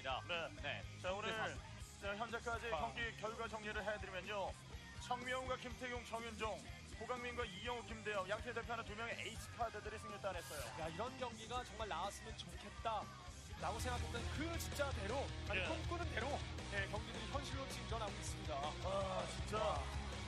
있습니다. 네. 자, 오늘 현재까지 경기 결과 정리를 해드리면요. 정명훈과 김태경, 정윤종, 고강민과 이영우, 김대영, 양태 대표하는 두 명의 에이스 카드들이 승리를 따냈어요. 야, 이런 경기가 정말 나왔으면 좋겠다 라고 생각했던 그 진짜대로 꿈꾸는 대로 경기들이 현실로 진전하고 있습니다. 아, 진짜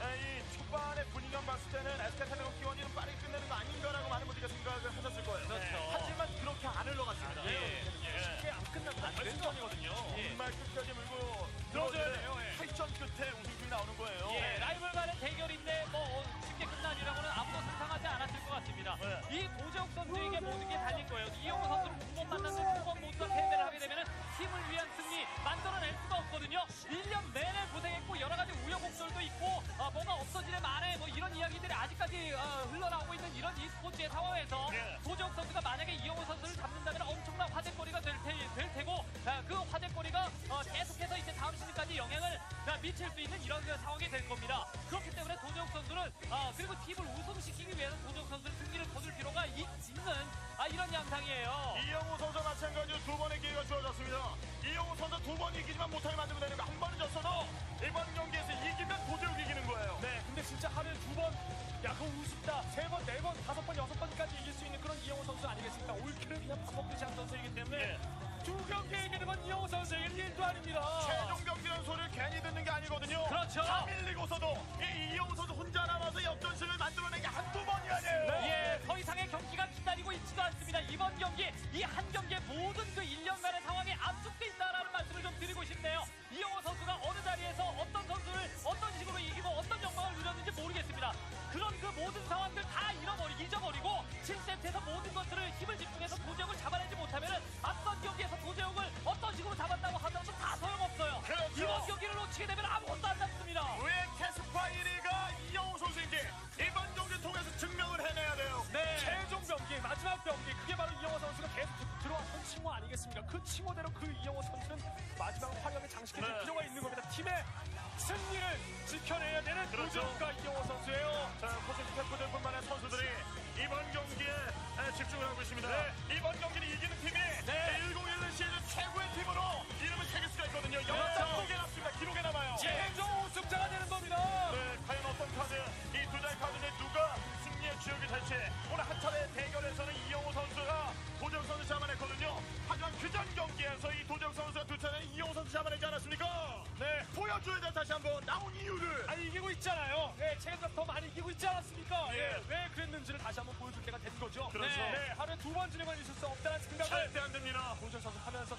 이 초반의 분위기만 봤을 때는 SK텔레콤 T1이 빠르게 끝내는 거 아닌가라고 많은 분들이 생각을 하셨을 거예요. 그렇죠. 하지만 그렇게 안 흘러갔습니다. 쉽게 안 끝났다. 결승전이거든요. 정말 끝까지 물고 들어줘야 돼요. 8전 끝에 우승팀이 나오는 거예요. 라이벌 간의 대결인데 뭐 쉽게 끝나리라고는 아무도 상상하지 않았을 것 같습니다. 이 도재욱 선수에게 모든 게 달린 거예요. 이영호 선수를 두 번 만났는데 두 번 모두 다 패배를 하게 되면 팀을 위한 승리 만들어낼 수가 없거든요. 1년 내내 고생했고 여러 가지 우여곡절도 있고 뭐가 없어지는 만에 뭐 이런 이야기들이 아직까지 흘러나오고 있는 이런 e스포츠의 상황에서 도재욱 선수가 만약에 이영호 선수를 잡는다면 엄청난 화제거리가 될 테고 그 화제거리가 계속해서 이제 다음 시즌까지 영향을 미칠 수 있는 이런 상황이 될 겁니다. 그렇기 때문에 도재욱 선수는 그리고 팀을 우승시키기 위해서 도재욱 선수는 승리를 거둘 필요가 있는 이런 양상이에요. 이영우 선수 마찬가지로 두 번의 기회가 주어졌습니다. 이영우 선수 두 번 이기지만 못하게 만들고 되는 거 한 번은 졌어도 이번 경기에서 이기면 도저히 이기는 거예요. 네, 근데 진짜 하루에 두 번, 야, 그거 우습다. 세 번, 네 번, 다섯 번, 여섯 번까지 이길 수 있는 그런 이영호 선수 아니겠습니까? 올킬을 그냥 밥 먹듯이 한 선수이기 때문에 두 경기에 이기는 건 이영호 선수에게는 일도 아닙니다. 최종 경기라는 소리를 괜히 듣는 게 아니거든요. 그렇죠. 다 밀리고서도 이 이영우 선수 혼자 남아서 역전승을 만들어낸 게 한두 번이 아니에요. 더 이상의 경기가 기다리고 있지도 않습니다. 이번 경기, 이 한 경기에 모든 그 1년간의 상황이 압축돼 있다라는 말씀을 좀 드리고 싶네요. 이영호 선수가 어느 자리에서 어떤 선수를 어떤 식으로 이기고 어떤 영광을 누렸는지 모르겠습니다. 그런 그 모든 상황들 다 잊어버리고 7세트에서 모든 것들을 힘을 집중해서 도재욱을 잡아내지 못하면 앞선 경기에서 도재욱을 어떤 식으로 잡았다고 하더라도 다 소용없어요. 그렇죠. 이번 경기를 놓치게 되면 아무것도 안 남습니다. 왜 캐스파 1위가 이영우 선수인지 이번 경기 통해서 증명을 해내야 돼요. 네. 최종 경기, 마지막 경기, 그게 바로 이영호 선수가 계속 들어왔던 칭호 아니겠습니까? 그 칭호대로 그 이영호 선수는 마지막 화려하게 장식해줄 필요가 있는 겁니다. 팀의 승리를 지켜내야 되는 도재욱과 이영호 선수예요. 자, 코칭 스태프들뿐만 아니라 선수들이 이번 경기에 집중을 하고 있습니다. 이번 경기를 이기는 팀이 1011 시즌 최고의 팀으로 이름을 새길 수가 있거든요. 기록에 남습니다. 기록에 남아요. 최종 우승자가 되는 겁니다. 네, 과연 어떤 카드, 이 두 장의 카드 중에 누가 승리의 주역이 될지 오늘 한 차례 대결에서는 이영호 선수가 도재욱 선수 잡아냈거든요. 하지만 그 전 경기에서 이 도재욱 선수가 두 차례 이영호 선수 잡아내지 않았습니까? 네, 보여줘야 돼. 다시 한번 나온 이유를. 아니, 이기고 있잖아요. 네, 최근에 더 많이 이기고 있지 않았습니까? 왜 그랬는지를 다시 한번 보여줄 때가 된 거죠. 그렇죠. 네, 하루에 두 번 진행만 있을 수 없다는 생각을 절대 안 됩니다. 도재욱 선수 하면서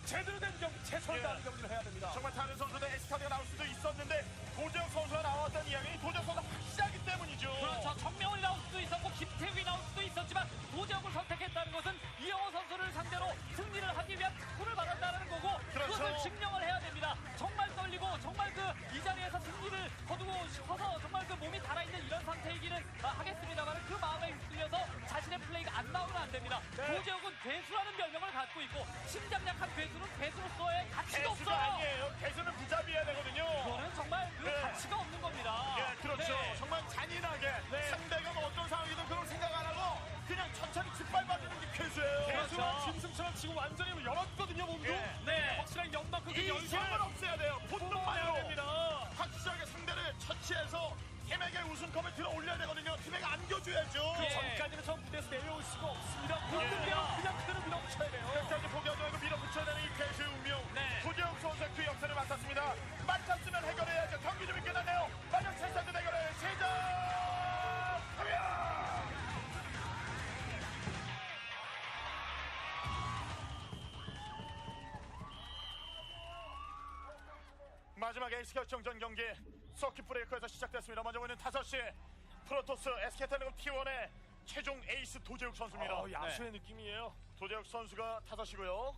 제대로 된 경기, 최선을 다하는 경기를 해야 됩니다. 정말 다른 선수들 S카드가 나올 수도 있었는데 도재욱 선수가 나왔던 이야기 도재욱 선수가 확실하기 때문이죠. 그렇죠. 정명훈이 나올 수도 있었고 김태균이 나올 수도 있었지만 도재욱을 선택했다는 것은 이영호 선수를 상대로 승리를 하기 위한 특훈을 받았다는 거고 그것을 증명을 해야 됩니다. 정말 떨리고 정말 이 자리에서 승리를 거두고 싶어서 정말 그 몸이 달아있는 이런 상태이기는 하겠습니다만 그 마음에 휩쓸려서 자신의 플레이가 안 나오면 안 됩니다. 도재욱은 괴수라는 별명을 갖고 있고 심장 약한 괴수는 괴수로서의 가치가 없어요. 아니에요. 괴수는 무자비해야 되거든요. 그거는 정말 가치가 없는 겁니다. 그렇죠. 정말 잔인하게 상대가 뭐 어떤 상황이든 그런 생각 안 하고 그냥 천천히 짓밟아주는 게 괴수예요. 괴수와 짐승처럼 지금 완전히 열었거든요, 몸도. 확실하게 연막고 이 힘을 없애야 돼요. 본능만으로 됩니다. 확실하게 상대를 처치해서 팀에게 우승컵을 들어 올려야 되거든요. 팀에게 안겨줘야죠. 그 전까지는 전 무대에서 내려올 수가 없습니다. 그냥 그대로 밀어붙여야 돼요. 끝까지 포기하지 말고 밀어붙여야 되는 이 괴수의 운명. 도재욱 선수가 그 역사를 맡았습니다. 맞짱 쓰면 해결해야죠. 경기 좀 끝났네요. 마지막 7세트 대결을 시작합니다. 마지막 에이스 결정전 경기 서킷 브레이커에서 시작됐습니다. 먼저 보이는 5시 프로토스 SK텔레콤 T1의 최종 에이스 도재욱 선수입니다. 야수의 느낌이에요. 도재욱 선수가 5시고요.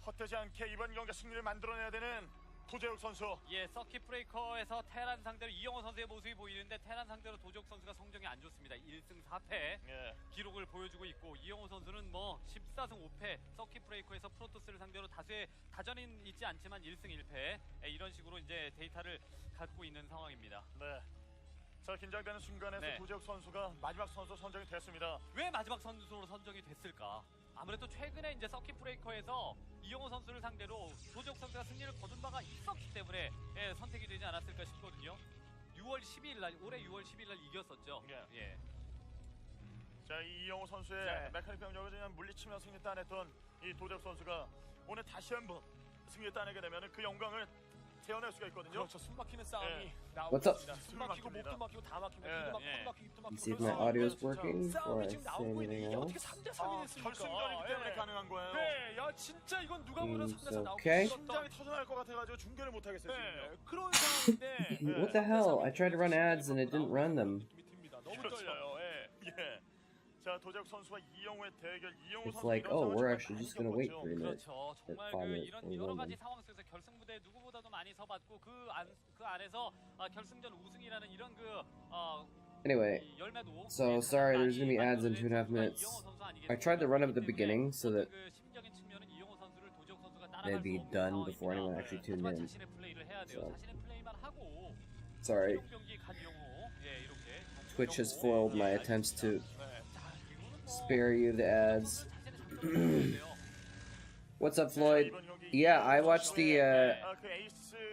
헛되지 않게 이번 경기 승리를 만들어내야 되는 도재욱 선수. 서킷 브레이커에서 테란 상대로 이영호 선수의 모습이 보이는데 테란 상대로 도재욱 선수가 성적이 안 좋습니다. 1승 4패 기록을 보여주고 있고 이영호 선수는 뭐 14승 5패 서킷 브레이커에서 프로토스를 상대로 다수의 다전은 있지 않지만 1승 1패 이런 식으로 이제 데이터를 갖고 있는 상황입니다. 자, 긴장되는 순간에서 도재욱 선수가 마지막 선수 선정이 됐습니다. 왜 마지막 선수로 선정이 됐을까? 아무래도 최근에 이제 서킷 브레이커에서 이영호 선수를 상대로 도재욱 선수가 승리를 거둔 바가 있었기 때문에 예, 선택이 되지 않았을까 싶거든요. 6월 12일 날 올해 6월 12일 날 이겼었죠. 예. 자, 이영호 선수의 네. 메카닉 병력을 그냥 물리치며 승리 따냈던 이 도재욱 선수가 오늘 다시 한번 승리 따내게 되면 그 영광을 재현할 수가 있거든요. 그렇죠. 숨막히는 싸움이 What's up? 나오고 숨 막히고 목도 막히고 다 막히고 귀도 막히고 예. 코 막히고 입도 막히고 See if my audio is working before 싸움이 I 지금 say 나오고 있는데 anything 이게 어떻게 else. 3대 3이 됐습니까? 결승전이기 때문에 예. 가능한 거예요. 네, 야 진짜 이건 누가 보면 Seems 3대 4 나오고 okay. 심장이 터져날 것 같아가지고 중계를 못 하겠어요. 네, 지금요. 그런 상황인데 What the hell? I tried to run ads and it didn't run them. 느낌이 듭니다. 너무 그렇죠. 떨려요. 예. 예. 자, 도재욱 선수와 이영호의 대결. 이영호 It's 선수 like, 이런 oh, 상황을 we're 정말 actually 많이 just gonna wait 겪었죠. 3 minutes. 그렇죠. 정말 그 five 이런 minutes 여러 for 가지 one. 상황 속에서 결승 무대 누구보다도 많이 서봤고 그 안에서 결승전 우승이라는 이런 Anyway, 이 열매도 so sorry, there's gonna be ads in 2.5 minutes. I tried to run up at the beginning so that 그 심적인 측면은 이영호 선수를 도재욱 선수가 they'd be done before anyone actually tuned 하지만 in. 자신의 플레이를 해야 돼요. So. 자신의 플레이만 하고 Sorry, 경기 간 영호 예 이렇게 Twitch has foiled my attempts to 자, 이거는 뭐 spare you the ads. 자신의 장점을 보여야 돼요. What's up, Floyd? Yeah, I watched the 그 에이스의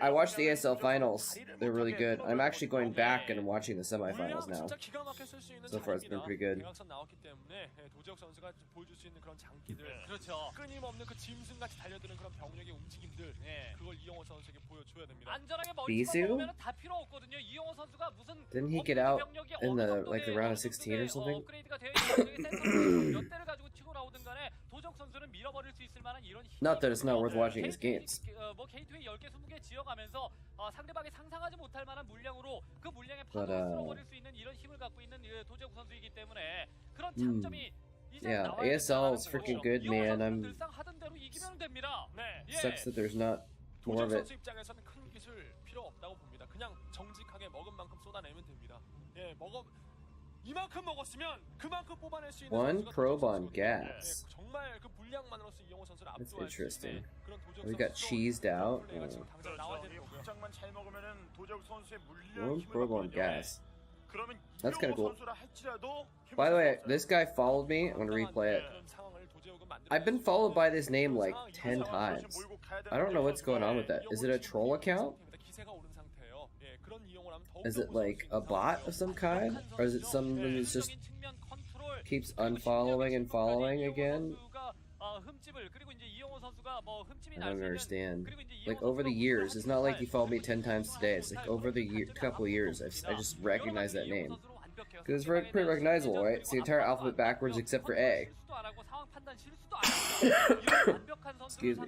I watched the ASL finals. They're really good. I'm actually going back and watching the semifinals now. 진짜 기가 막혀 쓸 수 있는 So far, it's been pretty good. 대각선 나왔기 때문에 도재욱 선수가 좀 보여줄 수 있는 그런 장기들, 그렇죠. 끊임없는 그 짐승같이 달려드는 그런 병력의 움직임들, 예. 그걸 이영호 선수에게 보여줘야 됩니다. 안전하게 비수? 멀티만 먹으면 다 필요 없거든요. 이영호 선수가 무슨 Didn't he get 업그레이드 out 병력이 in 어느 the 정도의 like the round of 어느 16 or 정도의, something? 업그레이드가 되어 있는 센터를 몇 대를 가지고 치고 나오든 간에 도적 선수는 밀어버릴 수 있을 만한 이런 힘이 Not that it's not worth 있거든요. watching his games. 뭐 게이트웨이 10개 20개 지어가면서 상대방이 상상하지 못할 만한 물량으로 그 물량의 But, 파도를 쓸어버릴 수 있는 이런 힘을 갖고 있는 도재욱 선수이기 때문에 그런 Hmm. 장점이 이제 Yeah, 나와야 ASL is 된다는 freaking 거고. good, 이영호 man. 선수는 I'm 늘상 하던 대로 이기면 됩니다. 네. 예. sucks that there's not more 도재욱 of it. 선수 입장에서는 큰 기술 필요 없다고 봅니다. 그냥 정직하게 먹은 만큼 쏟아내면 됩니다. 예, 이만큼 먹었으면 그만큼 뽑아낼 수 있는 One 선수가 probe 도재욱 on 선수거든요. gas. 예, 정말 그 물량만으로서 이영호 선수를 That's 압도할 수 interesting. 있는 그런 도재욱 We got 선수도 cheesed out. 플레이가 지금 당장 나와야 그렇죠. 이 되는 거고요. 확장만 잘 먹으면은 도재욱 선수의 물량 One 힘을 probe on 받거든요. gas. 그러면 That's kinda 이영호 cool. 선수라 할지라도 힘을 By the way, 쓸수 this guy followed me. I'm gonna replay it. 그런 상황을 도재욱은 I've been 만들어낼 수 followed by 있고 this name like 그런 10 없어요. times. 몰고 가야 되는 I don't know what's going on with that. Is it a troll account? 기세가 오른 상태예요. 예, 그런 이용을 하면 더욱 Is it like a bot of some kind? Or is it someone who's just keeps unfollowing and following again? I don't understand. Like over the years, it's not like he followed me 10 times today. It's like over the couple of years, I just recognize that name. Because it's pretty recognizable, right? It's the entire alphabet backwards except for A. Excuse me.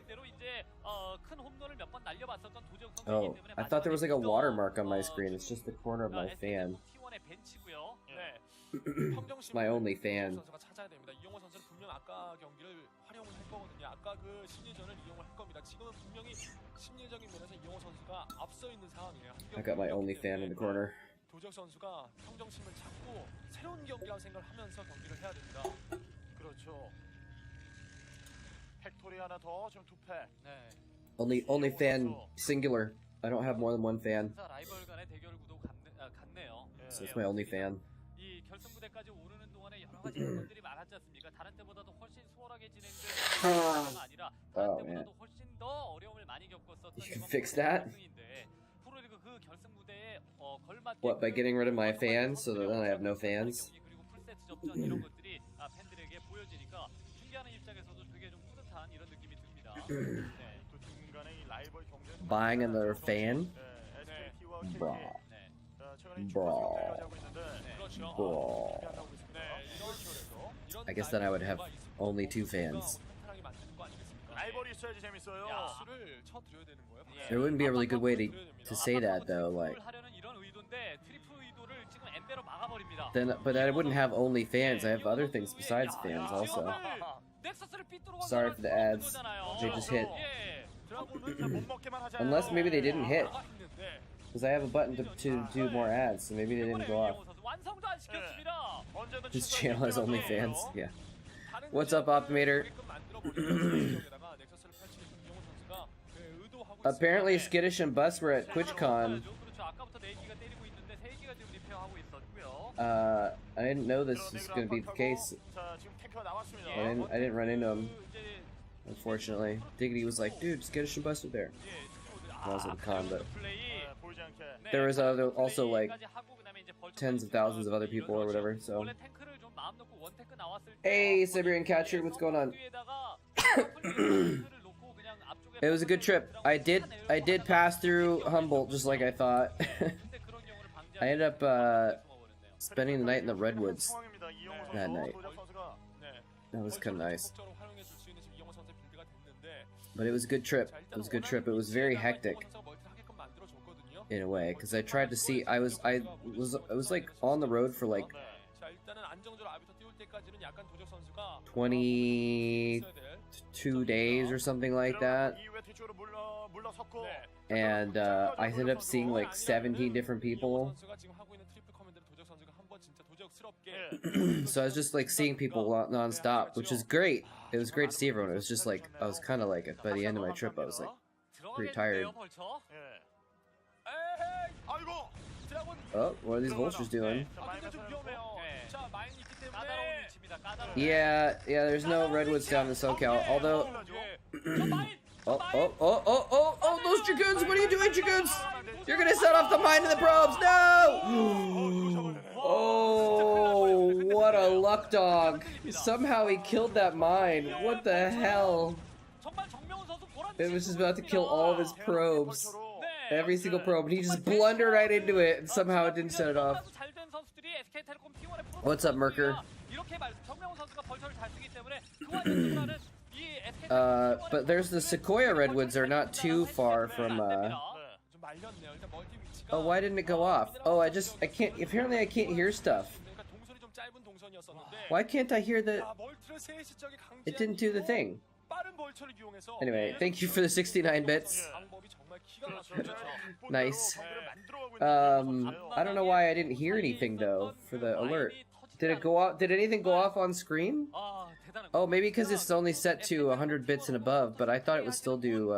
Oh, I thought there was like a watermark on my screen. It's just the corner of my fan. My only fan. 선수가 찾아야 됩니다. 이용호 선수는 분명 아까 경기를 활용을 할 거거든요. 아까 그 심리전을 이용을 할 겁니다. 지금은 분명히 심리적인 면에서 이용호 선수가 앞서 있는 상황이에요. I got my only fan in the corner. 도적 선수가 평정심을 찾고 새로운 경기라고 생각을 하면서 경기를 해야 됩니다. 그렇죠. 팩토리 하나 더 지금 두 팩. Only fan singular. I don't have more than one fan. 라이벌 간의 대결 구도 같네요. So it's my only fan. 이 결승 무대까지 오르는 동안에 여러 가지 사건들이 많았지 않습니까? 다른 때보다도 훨씬 수월하게 진행되는 아니라 다른 때보다도 훨씬 더 어려움을 많이 겪었었던 You can fix that? 결승인데 프로리그 그 결승 무대에 걸맞게 What, by getting rid of my fans so that then I have no fans? 그리고 풀세트 접전 이런 것들이 팬들에게 보여지니까 중계하는 입장에서도 되게 좀 뿌듯한 이런 느낌이 듭니다. 네. 두 팀 간의 이 라이벌 경쟁. Buying another fan? SKT와 Brawl. 네. 최근에 Brawl. 경기까지 하고 있는데. 그렇죠. Brawl. 하고 있습니다. 이런 식으로 I guess then I would have only 2 fans. 라이벌이 있어야지 재밌어요. 수를 쳐드려야 되는 거예요. There wouldn't be a really good way to say that though, like 하려는 이런 의도인데 트리플 의도를 지금 엠베로 막아버립니다. but I wouldn't have only fans. I have other things besides fans also. Sorry for the ads. They just hit. Unless maybe they didn't hit. Because I have a button to do more ads, so maybe they didn't go off. This channel has only fans. Yeah. What's up, Optimator? Apparently, Skittish and Bus were at QuichCon. I didn't know this was going to be the case. 탱크가 나왔습니다. I didn't run into him, unfortunately. Diggity was like, dude, just get a Shibuster there. That wasn't a con, but 보이지 않게. there was also like tens of thousands of other people or whatever, so. Hey, Siberian Catcher, what's going on? It was a good trip. I did pass through Humboldt just like I thought. I ended up spending the night in the redwoods that night. That was kind of nice. But it was a good trip. It was a good trip. It was very hectic in a way because I tried to see. I was like on the road for like 22 days or something like that, and I ended up seeing like 17 different people. So I was just like seeing people non-stop, which is great. It was great to see everyone. It was just like I was kind of like by the end of my trip I was like pretty tired. Oh, what are these vultures doing? Yeah, there's no redwoods down in SoCal, although oh, those Dragoons, what are you doing, Dragoons? You're gonna set off the mine of the probes, no! Oh, what a luck dog. Somehow he killed that mine. What the hell? It was just about to kill all of his probes. Every single probe, and he just blundered right into it, and somehow it didn't set it off. What's up, Merker? But there's the Sequoia redwoods are not too far from, Oh, why didn't it go off? Oh, I can't, apparently I can't hear stuff. Why can't I hear the... It didn't do the thing. Anyway, thank you for the 69 bits. Nice. I don't know why I didn't hear anything though for the alert. Did it go off? Did anything go off on screen? Oh, maybe because it's only set to 100 bits and above, but I thought it would still do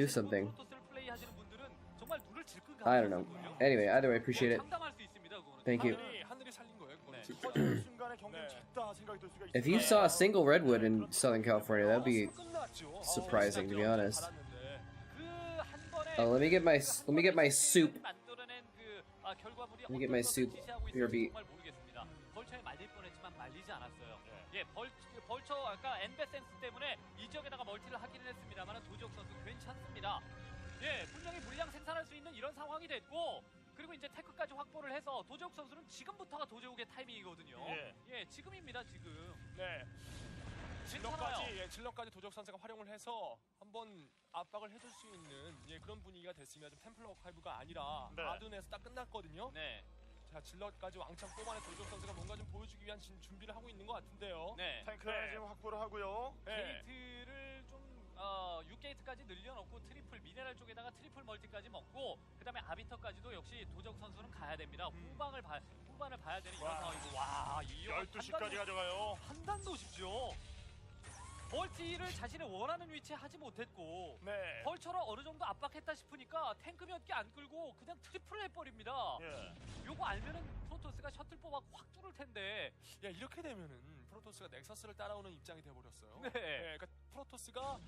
something. I don't know. Anyway, either way, I appreciate it. Thank you. If you saw a single redwood in Southern California, that'd be surprising, to be honest. Oh, let me get my soup. Let me get my soup. BRB. 벌처 아까 엔베센스 때문에 이 지역에다가 멀티를 하기는 했습니다만 도지혁 선수 괜찮습니다. 예, 분명히 물량 생산할 수 있는 이런 상황이 됐고, 그리고 이제 테크까지 확보를 해서 도지혁 선수는 지금부터가 도지혁의 타이밍이거든요. 예, 지금입니다, 지금. 네. 질럿까지 도적 선수가 활용을 해서 한번 압박을 해줄 수 있는 그런 분위기가 됐으면 좀 템플러 어카이브가 아니라 아둔에서 딱 끝났거든요. 네. 자, 질럿까지 왕창 뽑아내 도적 선수가 뭔가 좀 보여주기 위한 준비를 하고 있는 것 같은데요. 네. 탱크를 지금 확보를 하고요. 게이트를 좀 6게이트까지 늘려놓고 트리플 미네랄 쪽에다가 트리플 멀티까지 먹고 그다음에 아비터까지도 역시 도적 선수는 가야 됩니다. 후반을 봐야 되는 이런 상황이고, 와, 이 12시까지 가져가요. 판단도 쉽죠. 멀티를 자신의 원하는 위치에 하지 못했고, 벌처로 어느 정도 압박했다 싶으니까 탱크 몇 개 안 끌고 그냥 트리플을 해버립니다. 요거 알면은 프로토스가 셔틀 뽑아 확 뚫을 텐데. 야, 이렇게 되면은 프로토스가 넥서스를 따라오는 입장이 돼버렸어요. 네. 그러니까 프로토스가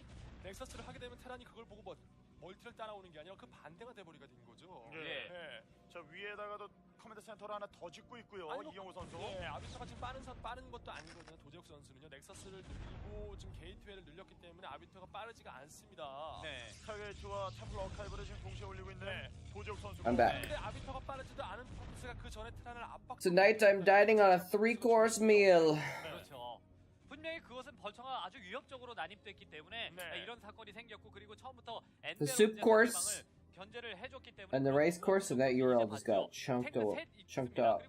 넥서스를 하게 되면 테란이 그걸 보고 멀티를 따라오는 게 아니라 그 반대가 돼버리게 된 거죠. 저 위에다가도 커맨드 센터를 하나 더 짓고 있고요. 이영호 선수. 아비터가 지금 빠른 것도 아니거든요. 도지혁 선수는요. 넥서스를 늘리고 지금 게이트웨이를 늘렸기 때문에 아비터가 빠르지가 않습니다. 타겟과 템플 어카이브를 지금 동시에 올리고 있는 도지혁 선수. I'm back. 근데 아비터가 빠르지도 않은 프로토스가 그 전에 테란을 압박. Tonight I'm dining on a 3-course meal. 그렇죠. 분명히 그것은 벌처가 아주 위협적으로 난입됐기 때문에 이런 사건이 생겼고, 그리고 처음부터 The soup course and the rice course, and that URL just got chunked up.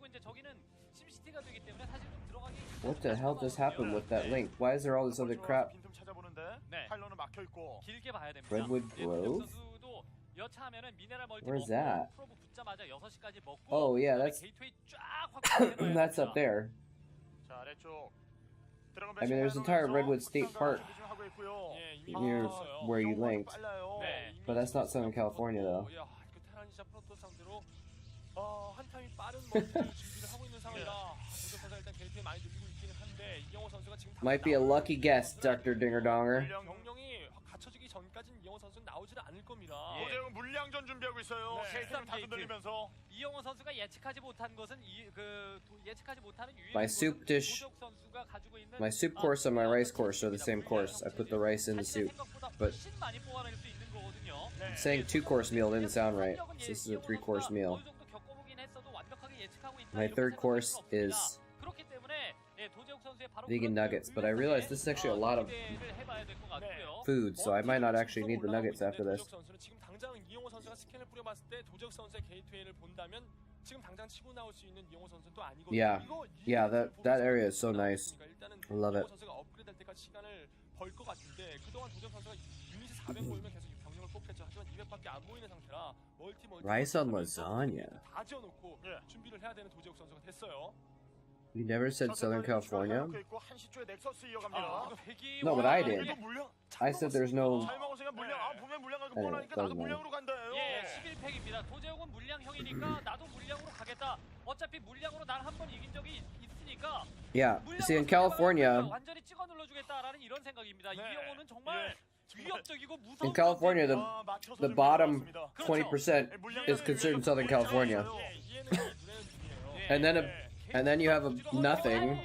What the hell just happened with that link? Why is there all this other crap? Redwood Grove? Where's that? Oh yeah, that's up there. I mean, there's entire Redwood State Park near where you linked, but that's not Southern California though. 있는데 이영호 선수가 지금 Might be a lucky guess, Dr. Dinger Donger. 병력이 갖춰지기 전까지는 이영호 선수는 나오질 않을 겁니다. 도재욱은 물량전 준비하고 있어요. 네. 세상 다수 돌리면서. 이영호 선수가 예측하지 못한 것은 예측하지 못하는 My soup dish, 도재욱 선수가 가지고 있는 my soup course and my rice course are the same course. I put the rice in the soup. But 훨씬 많이 뽑아낼 수 있는 거거든요. 네. saying 2-course meal didn't sound right. So this is a 3-course meal. 어느 정도 겪어보긴 했어도 완벽하게 예측하고 있다, My 이렇게 third 생각할 course 수는 없습니다. is 그렇기 때문에 도재욱 선수의 바로 vegan 그런 nuggets, but I realize this is actually a lot of 기대를 해봐야 될것 같고요. food, so I might not actually need the nuggets after this. 도재욱 선수는 지금 당장 이영호 선수가 스캔을 뿌려봤을 때 도재욱 선수의 게이트웨이를 본다면 지금 당장 치고 나올 수 있는 이영호 선수는 또 아니거든요. Yeah. Yeah, that area is so nice. 일단은 I love it. 이영호 선수가 업그레이드 할 때까지 시간을 벌 것 같은데 그동안 도재욱 선수가 유닛이 400 모이면 계속 병력을 뽑겠죠. 하지만 200밖에 안 모이는 상태라 멀티 Rice on lasagna. 다 지어놓고 예. 준비를 해야 되는 도재욱 선수가 됐어요. You never said Southern California? 한시 쪽에 넥서스 이어갑니다. No, but I did. 이거 물량? I said there's no. 잘 먹었으니까 물량. 아, 보면 물량 가고 네, 뻔하니까 나도 그러네. 물량으로 간다예요. 예, 11팩입니다. 도재욱은 물량형이니까 나도 물량으로 가겠다. 어차피 물량으로 날 한 번 이긴 적이 있으니까. Yeah. 물량으로 See, in 상대방을 California, 완전히 찍어 눌러주겠다라는 이런 생각입니다. 네. 이영호는 정말 위협적이고 무서운. in California, 아, 맞춰서 the 좀 bottom 물량을 20% is considered Southern California, 예, 이해는 눈에는 중이에요. and then you have a nothing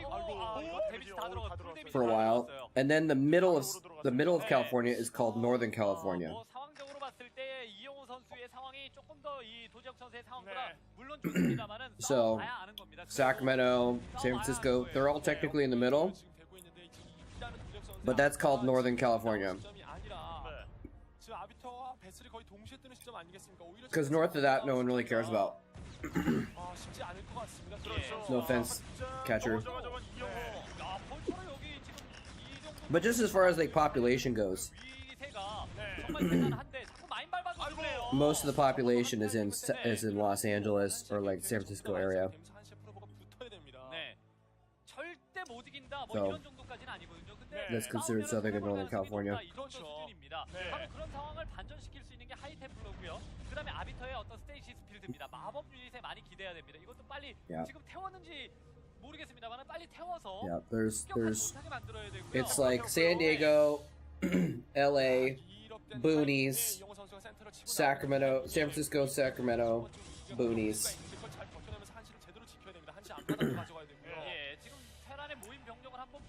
for a while, and then the middle of California is called Northern California. 뭐 상황적으로 봤을 때 이영호 선수의 상황이 조금 더 이 도재욱 선수의 상황보다 물론 좋습니다만은 So, 봐야 아는 겁니다. Sacramento, San Francisco, they're all technically in the middle, but that's called Northern California. Because north of that, no one really cares about. No offense, catcher. But just as far as like population goes, most of the population is in Los Angeles or like San Francisco area. So that's considered Southern and Northern California. 바로 그런 상황을 반전시킬 수 있는 게 하이템플러고요. 그다음에 아비터의 어떤 스테이시스 필드입니다. 마법 유닛에 많이 기대해야 됩니다. 이것도 빨리 지금 태웠는지 모르겠습니다만 빨리 태워서 Yeah, there's 못하게 만들어야 되고요. it's like San Diego, LA, Boonies, Sacramento, San Francisco, Sacramento, Boonies. 예, 지금 테란의 모임 병력을 한번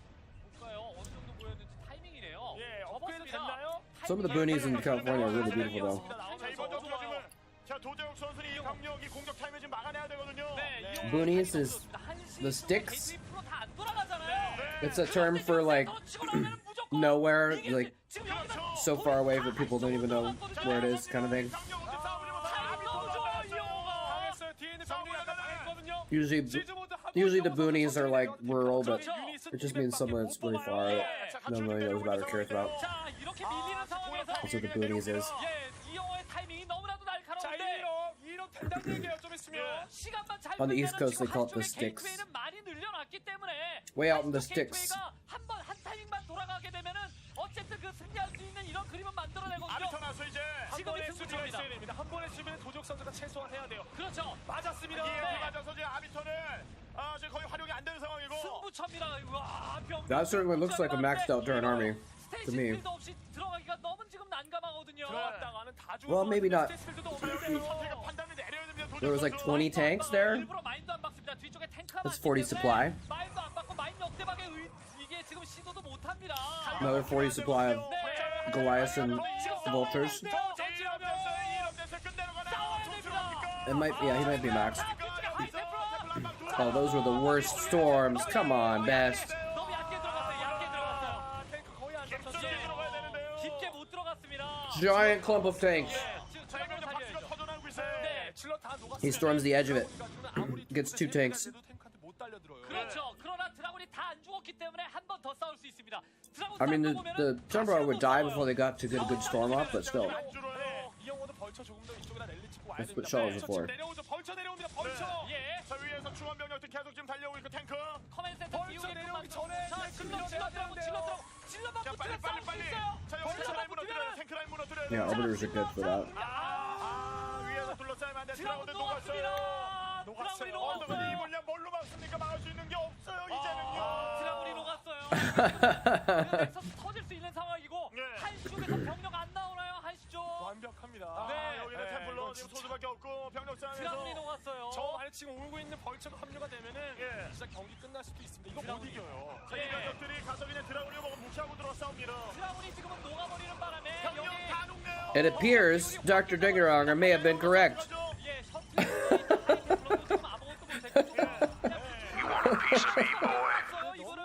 볼까요? 어느 정도 보였는지 타이밍이네요. 예, 업그레이드 됐나요? Some of the boonies in California are really beautiful though. 자, 이번 전투가 자, 도재욱 선수는 이 병력이 공격 타임을 지금 막아내야 되거든요. Boonies is the sticks. It's a term for like nowhere, like so far away that people don't even know where it is, kind of thing. Usually the boonies are like rural, but it just means someone that's really far that no one really knows about or cares about. That's what the boonies is. On the East Coast, they call it the sticks. Way out in the sticks. 한 번의 수비는 도재욱 선수가 최소한 해야 돼요. 그렇죠. 맞았습니다. 예, 맞아서 지금 아비터는 지금 거의 활용이 안 되는 상황이고. 승부처입니다. 와, That certainly looks like a maxed out Terran army to me. 들어가기가 너무 지금 난감하거든요. Well, maybe not. There was like 20 tanks there. That's 40 supply. Another 40 supply of Goliaths and Vultures. It might, yeah, he might be maxed. Oh, those were the worst storms. Come on, best. Giant clump of tanks. He storms the edge of it. Gets 2 tanks. I mean, the Tempo would die before they got to get a good storm off, but still. That's what shuttles are for. Yeah, arbiters are good for that. 드라군이 이 녹았어요. 물량 뭘로 막습니까? 막을 수 있는 게 없어요. 이제는요. 드라군이 녹았어요. 넥서스 터질 수 있는 상황이고 네. 한쪽에서 병력 안 나오나요? 한시죠. 완벽합니다. 네. 여기는 템플러 지금 소수밖에 없고 병력 드라군이 싸움에서 녹았어요. 저 안에 지금 오고 있는 벌처가 합류가 되면은 예. 진짜 경기 끝날 수도 있습니다. 이거 못 드라군이. 이겨요. 자, 이 병력들이 가서 그냥 드라군을 보고 무시하고 들어와 싸웁니다. 드라군이 지금은 녹아버리는 바람에 병력 여기 다 녹네요. It appears Dr. Dingeronger may have been correct. 예, 셔틀 지금 아무것도 못했고 이거는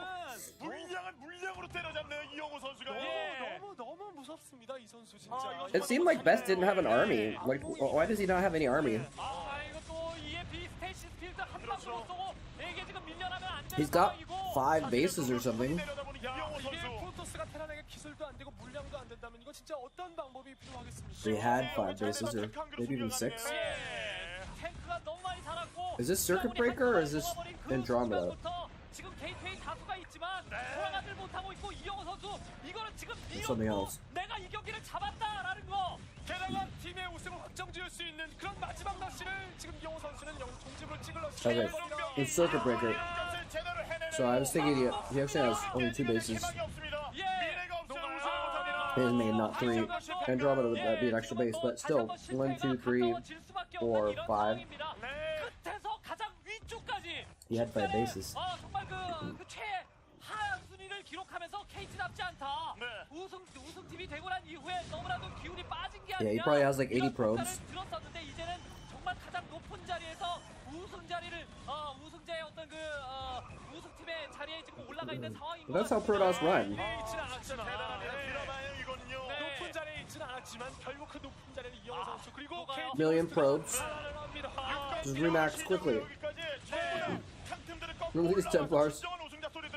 물량으로 때려잡네요. 이영호 선수가. 예. 너무 무섭습니다. 이 선수 진짜. It seemed like Best didn't have an army. Like, why does he not have any army? 아 이거 또 EMP 스테이시 스필드 한 방도 못 쏘고 이게 지금 밀려나면 안 되는 He's got 상황이고 5 bases or something. 때려다보는 이영호 이게 선수. 프로토스가 테란에게 기술도 안 되고 물량도 안 된다면 이거 진짜 어떤 방법이 필요하겠습니까? They had 5 bases, or maybe even 6. 예. 탱크가 너무 많이 살았고 Is this Circuit Breaker or is this Andromeda? 지금 게이트웨이 다수가 있지만 돌아가질 못하고 있고 이영호 선수 이거는 지금 something 밀었고 else. 내가 이 경기를 잡았다라는 거. 게다가 팀의 우승을 확정 지을 수 있는 그런 마지막 낚시를 지금 이영호 선수는 종집으로 찍을 Okay, it's Circuit Breaker. So I was thinking he actually has only 2 bases. He made not 3. Andromeda would be an extra base, but still, 1, 2, 3, 4, 5. 끝에서 가장 위쪽까지. He had 5 bases. 정말 그 최하위 순위를 기록하면서 KT답지 않다. 우승팀이 되고 난 이후에 너무나도 기운이 빠진 게 아니라. Yeah, he probably has like 80 이런 probes. 평가를 들었었는데 이제는 정말 가장 높은 자리에서 우승 자리를 우승자의 어떤 우승팀의 자리에 지금 올라가 있는 상황인 것 But that's how Protoss run. 있지는 않았잖아. 들어봐요 이거는요. 높은 자리에 있지는 않았지만 결국 그 높은 자리는 이영호 선수 그리고 KT Million probes. 살아를 합니다. Just remax quickly. Release Templars. 아무리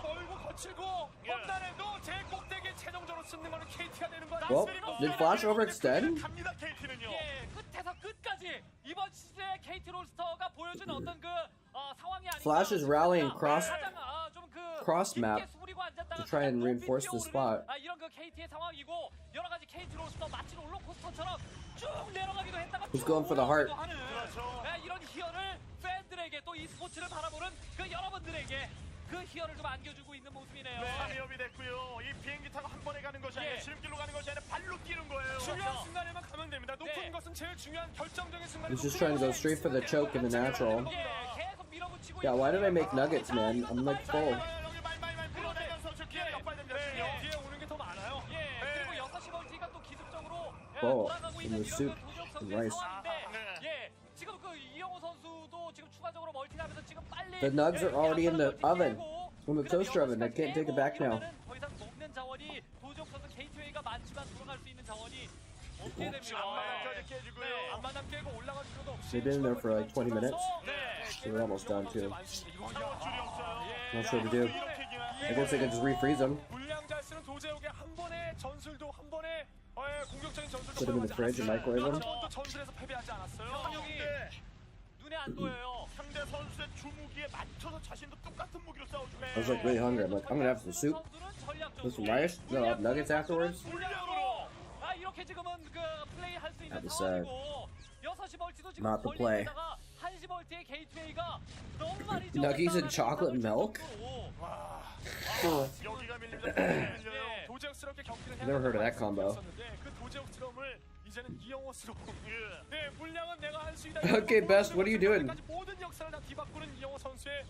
멀고 거칠고 험난해도 제 꼭대기에 최종적으로 쓰는 거는 KT가 되는 거 Well, 아니겠습니까? did Flash overextend? 갑니다 KT는요. 예, 끝에서 끝까지 이번 시즌의 KT 롤스터가 보여준 어떤 상황이 아닌가. Flash is rallying cross map to try and reinforce the spot. 이런 그 KT의 상황이고 여러 가지 KT 롤스터 마치 롤러코스터처럼 쭉 내려가기도 했다가 He's going for the heart. 이런 희열을 팬들에게 또 이 스포츠를 바라보는 그 여러분들에게 그 희열을 좀 안겨주고 있는 모습이네요. 3위업이 됐고요. 이 비행기 타고 한 번에 가는 것이 아니라 지름길로 가는 것이 아니라 발로 뛰는 거예요. 중요한 순간에만 가면 됩니다. 높은 것은 제일 중요한 결정적인 순간. He's just trying to go straight for the choke in the natural. 예, 계속 밀어붙이고 Yeah, why did I make nuggets, man? I'm like full. 여기 많이 불러내면서 저 기회 엿봐야 됩니다. 뒤에 오는 게 더 많아요. 예, 그리고 6시 멀티가 또 기습적으로 Oh, 돌아가고 in 있는 the 이런 soup 그 도적 and 선수의 rice. 상황인데 예, 지금 그 이영호 선수도 지금 추가적으로 멀티하면서 지금 빨리 The nugs are already in the oven. In the toaster oven. I can't take it back now. 더 이상 먹는 자원이 도적 선수 게이트웨이가 많지만 돌아갈 수 있는 자원이 없게 됩니다. 앞마당까지 깨지고요. 앞마당 깨고 올라갈 필요도 없이. They've been in there for like 20 minutes. 네. They're almost done too. 줄이 없어요. Not sure what to do. I guess I could just refreeze them. 물량 잘 쓰는 도제욱의 한 번의 전술도 한 번의 공격적인 전술도 Put them in the fridge and microwave them. 또 전술에서 패배하지 않았어요. 병력이 눈에 안 보여요. 상대 선수의 주무기에 맞춰서 자신도 똑같은 무기로 싸워주네. I was like really hungry. I'm like, I'm gonna have some soup. With some rice. No, I'll have nuggets afterwards. 물량으로 이렇게 지금은 그 플레이 할 수 있는 That was 상황이고 6시 멀티도 지금 Not the play. 1시 멀티의 게이트웨이가 너무 많이 Nuggies and chocolate milk? 여기가 밀립니다. 예. 도제욱스럽게 경기를 해야 Never heard of that combo. 그 도제욱스러움을 이제는 이영호스러움. 예. 네, 물량은 내가 할 수 있다. Okay, Best, what are you doing? 모든 역사를 다 뒤바꾸는 이영호 선수의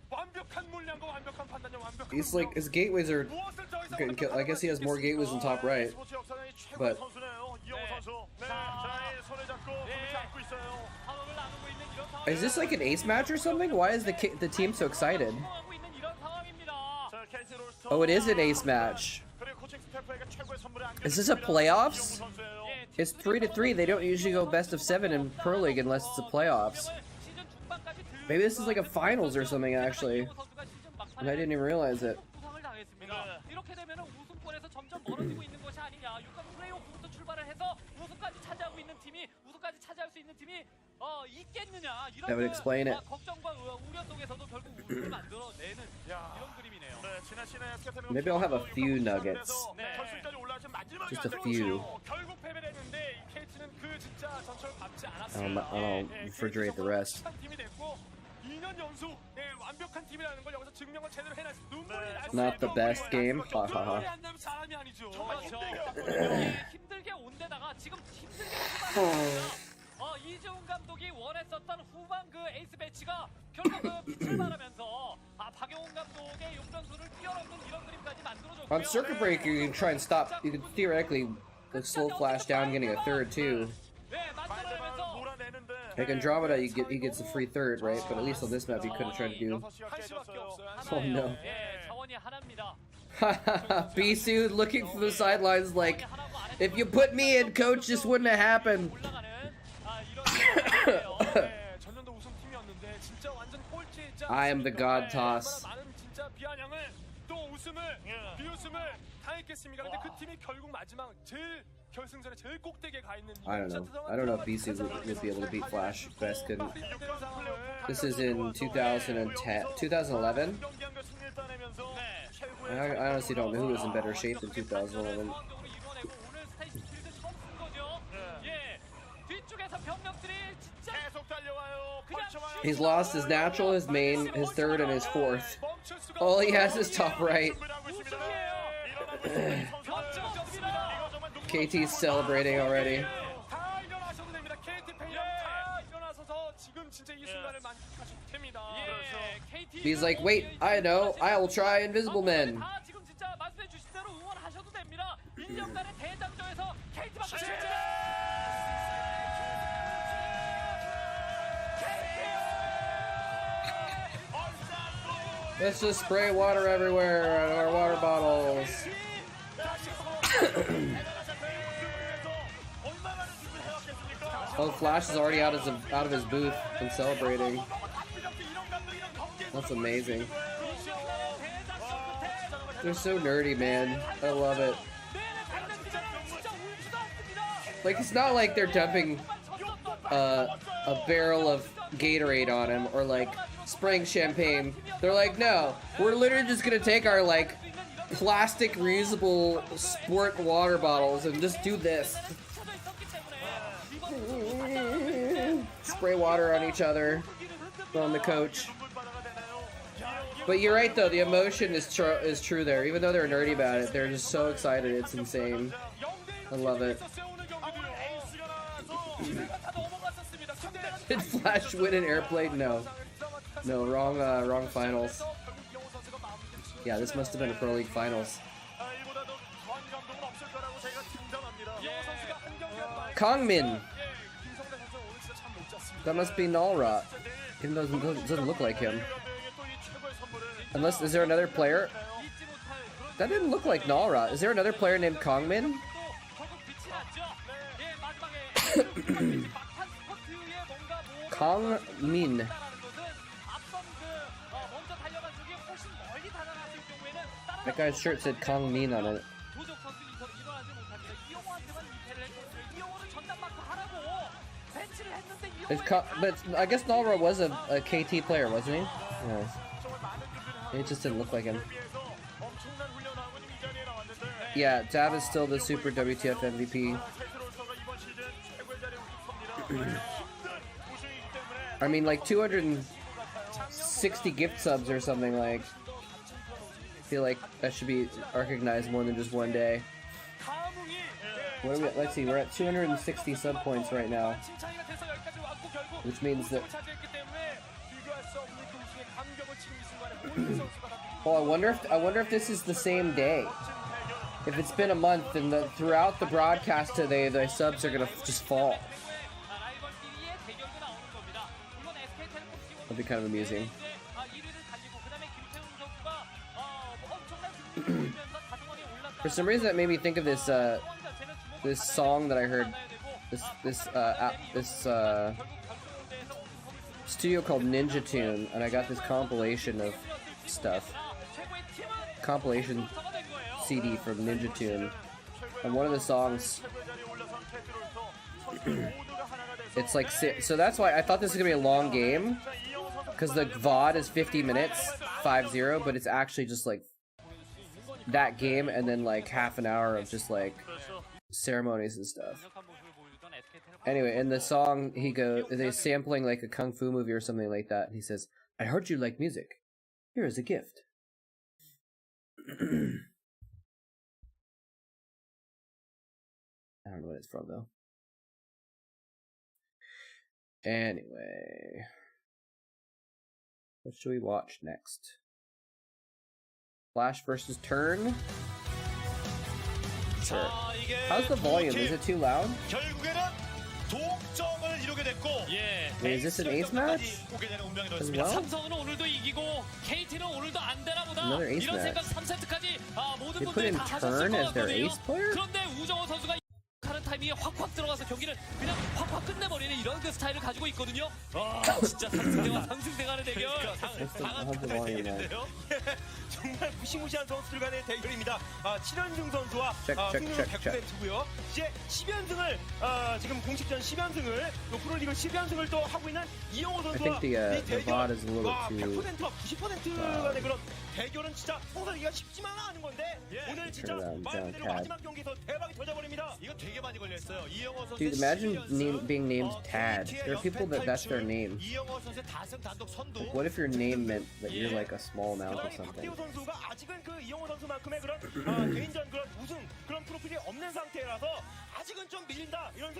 완벽한 물량과 완벽한 판단력, 완벽한 He's like, his gateways are 무엇을 더 이상 getting killed. I guess he has more gateways in top right. 스포츠 역사상의 최고의 But- 선수네요. 이영호 선수. 네. 자, 손을 잡고 손을 잡고 있어요. 상황을 나누고 있는 이런 상황. Is this like an ace match or something? Why is the team so excited? 하고 있는 이런 상황입니다. 자, KT 롤스터. Oh, it is an ace match. 그리고 코칭 스태프에게 최고의 선물을 안겨줍니다. Is this a playoffs? 이영호 선수예요. 예, It's 3-3. They don't usually go best of 7 in Pro League unless it's the playoffs. 시즌 중반까지 Maybe this is like a finals or something actually. 이영호 선수가 시즌 막판에 And I didn't even realize it. 부상을 당했습니다. 이렇게 되면 우승권에서 점점 멀어지고 있는 것이 아니냐. 6강 플레이오프부터 출발을 해서 우승까지 차지하고 있는 팀이 우승까지 차지할 수 있는 팀이 있겠느냐. 이런 That would explain it. 걱정과 우려 속에서도 결국 우승을 만들어내는 이런 그림이네요. 네, 지난 시즌에 스케이트는 Maybe I'll have a few nuggets. 네. 결승까지 올라가신 마지막에 Just a 안 few. 들어갔죠. 결국 패배를 했는데 이 KT는 그 진짜 전철을 밟지 않았어요. I'll refrigerate the rest. Not the best game. Hahaha. 힘들게 온데다가 지금 힘들게 이재훈 감독이 원했었던 후반 그 에이스 배치가 결국 그 빛을 발하면서 박용훈 감독의 용병수를 뛰어넘는 이런 그림까지 만들어줬고요. On Circuit Breaker, you can try and stop. You can theoretically slow flash down, getting a third too. Like Andromeda, he gets a free third, right? But at least on this map, he could have tried to do. Oh no. Haha, Bisu looking from the sidelines like, if you put me in, coach, this wouldn't have happened. I am the god toss. I don't know. I don't know if BC would be able to beat Flash. Best couldn't. This is in 2010, 2011. I honestly don't know who was in better shape in 2011. He's lost his natural, his main, his third, and his fourth. All he has is top right. KT's celebrating already. He's like, wait, I know, I will try Invisible Men. Let's just spray water everywhere out of our water bottles. Oh, Flash is already out of his booth and celebrating. That's amazing. They're so nerdy, man. I love it. Like, it's not like they're dumping a barrel of Gatorade on him or like spraying champagne. They're like, no, we're literally just gonna take our like plastic reusable sport water bottles and just do this. Spray water on each other, on the coach. But you're right though, the emotion is true there. Even though they're nerdy about it, they're just so excited. It's insane. I love it. Did Flash win an airplane? No. No, wrong finals. Yeah, this must have been a Pro League finals. Kongmin! That must be Nalrot. Even though it doesn't look like him. Unless, is there another player? That didn't look like Nalrot. Is there another player named Kongmin? Kongmin. That guy's shirt said Kongmin on it. But I guess Nalra was a KT player, wasn't he? Yeah. It just didn't look like him. Yeah, Dav is still the Super WTF MVP. I mean, like 260 gift subs or something, like. I feel like that should be recognized more than just one day. What are we at? Let's see, we're at 260 sub points right now. Which means that... Oh, I wonder if this is the same day. If it's been a month, then throughout the broadcast today, the subs are gonna just fall. That'd be kind of amusing. For some reason, that made me think of this this song that I heard. This studio called Ninja Tune, and I got this compilation of stuff. Compilation CD from Ninja Tune, and one of the songs. It's like, so that's why I thought this was gonna be a long game, because the VOD is 50 minutes, 5-0, but it's actually just like that game and then like half an hour of just like ceremonies and stuff. Anyway, in the song, he goes, they're sampling like a kung fu movie or something like that. He says, "I heard you like music. Here is a gift." I don't know what it's from though. Anyway, what should we watch next? Flash versus Turn. Sure. How's the volume? Is it too loud? Wait, is this an ace match as well? 삼성은 오늘도 이기고 KT는 오늘도 안 되나 보다. Another ace 이런 match. 생각 3세트까지 모든 They put 분들이 in 다 하셨을 Turn 것 as their 같거든요. ace player? 그런데 우정호 선수가 하는 타이밍에 확확 들어가서 경기를 그냥 확확 끝내버리는 이런 그 스타일을 가지고 있거든요. 진짜 상승대와 상승대간의 대결. How's the volume now? 정말 무시무시한 선수들 간의 대결입니다. 7연승 선수와 check, 승률 check, check. 100%고요. 이제 10연승을 지금 공식전 10연승을 또 프로리그 10연승을 또 하고 있는 이영호 I 선수와 think the 이 대결 VOD is a little too 100%와 90% 간의 그런 대결은 진짜 성사하기가 쉽지만은 않은 건데 오늘 진짜 말 그대로 마지막 경기에서 대박이 터져버립니다. 이거 되게 많이 걸렸어요. 이영호 선수. Dude, imagine being named Tad. There are people that's their name. 이영호 선수의 다승 단독 선두. Like, what if your name meant that you're like a small mouth or something? 박태호 선수가 아직은 그 이영호 선수만큼의 그런 개인전 그런 우승 그런 프로필이 없는 상태라서 아직은 좀 밀린다 이런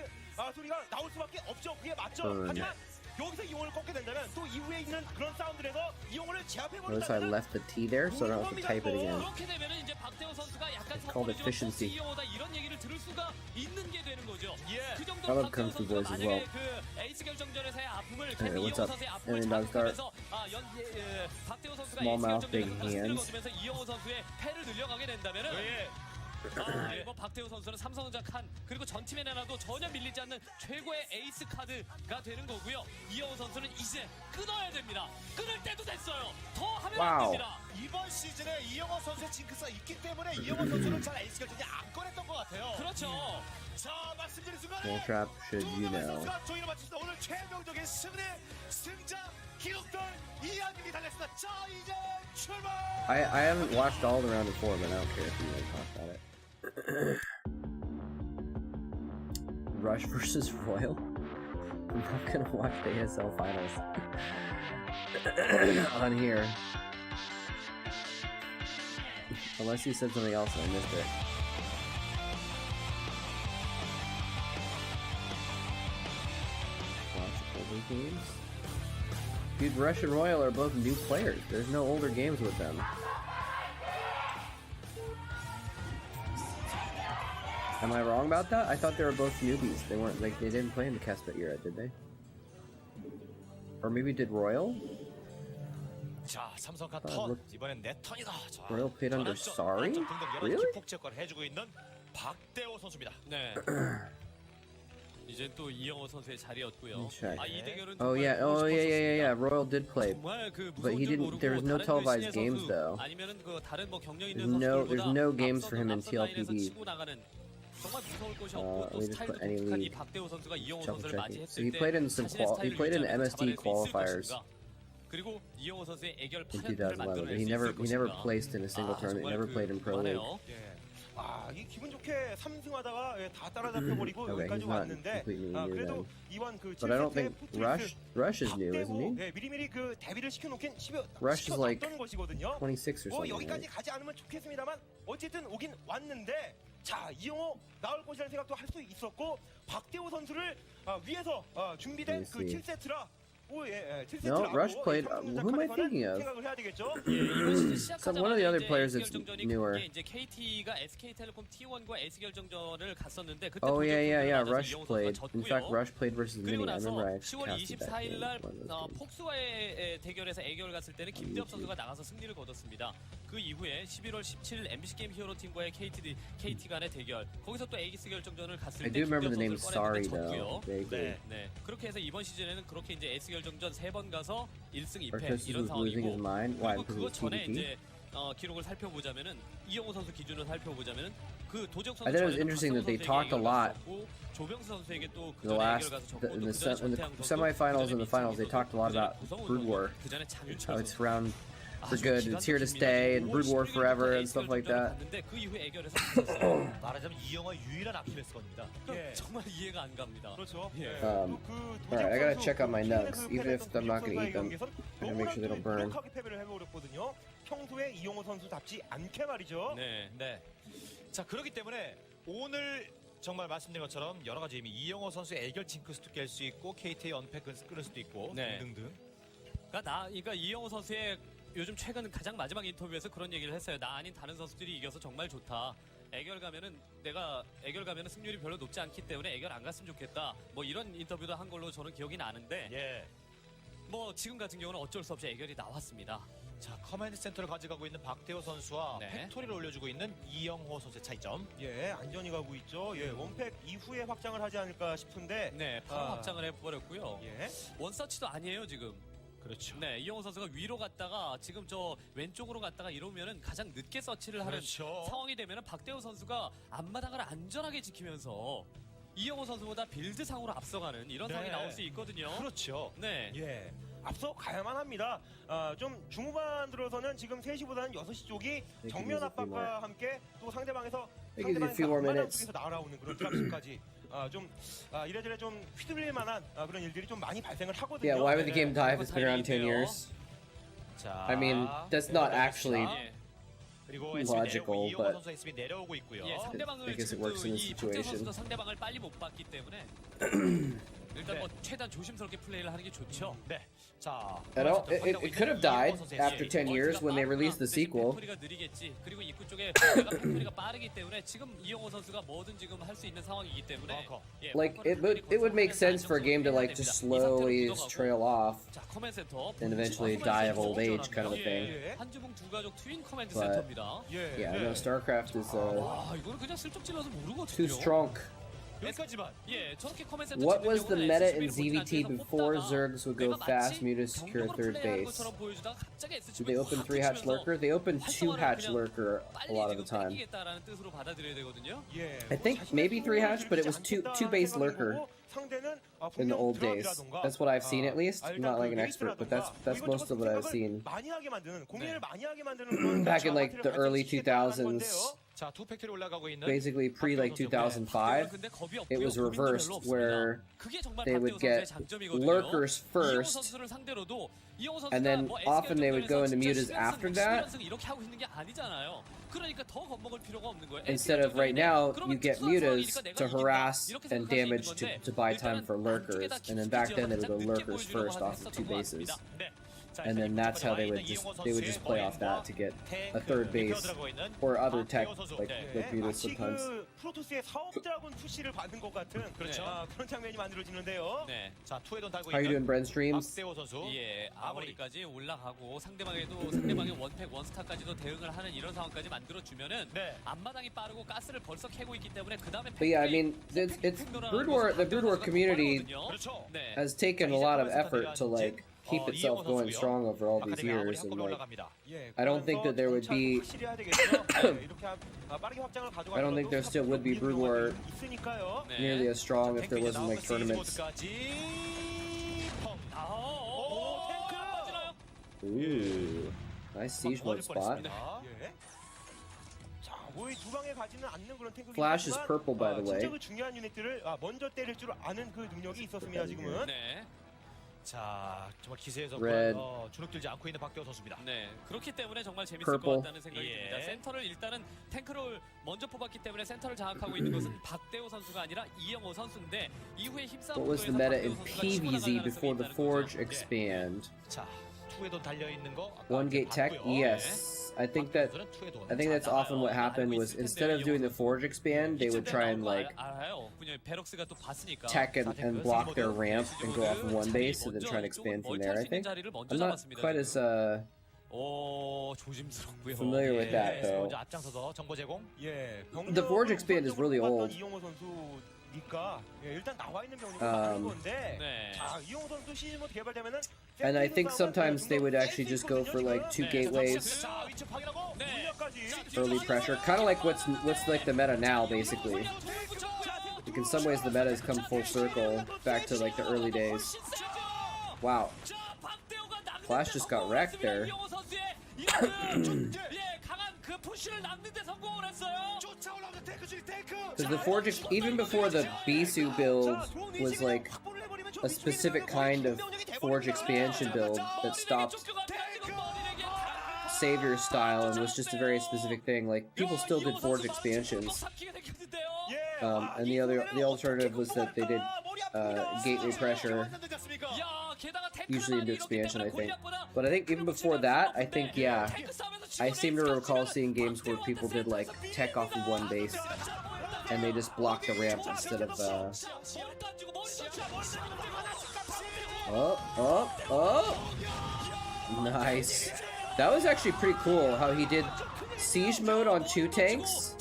소리가 나올 수밖에 없죠. 그게 맞죠. 하지만 여기서 이용을 꺾게 된다면 또 이후에 있는 그런 사운드에서 이용을 제압해버린다면 Notice I left the T there, so I don't have to type it again. 그렇게 되면은 이제 박태호 선수가 약간 It's called efficiency. 이영호다 이런 얘기를 들을 수가 있는 게 되는 거죠. 그 I 정도로 love 박태호 Kung Fu 선수가 Boys as well. 만약에 그 에이스 결정전에서의 아픔을 Hey, what's 이영호 up? 선수의 아픔을 And then start. 자극하면서 박태호 선수가 Small 에이스 mouth, big 결정전에서 hands. 거두면서 이영호 선수의 패를 늘려가게 된다면은 이거 박태호 선수는 삼성전자 칸 그리고 전 팀에 나눠도 전혀 밀리지 않는 최고의 에이스 카드가 되는 거고요. 이영호 선수는 이제 끊어야 됩니다. 끊을 때도 됐어요. 더 하면 안 와우. 됩니다. 이번 시즌에 이영호 선수의 징크스가 있기 때문에 이영호 선수는 잘 에이스 결정이 안 꺼냈던 것 같아요. 그렇죠. 자, 말씀드린 순간에 Moletrap should you know. 조이를 맞춥니다. 오늘 최명적인 승리 승자 기록들 이야기가 달렸습니다. 자, 이제 출발. I haven't watched all the round before, but I don't care if you want to talk about it. Rush versus Royal? I'm not gonna watch the ASL finals on here. Unless you said something else and I missed it. Watch older games? Dude, Rush and Royal are both new players. There's no older games with them. Am I wrong about that? I thought they were both newbies. They weren't, like, they didn't play in the Caspet era, did they? Or maybe did Royal? 자, 삼성과 look- 턴 이번엔 내 턴이다. 자, Royal played under 전환점, Sari? 전환점 등등 여러 Really? 기폭 역할을 해주고 있는 박대호 선수입니다. 네. 이제 또 이영호 선수의 자리였고요. check. 이 대결은 Oh yeah, 정말 보고 yeah. Royal did play. 정말 그 But he 무서운 줄 didn't- there was 모르고 no 다른 televised 그 games, 신예 though. 선수, 아니면은 그 다른 뭐 경력 있는 There's no 선수들보다 games for him in 앞선 라인에서 TLPB. 치고 나가는 정말 무서울 것이 없고 또 let me just 스타일도 put any 독특한 이 league. 박대호 선수가 이영호 Double 선수를 checking. 맞이했을 So he 때 played in some 자신의 스타일을 he played in 유지하면서 MSD 잡아낼 수 있을 qualifiers 것인가. 그리고 이영호 선수의 애결 in 8연패를 2011. 만들어낼 But 수 있을 he never 것인가. placed in a single tournament. He never played in Pro League. 이 기분 좋게 3승하다가 다 따라잡혀버리고 Okay, 여기까지 he's not 왔는데 completely new 그래도 then. 이번 그 But I don't think 7세트의 Rush is new, isn't he? 미리미리 그 데뷔를 시켜놓긴 Rush is like 시켜놨던 것이거든요. 26 or 뭐 something. 여기까지 Right? 가지 않으면 좋겠습니다만 어쨌든 오긴 왔는데 자 이영호 나올 것이라는 생각도 할 수 있었고 박대호 선수를 위해서 준비된 그 Let me see. 7세트라 No, Rush played. Who am I thinking of? 생각을 해야 되겠죠. One of the other players that's newer. 이제 KT가 SK텔레콤 T1과 에이스 결정전을 갔었는데 그때 Oh yeah. 맞아서 Rush 이영호 played. 선수가 In fact, 졌고요. Rush played versus 그리고 Mini. I 나서 remember I 10월 casted that 24일 game. 날 One of those games. 폭스와의 대결에서 애결 갔을 때는 김대엽 선수가 나가서 승리를 거뒀습니다. 그 이후에 11월 17일 MBC 게임 히어로 팀과의 KT 간의 대결. 거기서 또 에이스 결정전을 갔을 I 때 do remember the 김대엽 name 선수를 꺼냈는데 Sorry though. 졌고요. Vaguely. 네. 그렇게 해서 이번 시즌에는 그렇게 이제 에이스 결정전 3번 가서 1승 2패 Artus 이런 was losing his 상황이고 mind. Why? 그리고 Because 그것 of 전에 TDP? 이제 기록을 살펴보자면은 이영호 선수 기준으로 살펴보자면은 그 도적 선수 I thought it was interesting that they talked a lot. 조병수 선수에게 또 The last, in the semifinals and the finals, they talked a lot about Brood War. How it's around for good, it's here to stay, and Brood War forever, and stuff like that. 말하자면 이영호의 유일한 아킬레스건입니다. 예. 정말 이해가 안 갑니다. 그렇죠. 예. Alright, I gotta check out my nugs, even if I'm not gonna eat them. I gotta make sure they don't burn. 하게 패배를 해버렸거든요. 평소에 이용호 선수답지 않게 말이죠. 네. 네. 자, 그렇기 때문에 오늘 정말 말씀드린 것처럼 여러 가지 의미 이영호 선수의 애결 징크스도 깰 수 있고 KT의 언팩을 끌을 수도 있고 네. 등등. 그러니까 이영호 선수의 요즘 최근 가장 마지막 인터뷰에서 그런 얘기를 했어요. 나 아닌 다른 선수들이 이겨서 정말 좋다. 애결 가면은 승률이 별로 높지 않기 때문에 애결 안 갔으면 좋겠다. 뭐 이런 인터뷰도 한 걸로 저는 기억이 나는데 예. 뭐 지금 같은 경우는 어쩔 수 없이 애결이 나왔습니다. 자, 커맨드 센터를 가져가고 있는 박대호 선수와 네. 팩토리를 올려주고 있는 이영호 선수의 차이점. 예, 안전히 가고 있죠. 예, 원팩 이후에 확장을 하지 않을까 싶은데. 네, 바로 확장을 해버렸고요. 예. 원서치도 아니에요 지금. 그렇죠. 네, 이영호 선수가 위로 갔다가 지금 저 왼쪽으로 갔다가 이러면은 가장 늦게 서치를 하는 그렇죠. 상황이 되면은 박대호 선수가 앞마당을 안전하게 지키면서 이영호 선수보다 빌드상으로 앞서가는 이런 네. 상황이 나올 수 있거든요. 그렇죠. 네. 예. 앞서 가야만 합니다. 좀 중후반 들어서는 지금 3시보다는 6시 쪽이 정면 압박과 함께 또 상대방에서 앞마당 쪽에서 날아오는 그런 드랍십까지 이래저래 좀 휘둘릴 만한 그런 일들이 좀 많이 발생을 하거든요. Yeah, why would the game die if it's been around 10 years? 자, I mean, that's not actually 예. 그리고 logical, 이영호 but 선수 SB 내려오고 있고요. 예, 상대방을 I guess it 지금 works in this 이 박대호 situation. 선수가 상대방을 빨리 못 봤기 때문에 일단 네. 뭐 최대한 조심스럽게 플레이를 하는 게 좋죠. 네. 자, I don't, it could have died after 10 years when they released the sequel. 팩토리가 느리겠지. 그리고 입구 쪽에 내가 팩토리가 빠르기 때문에 지금 이영호 선수가 뭐든 지금 할 수 있는 상황이기 때문에 예, Like, 벙커를 it would make sense for a game to like 안정적으로 just 해야 됩니다. slowly 이 상태로 trail off 자, 커맨드 센터 and eventually die of old age kind of a thing. 예. 한주봉 두 가족 트윈 커맨드 But- 센터입니다. 예. Yeah, I know Starcraft is 와, 이거는 그냥 슬쩍 찔러서 모르거든요. too strong. 여기까지만. 예, 저렇게 커맨드 센터 What 짓는 was the 경우는 meta in SCB를 보지 ZVT 않기 위해서 before 뽑다가 Zergs would go 내가 fast 마치 muted secure 경력을 third 플레이하는 base? 것처럼 보여주다가 갑자기 Did SCB를 they open 확 3-hatch 붙이면서 lurker? They opened 활성화를 2-hatch 그냥 lurker a 빨리 lot of the 지금 time. 땡기겠다라는 뜻으로 받아들여야 되거든요. 예. I think maybe 3-hatch, but it was two base lurker 상대는 in the old days. That's what I've seen at least. I'm not like an expert, but that's most of what I've seen. 많이 하게 만드는 공략을 많이 하게 만드는 그런 Back in like the early 2000s, 자, 두 팩토리 올라가고 있는 basically pre like 2005, 근데 겁이 it 없고요. was 고민도 reversed 별로 없습니다. where 그게 정말 they would 박대호 선수의 get 장점이거든요. lurkers 이영호 first, 선수를 상대로도 이영호 선수가 and then 뭐 often they would go into SK mutas 전투에서 after 진짜 that. 11승 이렇게 하고 있는 게 아니잖아요. 그러니까 더 겁먹을 필요가 없는 거예요. Instead of right now, you get mutas to harass and damage to buy time for lurkers, and then back then they would go lurkers first off of 2 bases. And then that's how they would just play off that to get a third base or other tech like mutas 마치 sometimes. 그 프로토스의 사업 드라군 푸시를 받은 것 같은 그렇죠. 그런 장면이 만들어지는데요. 네. 자, 투에 돈 달고 How you 있는 doing, Bren streams? 박대호 선수. 예, 아머리까지 올라가고 상대방의 원팩 원스타까지도 대응을 하는 이런 상황까지 만들어 주면은 네. 앞마당이 빠르고 가스를 벌써 캐고 있기 때문에 그 다음에 But yeah, I mean, it's Brood War. The Brood War community 그렇죠. 네. has taken a lot of effort to like keep itself going strong over all these years, and like I don't think that there would be. I don't think there still would be Brood War 네. nearly as strong if there wasn't like tournaments. Ooh, nice siege mode spot. Flash is purple, by the way. 진짜 그 중요한 유닛들을 먼저 때릴 줄 아는 그 능력이 있었습니다. 지금은. 네. 자, 정말 기세에서 Red. 주눅들지 않고 있는 박대호 선수입니다. 네, 그렇기 때문에 정말 재밌을 Purple. 것 같다는 생각이 듭니다. 센터를 일단은 탱크를 먼저 뽑았기 때문에 센터를 장악하고 있는 것은 박대호 선수가 아니라 이영호 선수인데 이후에 힘싸움 What was the meta in PvZ before the Forge expand? 자, 투에 돈 달려 있는 거. One gate tech? Yes. I think that's often what happened was instead of doing the Forge expand, they would try and like 알아요. 그냥 베럭스가 또 봤으니까. tech and block their ramp and go off of one base and then try and expand from there. I think I'm not quite as 조심스럽고요. familiar with that though. 먼저 앞장서서 정보 제공. 예. The Forge expand is really old. 이용호 선수니까 일단 나와 있는 병력이 Um, 많은 건데. 네. 자, 이용호 선수 시즌 모드 개발되면은 And I think sometimes they would actually just go for like 2 gateways, 자, 위치 확인하고. 네. early pressure, kind of like what's like the meta now basically. Like in some ways the meta has come full circle back to like the early days. Wow, Flash just got wrecked there. 예, 강한 그 Because the Forge, even before the Bisu build, was like a specific kind of Forge expansion build that stopped Savior style and was just a very specific thing. Like, people still did Forge expansions. And the alternative was that they did gateway pressure, usually into expansion, I think. But I think even before that, I think, yeah, I seem to recall seeing games where people did like tech off of one base and they just blocked the ramp instead of nice. That was actually pretty cool how he did siege mode on 2 tanks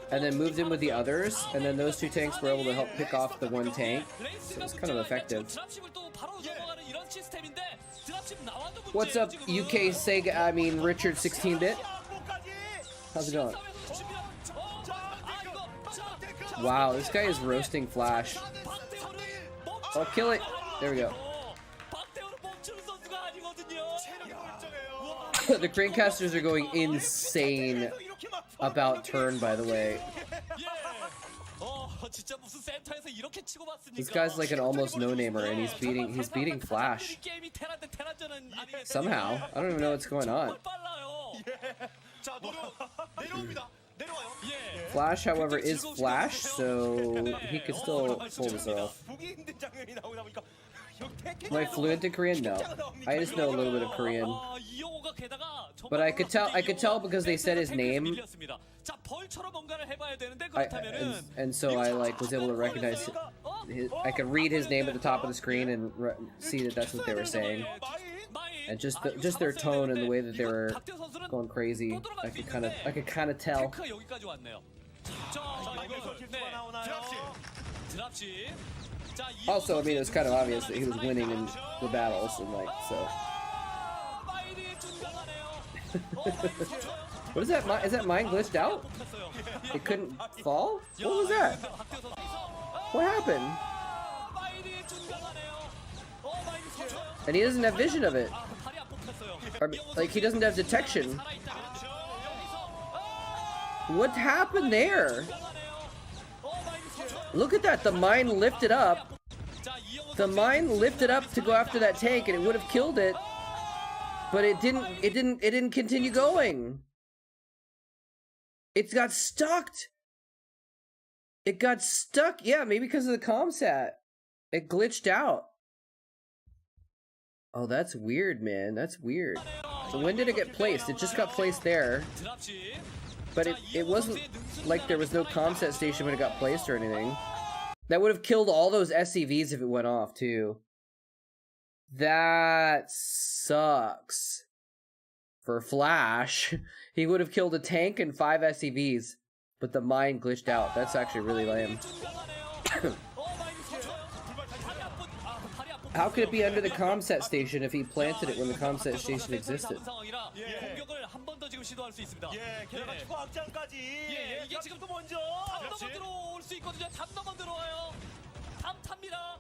and then moved in with the others, and then those 2 tanks were able to help pick off the 1 tank. So it was kind of effective. What's up, UK Seige? I mean Richard 16-bit. How's it going? Wow, this guy is roasting Flash. Oh, kill it. There we go. The Cranecasters are going insane about turn, by the way. This guy's like an almost no-namer, and he's beating Flash. Somehow. I don't even know what's going on. Flash, however, is Flash, so he could still pull this off. Am I fluent in Korean? No. I just know a little bit of Korean. But I could tell because they said his name. And so I like was able to recognize I could read his name at the top of the screen and see that that's what they were saying. And just their tone and the way that they were going crazy, I could kind of tell. Also, I mean, it was kind of obvious that he was winning in the battles, and like, so. What is that? Is that mine glitched out? It couldn't fall? What was that? What happened? And he doesn't have vision of it. Or, like, he doesn't have detection. What happened there? Look at that, the mine lifted up. The mine lifted up to go after that tank and it would have killed it. But it didn't continue going. It got stuck. It got stuck, yeah, maybe because of the comsat. It glitched out. Oh, that's weird, man. That's weird. So when did it get placed? It just got placed there. But it wasn't like there was no comsat station when it got placed or anything. That would have killed all those SCVs if it went off, too. That sucks. For Flash, he would have killed a tank and 5 SCVs. But the mine glitched out. That's actually really lame. How could it be under the comsat station if he planted it when the comsat station existed?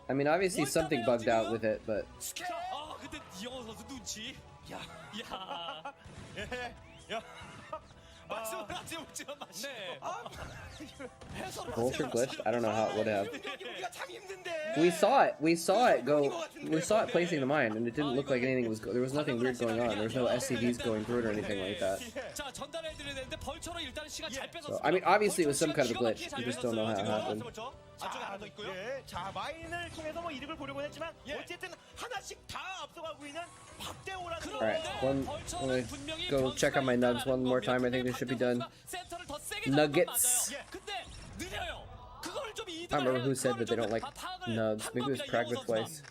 I mean, obviously something bugged out with it, but... Vulture glitched? I don't know how it would have. We saw it go. We saw it placing the mine, and it didn't look like anything was. There was nothing weird going on. There was no SCVs going through it or anything like that. So, I mean, obviously it was some kind of a glitch. We just don't know how it happened. Alright, I'm gonna go check on my nugs one more time. I think they should be done. Nuggets. I don't remember who said that they don't like nugs. Maybe it was Pragma twice.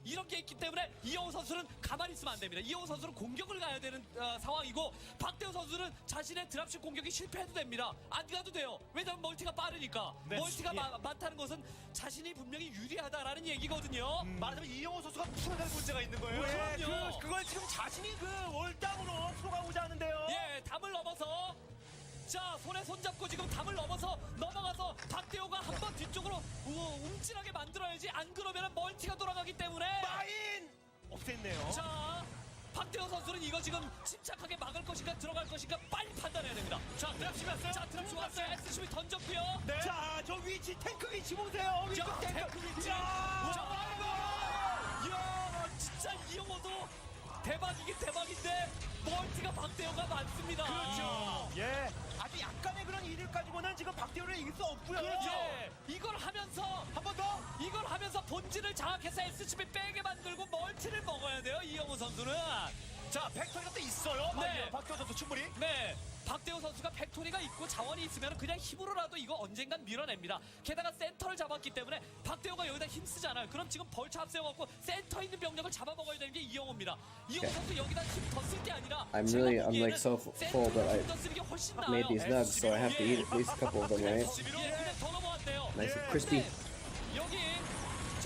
이런 게 있기 때문에 이영호 선수는 가만히 있으면 안 됩니다. 이영호 선수는 공격을 가야 되는 상황이고 박대호 선수는 자신의 드랍십 공격이 실패해도 됩니다. 안 가도 돼요. 왜냐면 멀티가 빠르니까. 네. 멀티가 많다는 것은 자신이 분명히 유리하다라는 얘기거든요. 말하자면 이영호 선수가 풀어낼 문제가 있는 거예요. 그럼요. 그걸 지금 자신이 그 월담으로 풀어가고자 하는데요. 예, 담을 넘어서 자, 손에 손잡고 지금 담을 넘어가서 박대호가 한번 뒤쪽으로 움찔하게 만들어야지. 안 그러면 멀티가 돌아가기 때문에. 마인 없앴네요. 자, 박대호 선수는 이거 지금 침착하게 막을 것인가 들어갈 것인가 빨리 판단해야 됩니다. 자, 드랍 씹었어요. 자, 드랍 좋았어요. SCB 던졌고요. 네. 자, 저 위치 탱크 위치 보세요. 위치 자, 탱크 위치. 야, 이야, 진짜 이영호도 대박이긴 대박인데 멀티가 박대호가 많습니다. 그렇죠. 예, 아주 약간의 그런 일을 가지고는 지금 박대호를 이길 수 없고요. 예, 이걸 하면서 한 번 더 이걸 하면서 본질을 장악해서 SCB 빼게 만들고 멀티를 먹어야 돼요. 이영호 선수는. 자, 팩토리가 또 있어요. 네. 박태호 선수 충분히. 네, 박대호 선수가 팩토리가 있고 자원이 있으면 그냥 힘으로라도 이거 언젠간 밀어냅니다. 게다가 센터를 잡았기 때문에 박대호가 여기다 힘쓰잖아요. 그럼 지금 벌처 앞세워갖고 센터에 있는 병력을 잡아먹어야 되는 게 이영호입니다. 이영호 선수 여기다 힘 더 쓸 게 아니라 I'm like so full, but I made these nugs, so I have to eat at least a couple of them, right? 예, 그냥 더 넘어왔대요. Nice and crispy. 여기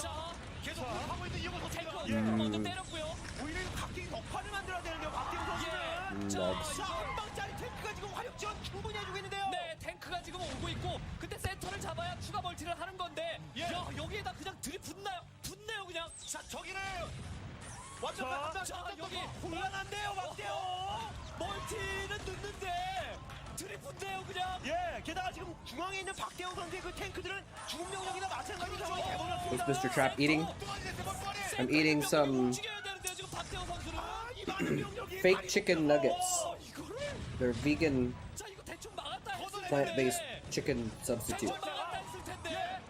자 계속 하고 있는 이영호 선수. 탱크 먼저 때렸고요. 오히려 각기 덕판을 만들어야 되는데요. 박대호 선수는. 자, nugs. 자, 한 방짜리 탱크가 지금 화력 지원 충분히 해주고 있는데요. 네, 탱크가 지금 오고 있고 근데 센터를 잡아야 추가 멀티를 하는 건데 야, 여기에다 그냥 들이붙나요? 붙네요 그냥. 자, 저기를 완전 자, 여기 곤란한데요, 박대호. 멀티는 늦는데 들이붙네요 그냥. 예, 게다가 지금 중앙에 있는 박대호 선수의 그 탱크들은 죽은 병력이나 마찬가지 상황이 돼버렸습니다. What's Mr. Trap eating? I'm eating some 움직여야 되는데요 지금 박대호 선수는. 이 많은 병력이 fake chicken nuggets. 이거를 They're vegan, 자 이거 대충 막았다 했을 plant-based 텐데. chicken substitute. 대충 막았다 했을 텐데.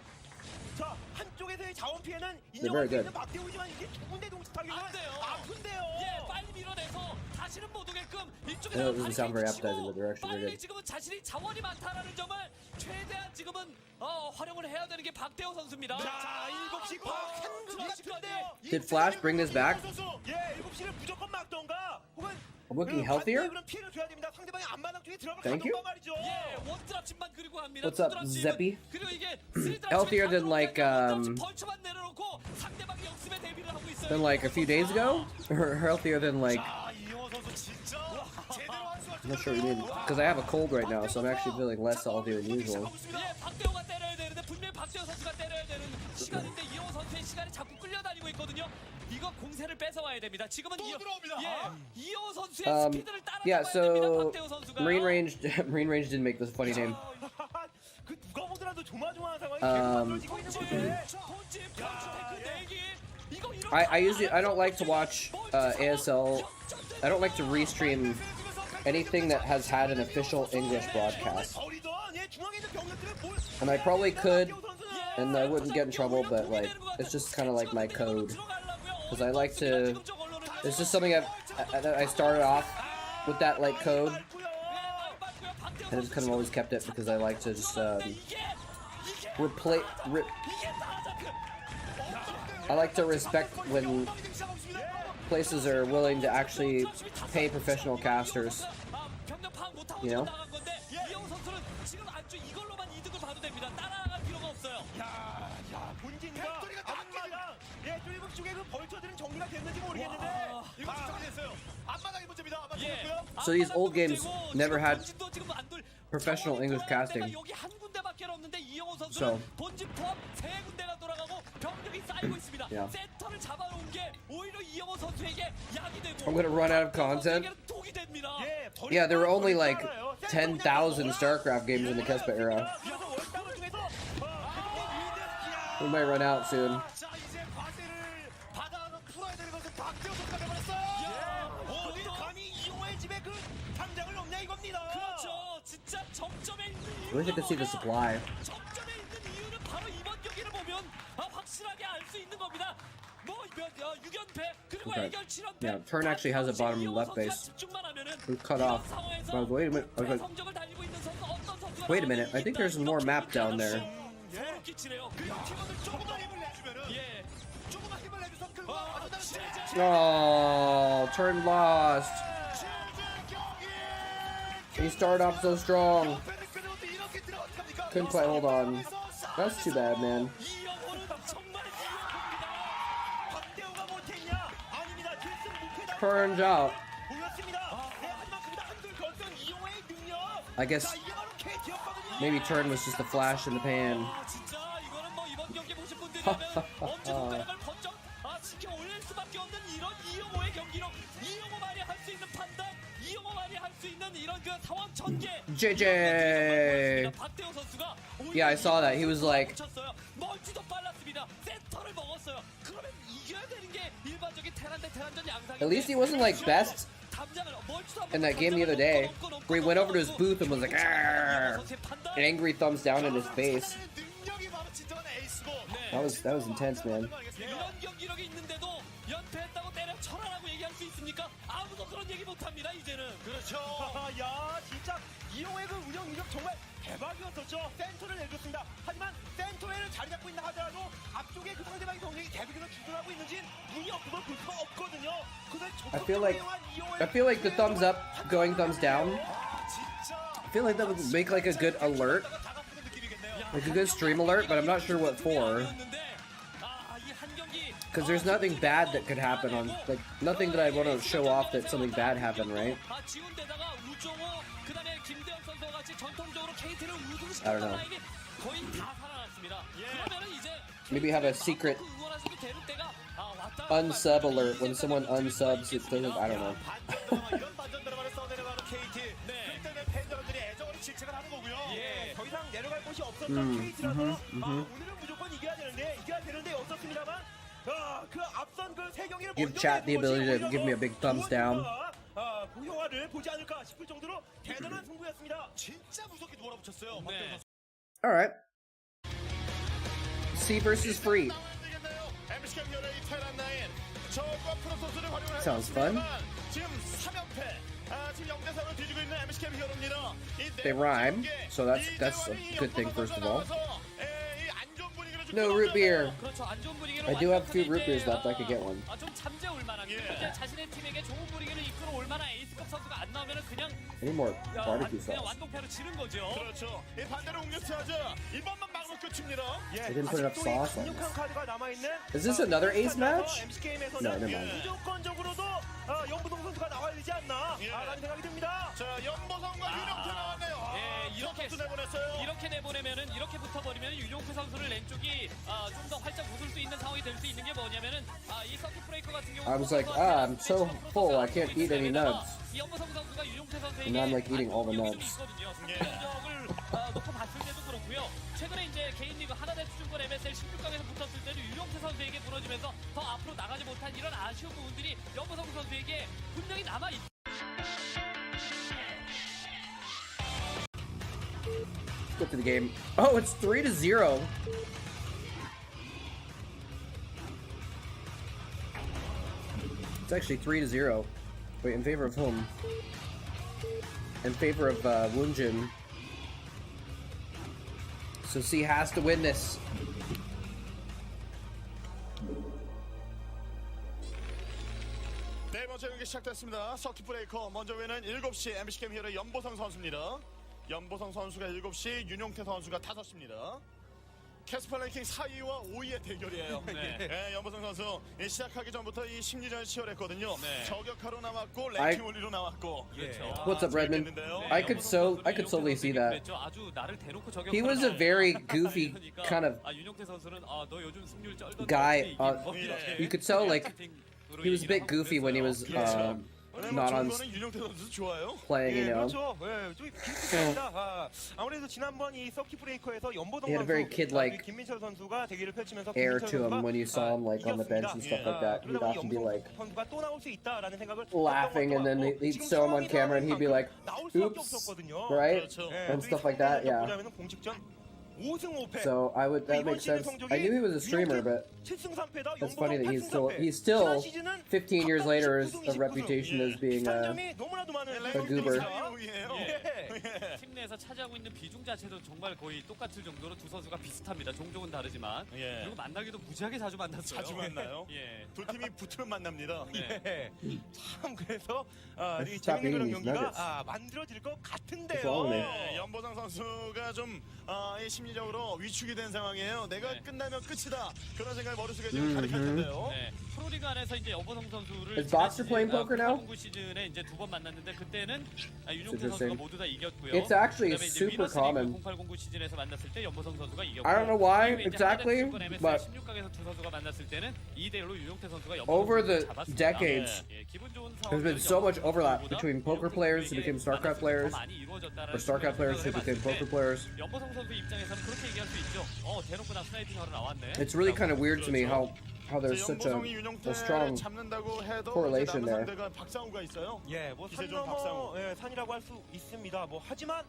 자, 한쪽에서의 자원 피해는 They're very 인정할 수 있는 good. 박대호지만 이게 두 군데 동시 타격은 안 돼요. 아픈데요. 예, 빨리 밀어내서 다시는 못 오게끔 I 이쪽에서 know it doesn't sound very appetizing, but they're actually very 빨리 good. 지금은 자신이 자원이 많다라는 점을 최대한 지금은 활용을 해야 되는 게 박대호 선수입니다. 자, 7시 한것 같은데요. Did Flash bring this back? 예, 7시를 무조건 막던가 혹은 I'm looking 그 healthier? 그런 피해를 줘야 됩니다. 상대방이 앞마당 쪽에 들어갈 Thank you. 가던가 말이죠. 예, 원드랍집만 그리고 합니다. What's up, 투드랍집은. Zeppy? 그리고 이게 Healthier than like, 벌처만 내려놓고 상대방이 역습에 대비를 하고 있어요. Than like a few days ago? Or healthier than like... 아, 이영호 선수 진짜 제대로 한 수가 I'm not sure what you mean. Because I have a cold right now, so I'm actually feeling less salty than usual. 예, 박대호가 때려야 되는데 분명히 박대호 선수가 때려야 되는 시간인데 이영호 선수의 시간이 자꾸 끌려다니고 있거든요. 이거 공세를 뺏어와야 됩니다. 지금은 들어옵니다. 이영호 선수의 스피드를 Yeah, 따라잡아야 됩니다. so 박대호 선수가. Marine Range didn't make this funny name. 그 누가 보더라도 조마조마한 상황이 계속 Um, 만들어지고 있는 건데. 본진 펀치 탱크 내기. 이거 이렇게 I don't like to watch ASL. I don't like to restream anything that has had an official English broadcast. And I probably could, and I wouldn't get in trouble, but like, it's just kind of like my code. Because I like to, it's just something I started off with that like code, and I just kind of always kept it because I like to just I like to respect when places are willing to actually pay professional casters. You know? 이영호 선수는 지금 안쪽 이걸로만 이득을 봐도 됩니다. 따라갈 필요가 없어요. 야, 본진과 앞마당, 예, 뚫리고 쪽에 그 벌처들은 정리가 됐는지 모르겠는데. 이거 정리됐어요. 앞마당이 문제입니다. 앞마당 예. So these old games never had 본진도 지금 안 돌- professional English casting. 여기 한 군데밖에 없는데 이영호 선수는 So. 본진 포함 세 군데가 돌아가고 병력이 쌓이고 있습니다. Yeah. 센터를 잡아놓은 게 오히려 이영호 선수에게 약이 되고 I'm gonna run out of content. 독이 됩니다. 예, Yeah, there were only like 10,000 Starcraft games in the Kespa era. We might run out soon. 자, 이제 과세를 받아서 풀어야 되는 것은 박대호 선수가 돼버렸어요. 어디 감히 이용호의 집에 그 담장을 넣냐 이겁니다. 그렇죠. 진짜 정점에 있는 I wish I could see the supply. 정점에 있는 이유는 바로 이번 경기를 보면 확실하게 알 수 있는 겁니다. 뭐 6연패 그리고 Okay. 애결 7연패. Yeah, Terran actually has a bottom left base. We've cut off. I was wait a minute. I was like, 성적을 달리고 있는 선수 어떤 선수가 wait a minute. I think there's more map down there. 소름 끼치네요. 그 팀원들 조금만 힘을 내주면은 예. 조금만 힘을 내줘서 끌고 가져다는 시즌 Oh, turn lost. 경기. He started off so strong. 팬들께서도 이렇게 들어가면 어떡합니까? Couldn't quite hold on. That's too bad, man. 이영호는 정말 이영호입니다. 박대호가 못했냐? 아닙니다. 필승 무패다. Turns out. 보였습니다. 네, 하지만 그보다 한줄 결승 이용호의 능력 I guess 자, 이게 바로 KT였거든요. maybe turn was just a flash in the pan. 아, 진짜 이거는 뭐 이번 경기 보신 분들이라면 엄지 손가락을 번쩍 지켜 올릴 수밖에 없는 이런 이영호의 경기력, 이영호만이 할 수 있는 판단, 이영호만이 할 수 있는 이런 그 상황 전개. JJ. 박대호 선수가 Yeah, I saw that. He was like, 멀티도 빨랐습니다. 센터를 먹었어요. 그러면 이겨야 되는 게 일반적인 테란 대 테란전 양상. at least he wasn't like best in that game the other day, where he went over to his booth and was like, "Arr!" an angry thumbs down in his face. 능력이 바로 진정한 에이스고. That was intense, man. 이런 경기력이 있는데도 연패했다고 때려쳐라라고 얘기할 수 있습니까? 아무도 그런 얘기 못합니다 이제는. 그렇죠. 야, 진짜 이용의 그 운영 능력 정말 대박이었었죠. 센터를 내줬습니다. 하지만 센터에는 자리 잡고 있나 하더라도 앞쪽에 그 상대방의 병력이 계속해서 주둔하고 있는지 눈이 없고 볼 수가 없거든요. 그걸 I feel like the thumbs up going thumbs down. I feel like that would make like a good alert, like a good stream alert, but I'm not sure what for. Because there's nothing bad that could happen on, like, nothing that I want to show off that something bad happened, right? I don't know. Maybe have a secret unsub alert when someone unsubs. It doesn't. I don't know. 더 이상 내려갈 곳이 없었던 KT라서 오늘은 무조건 이겨야 되는데 없었습니다만 그 앞선 그 세 경기를 Give chat the ability to give me a big thumbs down. 고효화를 보지 않을까 싶을 정도로 대단한 승부였습니다. 진짜 무섭게 몰아붙였어요. 네. All right. C versus free. Sounds fun. They rhyme, so that's a good thing. First of all. No root beer. I do have 2 root beers left. I could get one. 자신의 팀에게 좋은 분위기를 이끌어 올 만한 에이스급 선수가 안 나오면은 그냥 Any more barbecue 그냥 sauce? 완동패로 지는 거죠. 그렇죠. 이 반대로 웅녀차자 이번만 막으면 끝입니다. I didn't put enough sauce on 강력한 this. 카드가 남아 있는. Is this another ace match? MC 게임에서는 No, never mind. 무조건적으로도 연보성 선수가 나와야 되지 않나? 라는 생각이 듭니다. 자, 연보성과 유령태 나왔네요. 이렇게 내보내면은 이렇게 붙어버리면 유용태 선수를 왼쪽이 좀 더 활짝 웃을 수 있는 상황이 될 수 있는 게 뭐냐면은 이 서킷 브레이커 같은 경우. I was like, I'm so full. I can't eat any nuts. 연보성 선수가 유용태 선수에게 And now I'm like eating all the nuts. 성적을 놓고 봤을 때도 그렇고요. 최근에 이제 개인 리그 하나대 추준권 MSL 16강에서 붙었을 때도 유용태 선수에게 무너지면서 더 앞으로 나가지 못한 이런 아쉬운 부분들이 연보성 선수에게 분명히 남아 있. Let's go to the game. Oh, it's 3-0. It's actually 3-0. Wait, in favor of whom? In favor of Wunjin. So C has to win this. 네 번째 경기 시작됐습니다. 서킷 브레이커 먼저 외는 7시 MBC 게임 히어로의 연보성 선수입니다. 연보성 선수가 7시, 윤용태 선수가 5시입니다. 캐스퍼 랭킹 4위와 5위의 대결이에요. 네, 연보성 선수 시작하기 전부터 이 심리전이 치열했거든요. 네. 저격하러 나왔고 랭킹 올리러 나왔고. 그렇죠. What's up, Redmond? I could totally see that. 아주 나를 대놓고 He was a very goofy kind of 윤용태 선수는 너 요즘 승률 쩔던데 guy. 이렇게 You could tell like he was a bit goofy when he was not on 윤용태 선수 좋아요. playing, you know. 그렇죠. 예, 좀 비슷합니다. 아무래도 지난번 이 서킷 브레이커에서 연보동 He had a very 선수, kid-like 김민철 선수가 대기를 펼치면서 air 김민철 to him 선수가, when you saw him like on the bench and stuff like that. He'd 그러다 보니 often be 연보동 like 선수가 또 나올 수 있다라는 생각을 laughing, and then he'd show him on camera and he'd be like, "Oops," right? And stuff like that. Yeah. 보자면은 공식전 5승 5패. So that makes sense. I knew he was a streamer, but 7승 3패다. it's funny that he's still 15 years later has a reputation as being a goober. 팀 내에서 차지하고 있는 비중 자체도 정말 거의 똑같을 정도로 두 선수가 비슷합니다. 종족은 다르지만 그리고 만나기도 무지하게 자주 만났어요. 자주 만나요. 예. 두 팀이 붙으면 만납니다. 예. 참 그래서 이 Stop 재밌는 그런 eating these 경기가 nuggets. 만들어질 것 That's all 같은데요. of it. 네, 연보성 선수가 좀 이 심리적으로 위축이 된 상황이에요. 내가 네. 끝나면 끝이다. 그런 생각이 머릿속에 지금 가득할 텐데요. 네, 프로리그 안에서 이제 여보성 선수를 Is Boxer playing poker now? 공구 시즌에 이제 2번 만났는데 그때는 윤용태 interesting. 선수가 모두 다 이겼고요. It's actually 그다음에 이제 super 위너스 common. 리그 0809 시즌에서 만났을 때 연보성 선수가 이겼고. I don't know why 그리고 이제 exactly, 하나대 리그 but 16강에서 두 선수가 만났을 때는 2대1로 윤용태 선수가 연보성 over 선수를 the 잡았습니다. decades, 예, 기분 좋은 there's been so much overlap between poker players who became Starcraft players, or Starcraft players who became poker players. 연보성 선수 입장에서는 그렇게 얘기할 수 있죠. 대놓고 나 스나이핑 하러 나왔네. It's really kind of weird to me how there's such a strong correlation there. 상대가 박상우가 있어요. 예, 뭐 산 기세종 넘어 박상우. 예, 산이라고 할 수 있습니다. 뭐 하지만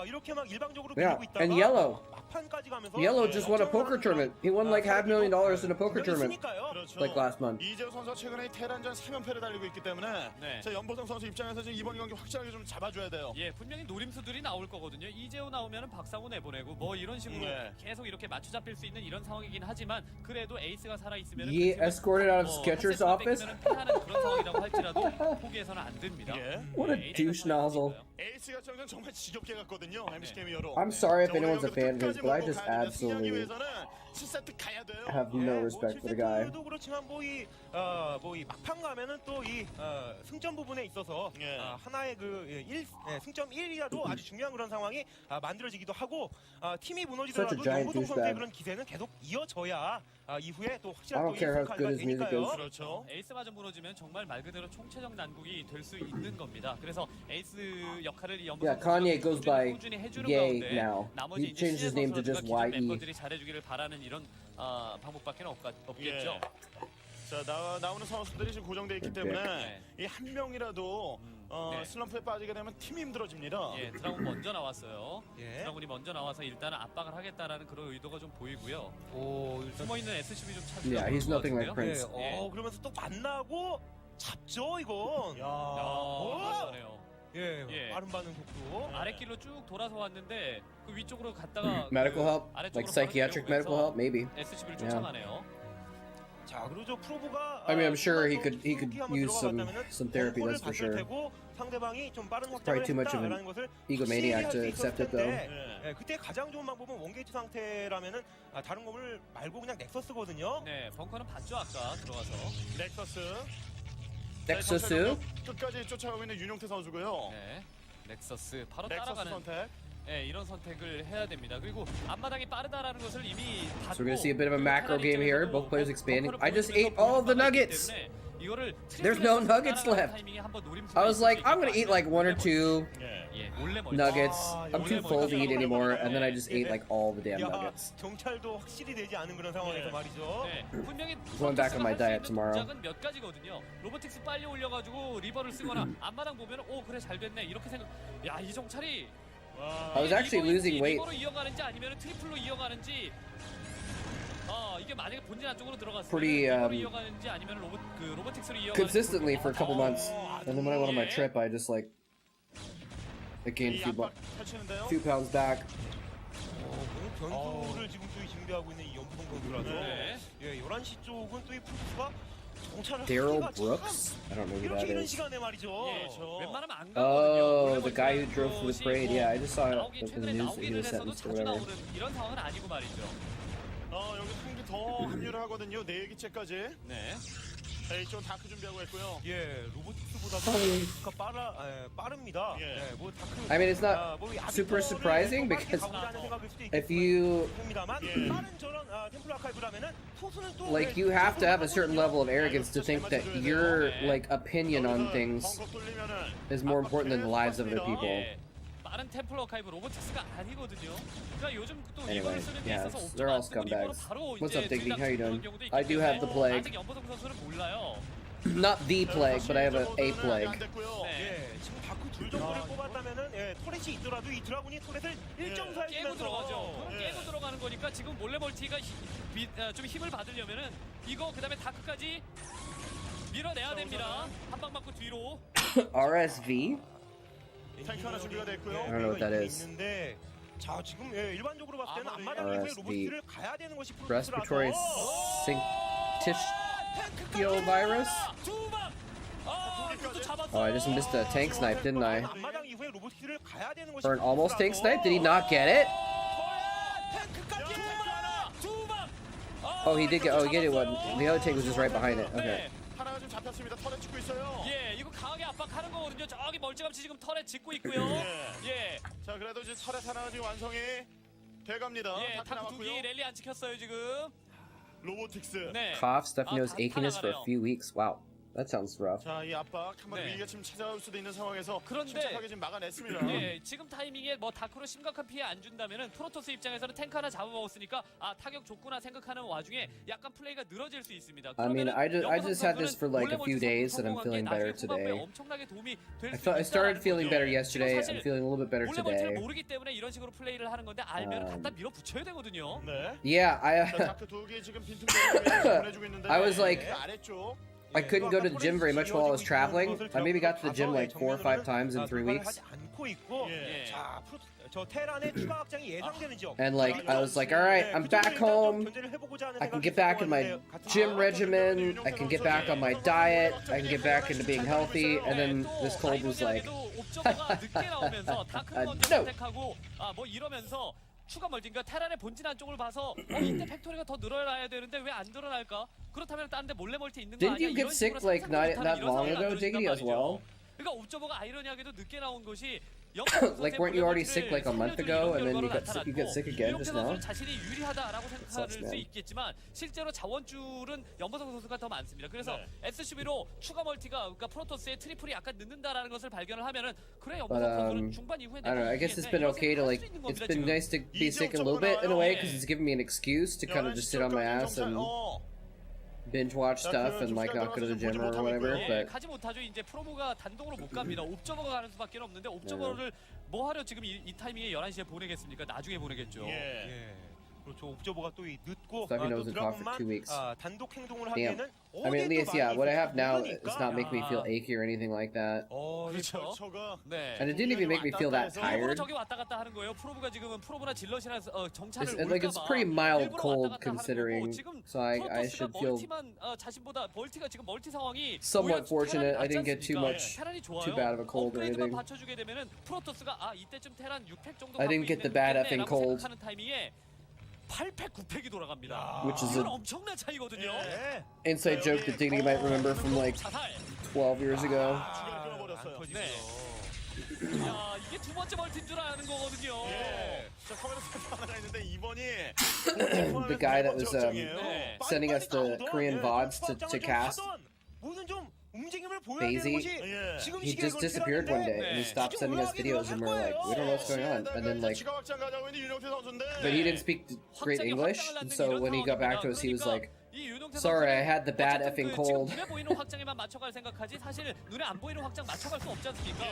이렇게 막 일방적으로 Yeah, 밀고 있다가 and Yellow. 막판까지 가면서 Yellow just won a poker tournament. He won like $500,000 in a poker tournament 그렇죠. like last month. 이재호 선수가 최근에 테란전 3연패를 달리고 있기 때문에 네. 자, 연보성 선수 입장에서 지금 이번 경기 확실하게 좀 잡아줘야 돼요. 예, 분명히 노림수들이 나올 거거든요. 이재호 나오면은 박상우 내보내고 뭐 이런 식으로 네. 계속 이렇게 맞춰 잡힐 수 있는 이런 상황이긴 하지만 그래도 에이스가 살아 있으면 He escorted out of Skechers' office. 패하는 그런 상황이라고 할지라도 포기해서는 안 됩니다. 예. What a douche nozzle. 에이스가 정말 지겹게 갔거든요. MC 게임이어로. I'm sorry if anyone's a fan of his, but I just absolutely 7세트 가야 돼요. have no respect for the guy. 도 그렇지만 뭐이 막판 가면은 또 이 승점 부분에 있어서 예. 하나의 승점 1이라도 아주 중요한 그런 상황이 만들어지기도 하고 팀이 무너지더라도 Such a giant 연보성 선수의 douchebag. 그런 기세는 계속 이어져야 이후에 또 I 확실한 don't care how good his music is. 그렇죠. 에이스마저 무너지면 정말 말 그대로 총체적 난국이 될 수 있는 겁니다. 그래서 에이스 역할을 연보성 Yeah, Kanye goes by 꾸준히 해주는 Ye 가운데 now. 나머지 He 이제 changed his name to 선수가 just 기존 YE. 멤버들이 잘해주기를 바라는 이런 방법밖에 없겠죠. 예. 자, 나오는 선수들이 지금 고정돼 있기 때문에 네. 이 한 명이라도 네. 슬럼프에 빠지게 되면 팀이 힘들어집니다. 예, 드라군 먼저 나왔어요. 예. 드라군이 먼저 나와서 일단은 압박을 하겠다라는 그런 의도가 좀 보이고요. 일단 숨어 있는 SCB 좀 찾으려고 Yeah, he's 그런 것 nothing like 같은데요. Prince. 예. 그러면서 또 만나고 잡죠 이건. 그러네요. 예, 빠른 반응 속도. 아랫길로 쭉 돌아서 왔는데 그 위쪽으로 갔다가 Medical 그 help? 아래쪽으로 Like psychiatric 바로 medical help? Maybe. SCB를 Yeah. 쫓아가네요. 자, 그리고 저 프로브가 I mean, I'm sure he could use some therapy, that's for sure. 상대방이 좀 빠른 Probably 확장을 too much of an 했다라는 것을 egomaniac to 확실히 accept 할수 it, though. 있었을 예. 때, 그때 가장 좋은 방법은 원게이트 상태라면은 다른 건물 말고 그냥 넥서스거든요. 네, 벙커는 봤죠 아까 들어가서. 넥서스. Nexus? 끝까지 쫓아가고 있는 윤용태 선수고요. 네, 넥서스 바로 넥서스 따라가는. 선택. 네, 이런 선택을 해야 됩니다. 그리고 앞마당이 빠르다라는 것을 이미 봤고. So we're gonna see a bit of a macro game here. Both players expanding. 벙커를 I just 보여주면서 ate all of the 보여주는 바가 있기 nuggets. 때문에 이거를 There's no 트리플에서 nuggets 따라가는 left. 타이밍에 한번 노림수가 I was 있을 like, 수 I'm gonna 있겠다. eat like one or two 예, 몰래 멀티. nuggets. I'm too 몰래 full to 멀티. eat anymore, and then I just ate like all the damn 야, nuggets. 정찰도 확실히 되지 않은 그런 상황에서 네. 말이죠. 네, 분명히 Going back on my diet tomorrow. 동작은 몇 가지거든요. 로보틱스 빨리 올려가지고 리버를 쓰거나 앞마당 보면 그래 잘 됐네 이렇게 생각. 야, 이 정찰이 I was actually losing weight. 리버로 이어가는지 아니면 트리플로 이어가는지. 이게 만약에 본진 안쪽으로 들어갔으면 Pretty, 리버로 이어가는지 아니면 로보틱스로 이어가는지 Consistently for a couple months, and then when I went on my trip, I just like I gained 이 a 압박 펼치는데요. few pounds back. 변수를 지금 또 준비하고 있는 이 연부동 선수라서 네. 11시 쪽은 또 이 프로스가 정찰을 Daryl 하기가 Brooks? I don't know who 이렇게 that 이런 is. 시간에 말이죠. 예, 웬만하면 안 가거든요. Oh, the guy who drove through the parade. Yeah, I just saw it 나오긴 in the 최근에 news that he 나오기는 was 했어도 sentenced or 자주 whatever. 나오는 이런 상황은 아니고 말이죠. 여기 한 개 더 합류를 하거든요. 4기째까지. 네. 이쪽 다크 준비하고 있고요. 예, 로보틱스보다 빠릅니다. 예. 뭐 다크. I mean, it's not super surprising because if you like, you have to have a certain level of arrogance to think that your like opinion on things 벙커 뚫리면은 is more important than the lives of other people. 예. 빠른 템플러 아카이브 로보틱스가 아니거든요. 그러니까 요즘 또 Anyway, 이거를 쓰는 데 yeah, 있어서 they're all 옵저버 안 쓰고 리버로 scumbags. 바로 What's 이제 up, Diggy? How you doing? 들이닥치는 경우도 있기 I do have the 때문에 plague. 아직 연보성 선수는 몰라요. Not the plague, but I have a plague. 안 됐고요. 네. 예, 지금 다크 둘 정도를 뽑았다면은 토렛이 있더라도 이 드라군이 토렛을 1.4 깨고 들어가죠. 예. 깨고 들어가는 거니까 지금 몰래 멀티가 좀 힘을 받으려면은 이거 그다음에 다크까지 밀어내야 됩니다. 한 방 맞고 뒤로. RSV? 탱크 하나 준비가 됐고요. I don't know what that is. 있는데, 자, 지금 일반적으로 봤을 때는 앞마당 이후에 RSV. 로보틱스를 가야 되는 것이 Respiratory syncytial virus? 두 방. 이것도 잡았어요. Oh, I just missed a tank snipe, didn't I? 앞마당 이후에 로보틱스를 가야 되는 것이 For an almost tank snipe? Did he not get it? Oh, he did get. Oh, he get it one. The other tank was just right behind it. Okay. 네. 하나가 좀 잡혔습니다. 털에 찍고 있어요. 예, 이거 강하게 압박하는 거거든요. 저기 멀찌감치 지금 털에 짓고 있고요. 예, 자, 그래도 이제 털에 하나가 지금 완성이 돼갑니다. 예, 다 탁구 두기 남았고요. 랠리 안 찍혔어요 지금. 로보틱스. 네. Cough, stuffy nose, 다 achiness for a 살아가네요. few weeks. Wow, that sounds rough. 자, 이 압박 한번 네. 위기가 지금 찾아올 수도 있는 상황에서 그런데- 침착하게 지금 막아냈습니다. 예, 지금 타이밍에 뭐 다크로 심각한 피해 안 준다면은 프로토스 입장에서는 탱크 하나 잡아먹었으니까 아 타격 좋구나 생각하는 와중에 약간 플레이가 늘어질 수 있습니다. I mean, I 그러면은 just had this for like a few days, and I'm 성공한 게 feeling better 나중에 후반부에 today. 엄청나게 도움이 될 I 수 felt I started 있다라는 feeling 거죠. better yesterday. 지금 I'm feeling a little bit better 몰래 멀티를 today. 모르기 때문에 이런 식으로 플레이를 하는 건데 알면 갖다 밀어붙여야 되거든요. 네. Yeah, 자, 다크 두 개 지금 빈틈없이 보내주고 있는데 I was like- 아래쪽. I couldn't go to the gym very much while I was traveling. I maybe got to the gym like 4 or 5 times in 3 weeks. 않고 있고, 예. 자, 저 테란의 추가 확장이 예상되는 지역. And like I was like, all right, I'm back home. I can get back in my gym regimen. I can get back on my diet. I can get back into being healthy. And then this cold was like, 옵저버가 늦게 나오면서 다크를 먼저 No. 선택하고 뭐 이러면서 추가 멀티인가 테란의 본진 안쪽을 봐서 이때 팩토리가 더 늘어나야 되는데 왜 안 늘어날까? 그렇다면 다른 데 몰래 멀티 있는 거 Didn't 아니야? you get 이런 sick 식으로 like 상상도 not 못하는 이런 long 상황이 ago, 만들어진단 Diggity, as 말이죠. well? 그러니까 옵저버가 아이러니하게도 늦게 나온 것이 Like, weren't you already sick like a month ago, and then you got sick again just now? 자신이 유리하다라고 생각할 sucks, 수 man. 있겠지만 실제로 자원줄은 연보성 선수가 더 많습니다. 그래서 네. SCB로 추가 멀티가 그러니까 프로토스의 트리플이 약간 늦는다라는 것을 발견을 하면은 그래 But 연보성 선수는 중반 이후에 I don't know. I guess it's been okay to like. It's been nice to be sick a little bit in a way because it's given me an excuse to kind of just sit on my ass and binge watch stuff and like not go to the gym or whatever. But 가지 못하죠. 이제 프로모가 단독으로 못 갑니다. 옵저버가 가는 수밖에 없는데 옵저버를 뭐 하려 지금 이 타이밍에 11시에 보내겠습니까? 나중에 보내겠죠. 예. 예. 그렇죠. 옵저버가 또 늦고 Stuffy 또 nose and cough for 2 weeks. 단독 행동을 Damn. 하기에는 I mean, at least yeah, what I have now 어디에 또 does not make me feel 야. achy or anything like that. 그렇죠. 저가 네. And it didn't even make me feel that 일부러 tired. 저기 왔다 갔다 하는 거예요. 프로브가 지금은 프로브나 질럿이나 정찰을 It's like it's 올까봐 pretty mild 일부러 cold 왔다 갔다 하는 considering, 거고, 지금 so I 프로토스가 should feel 멀티만 자신보다 멀티가 지금 멀티 상황이 somewhat 오히려 fortunate. I 테란이 didn't get too 낫지 much, 않습니까? 테란이 좋아요. too bad of a cold or 업그레이드만 anything. 받쳐주게 되면은 프로토스가 이때쯤 테란 6팩 정도 I 갖고 didn't get the 있는 bad 겠네라고 effing cold. 생각하는 타이밍에 8팩 9팩이 돌아갑니다. Which is 이건 a 엄청난 차이거든요. 예. inside joke that Diggity might remember from like 자살. 12 years ago. 중간에 끊어버렸어요. 네. 야, 이게 두 번째 멀티인 줄 아는 거거든요. 예. 자, 카메라 센터 하나 있는데 이번이 The guy that was 네. sending us the Korean VODs to cast, 무슨 좀 움직임을 보여야 되는 Daisy, 곳이 예. 지금 he 시기에 just disappeared one day and he stopped sending us videos and we're like, we don't know what's going on. And then like, 지가 확장 가자고 있는 윤영태 선수인데. but he didn't speak great English, and so when he got back to us, he was like, sorry, I had the bad effing cold. 눈에 보이는 확장에만 맞춰갈 생각하지 사실 눈에 안 보이는 확장 맞춰갈 수 없지 않습니까?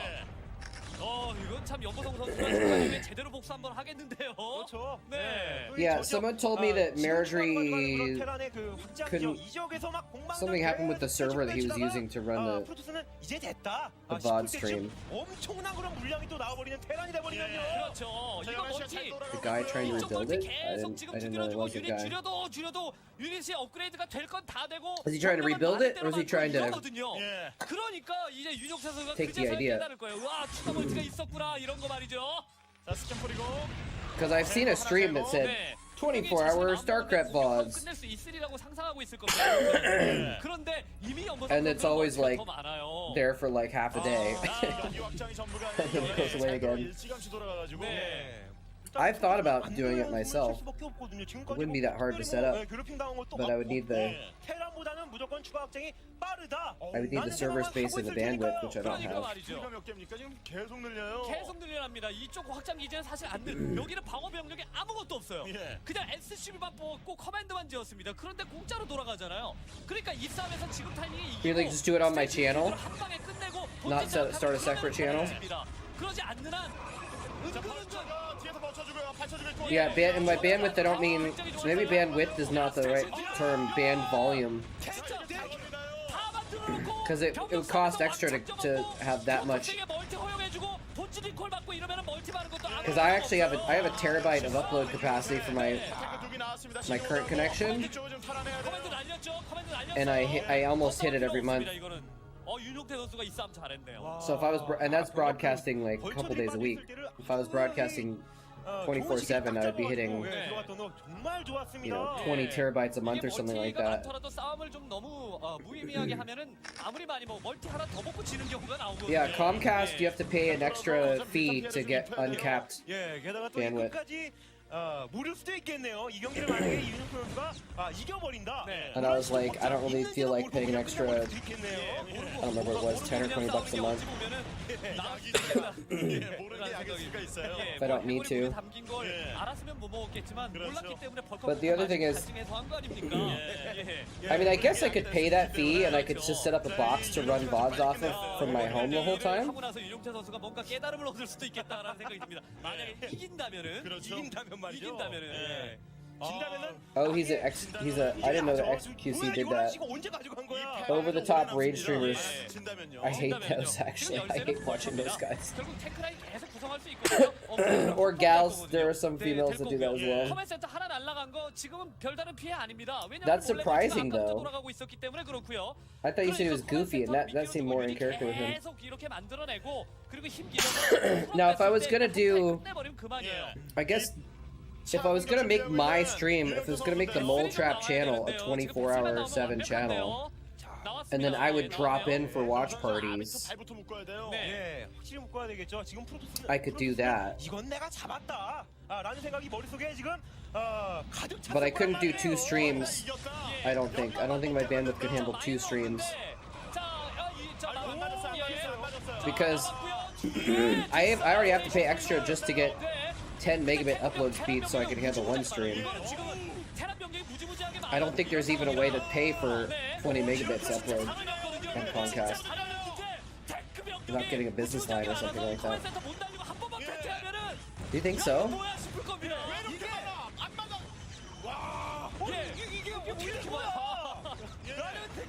이건 참 연보성 선수가 중간에 제대로 복수 한번 하겠는데요. 그렇죠. 네. Yeah, someone told me that Marjorie couldn't. couldn't. Something happened with the server that he was using to run the 프로토스는 이제 됐다. the VOD stream. 엄청난 그런 물량이 또 나와버리는 테란이 돼버리면요. 그렇죠. 이거 멀티 The guy trying to 이쪽 rebuild 멀티 it. I 계속 지금 didn't know there 두드려주고 was a 유닛 guy. 줄여도 유닛이 업그레이드가 될 건 다 되고 Is he trying to rebuild it, or is he trying to 이러거든요. 예. 그러니까 이제 윤혁 선수가 take the 그제서야 idea? 깨달을 거예요. 와 추가 멀티가 있었구나 이런 거 말이죠. 자, 스캔 뿌리고. Because I've seen a stream that said 네. 24-hour Starcraft VODs. 끝낼 수 있으리라고 상상하고 있을 겁니다. 그런데 이미 연보성 And it's always 선수가 like 더 많아요. there for like half a day. 여기 확장이 전부가 And then it goes away again. 일찌감치 돌아가가지고. 네. I've thought about doing it myself. It wouldn't be that hard to set up, but I would need the 테란보다는 무조건 추가 확장이 빠르다. I would need the server space and the bandwidth, which I don't 그러니까 have. 말이죠. 수가 몇 개입니까? 지금 계속 늘려요. 계속 늘려납니다. 이쪽 확장 기지는 사실 안 늘. 여기는 방어 병력이 아무것도 없어요. 예. 그냥 SCB만 뽑고 커맨드만 지었습니다. 그런데 공짜로 돌아가잖아요. 그러니까 이 싸움에서 지금 타이밍에 이기고 Can you like just do it on my channel? 한 방에 끝내고 Not start a separate channel? 그러지 않는 한 자, 은근은근 펀치가 뒤에서 받쳐주고요. 받쳐주고 있고. Yeah, and by bandwidth I don't mean, maybe bandwidth is not the right term. Band volume, 진짜 다 만들어 놓고 because it would cost extra to have that much. 멀티 허용해주고 본진 리콜 받고 이러면은 멀티 받는 것도 안 Because I actually have a terabyte of upload capacity for my 두개 나왔습니다. my current connection, 이쪽을 좀 탈환해야 돼요. 커맨드 날렸죠. 커맨드 날렸어요. and I almost hit it every month. 이거는 윤용태 선수가 이 싸움 잘했네요. So if I was and that's broadcasting like a couple days a week. If I was broadcasting 24/7, I would be hitting, 들어갔던 거 정말 좋았습니다. you know, 20 terabytes a month or something like that. 많더라도 싸움을 좀 너무 무의미하게 하면은 아무리 많이 뭐 멀티 하나 더 먹고 지는 경우가 나오거든요. Yeah, Comcast, you have to pay an extra fee to get uncapped 예, 게다가 또 bandwidth. 끝까지 무릴 수도 있겠네요. 이 경기를 만약에 이윤석 선수가 이겨버린다. And I was like, I don't really feel like paying an extra, I don't remember what it was, 10 or 20 bucks a month. If I don't need to. But the other thing is, I mean, I guess I could pay that fee and I could just set up a box to run VODs off of from my home the whole time. 유용태 선수가 뭔가 깨달음을 얻을 수도 있겠다라는 생각이 듭니다. 만약에 이긴다면은 이긴다면은 예. Oh, he's a I didn't know the XQC did that. Over the top rage streamers. I hate those actually. I hate watching those guys. 결국 탱크라인 계속 구성할 수 있거든요. Or gals, there are some females that do that as well. 커맨 센터 하나 날아간 거 지금은 별다른 피해 아닙니다. 왜냐면 That's surprising, though. 돌아가고 있었기 때문에 그렇고요. I thought you said he was goofy, and that seemed more in character with him. 계속 이렇게 만들어내고 그리고 힘 길어서 Now, if I was gonna do, 끝내버리면 그만이에요. I guess, if I was gonna make my stream, if I was gonna make the moletrap channel a 24/7 channel, and then I would drop in for watch parties, 발부터 묶어야 돼요. 예, 확실히 묶어야 되겠죠. 지금 프로토스 I could do that. 이건 내가 잡았다. 라는 생각이 머릿속에 지금 가득 찼을 But I couldn't do 거란 2 말이에요. streams. I don't think my bandwidth could handle 2 streams. Because I already have to pay extra just to get 10 megabit upload speed so I can handle 1 stream. I don't think there's even a way to pay for 20 megabits upload on Comcast without getting a business line or something like that. Do you think so?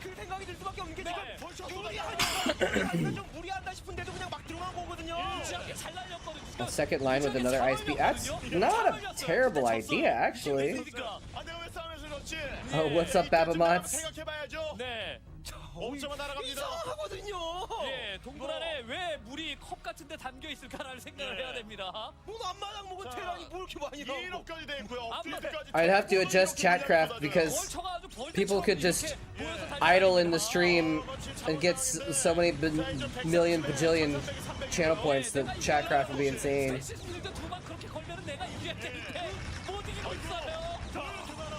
그 생각이 들 수밖에 없는 게 지금 무리한다 싶은데도 그냥 막 들어간 거거든요. A second line with another ISP? That's not a terrible idea, actually. Oh, what's up, Babamots? 네. 이상하거든요. 예, 동굴 안에 왜 물이 컵 같은 데 담겨 있을까라는 생각을 해야 됩니다. 뭐 앞마당 먹은 테란이 뭐 이렇게 많이 나오고. I'd have to adjust Chatcraft because people could just idle in the stream and get so many million bajillion channel points that Chatcraft would be insane.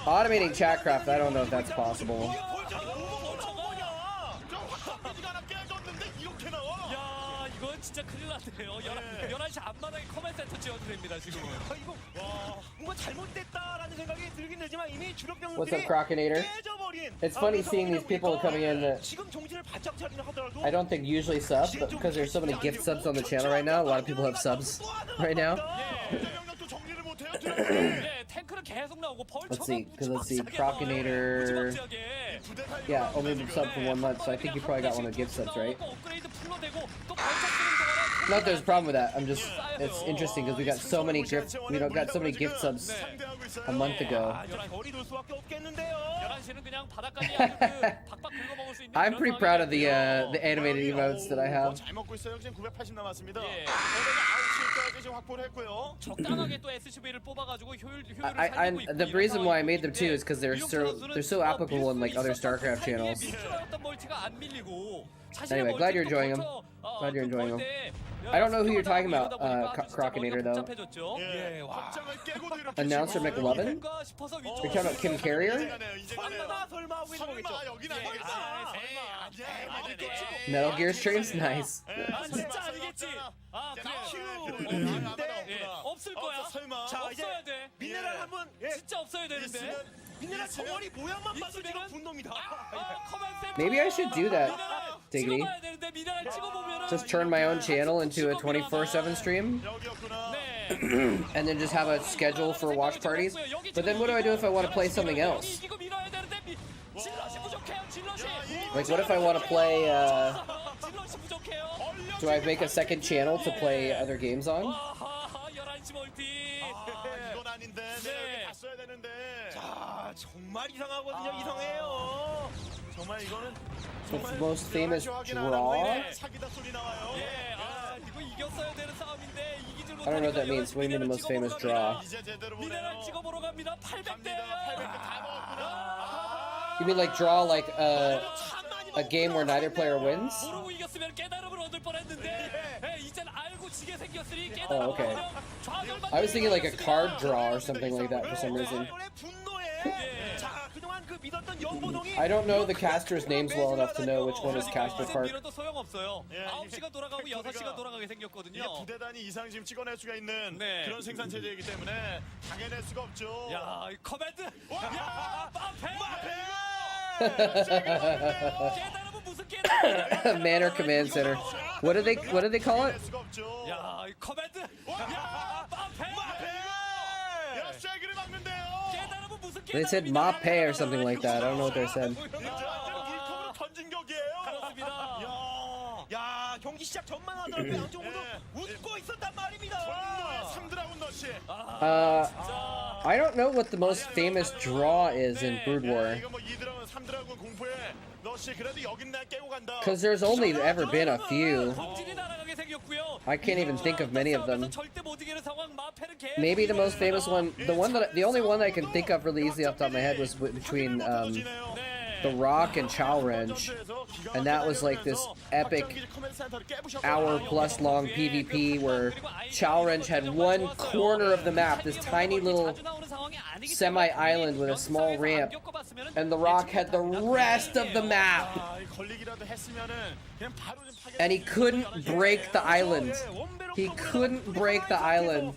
Automating Chatcraft, I don't know if that's possible. 이건 진짜 큰일 났네요. 11시 앞마당에 커맨 센터 지어도 됩니다, 지금은. 이거 뭔가 잘못됐다라는 생각이 들긴 들지만 이미 주력 What's 병력들이 up, Crockinator? 깨져버린. It's funny seeing these people coming in that 지금 정신을 바짝 차리려 하더라도 I don't think usually sub, but because there's so many gift subs on the channel right now, a lot of people have subs right now. Let's see, Crockinator. Yeah, only sub for 1 month, so I think you probably got one of the gift subs, right? Not that there's a problem with that. I'm just, it's interesting because we got so many gift subs a month ago. I'm pretty proud of the animated emotes that I have. The reason why I made them too is because they're so applicable in like other Starcraft channels. Anyway, glad you're enjoying them. Glad you're enjoying them. I don't know who you're talking about, Crockinator, though. Announcer McLovin? You're talking about Kim Carrier? Metal Gear streams? Nice. Maybe I should do that, Diggity. Just turn my own channel into a 24/7 stream, and then just have a schedule for watch parties. But then what do I do if I want to play something else? Like, what if I want to play, do I make a second channel to play other games on? The most famous draw? I don't know what that means. What do you mean the most famous draw? 이제 제대로 미네랄 보네요. 찍어보러 갑니다. 800대. 갑니다. 800개 다 먹었구나. You mean like draw like a game where neither player wins? 모르고 이겼으면 깨달음을 얻을 뻔했는데 이젠 알고 지게 생겼으니 Oh, okay. I was thinking like a card draw or something like that for some reason. I don't know the casters' names well enough to know which one is caster part. 밀어도 소용없어요. 9시가 돌아가고 6시가 돌아가게 이게 생겼거든요. 부대 단위 이상 지금 찍어낼 수가 있는 네. 그런 생산 체제이기 때문에 당해낼 수가 없죠. 야, 이 커맨드. 야, 마페. 깨달음은 무슨 깨달음? Manor Command Center. What do they call it? 당해낼 수가 없죠. 야, 이 커맨드. 야, 마페. 야, 쉐기를 막는데요. 깨달음은 무슨 깨달음? They said Mape or something like that. I don't know what they said. 물컵으로 던진 격이에요. 그렇습니다. 야, 경기 시작 전만 하더라도 양쪽 모두 웃고 있었단 말입니다. 3드라군 러시. I don't know what the most famous draw is in Brood War. 이거 뭐 2드라군, 3드라군 공포에 러시 그래도 여긴 날 깨고 간다. Because there's only ever been a few. 본진이 날아가게 생겼고요. I can't even think of many of them. 절대 못 이기는 상황. 마페는 계속 Maybe the most famous one, the only one that I can think of really easy off the top of my head was between The Rock and Challenge, and that was like this epic hour-plus long PvP where Challenge had one corner of the map, this tiny little semi-island with a small ramp, and The Rock had the rest of the map, and he couldn't break the island. He couldn't break the island.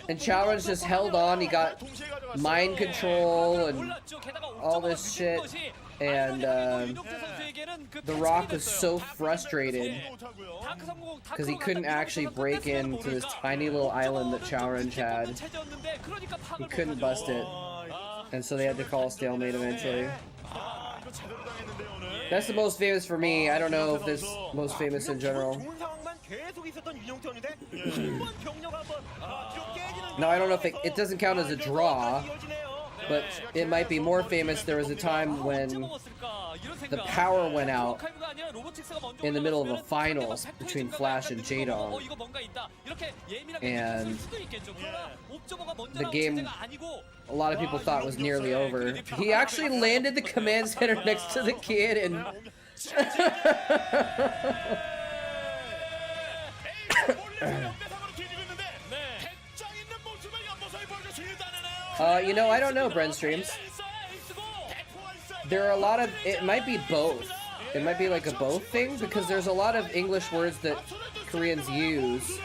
And Challenge just held on. He got mind control and all this shit. And The Rock was so frustrated because he couldn't actually break into this tiny little island that Challenge had. He couldn't bust it. And so they had to call a stalemate eventually. That's the most famous for me. I don't know if this most famous in general. No, I don't know if it doesn't count as a draw, but it might be more famous. There was a time when the power went out in the middle of a finals between Flash and Jadong, and the game a lot of people thought was nearly over. He actually landed the command center next to the kid and you know, I don't know, Bren Streams. There are a lot of, it might be both. It might be like a both thing, because there's a lot of English words that Koreans use.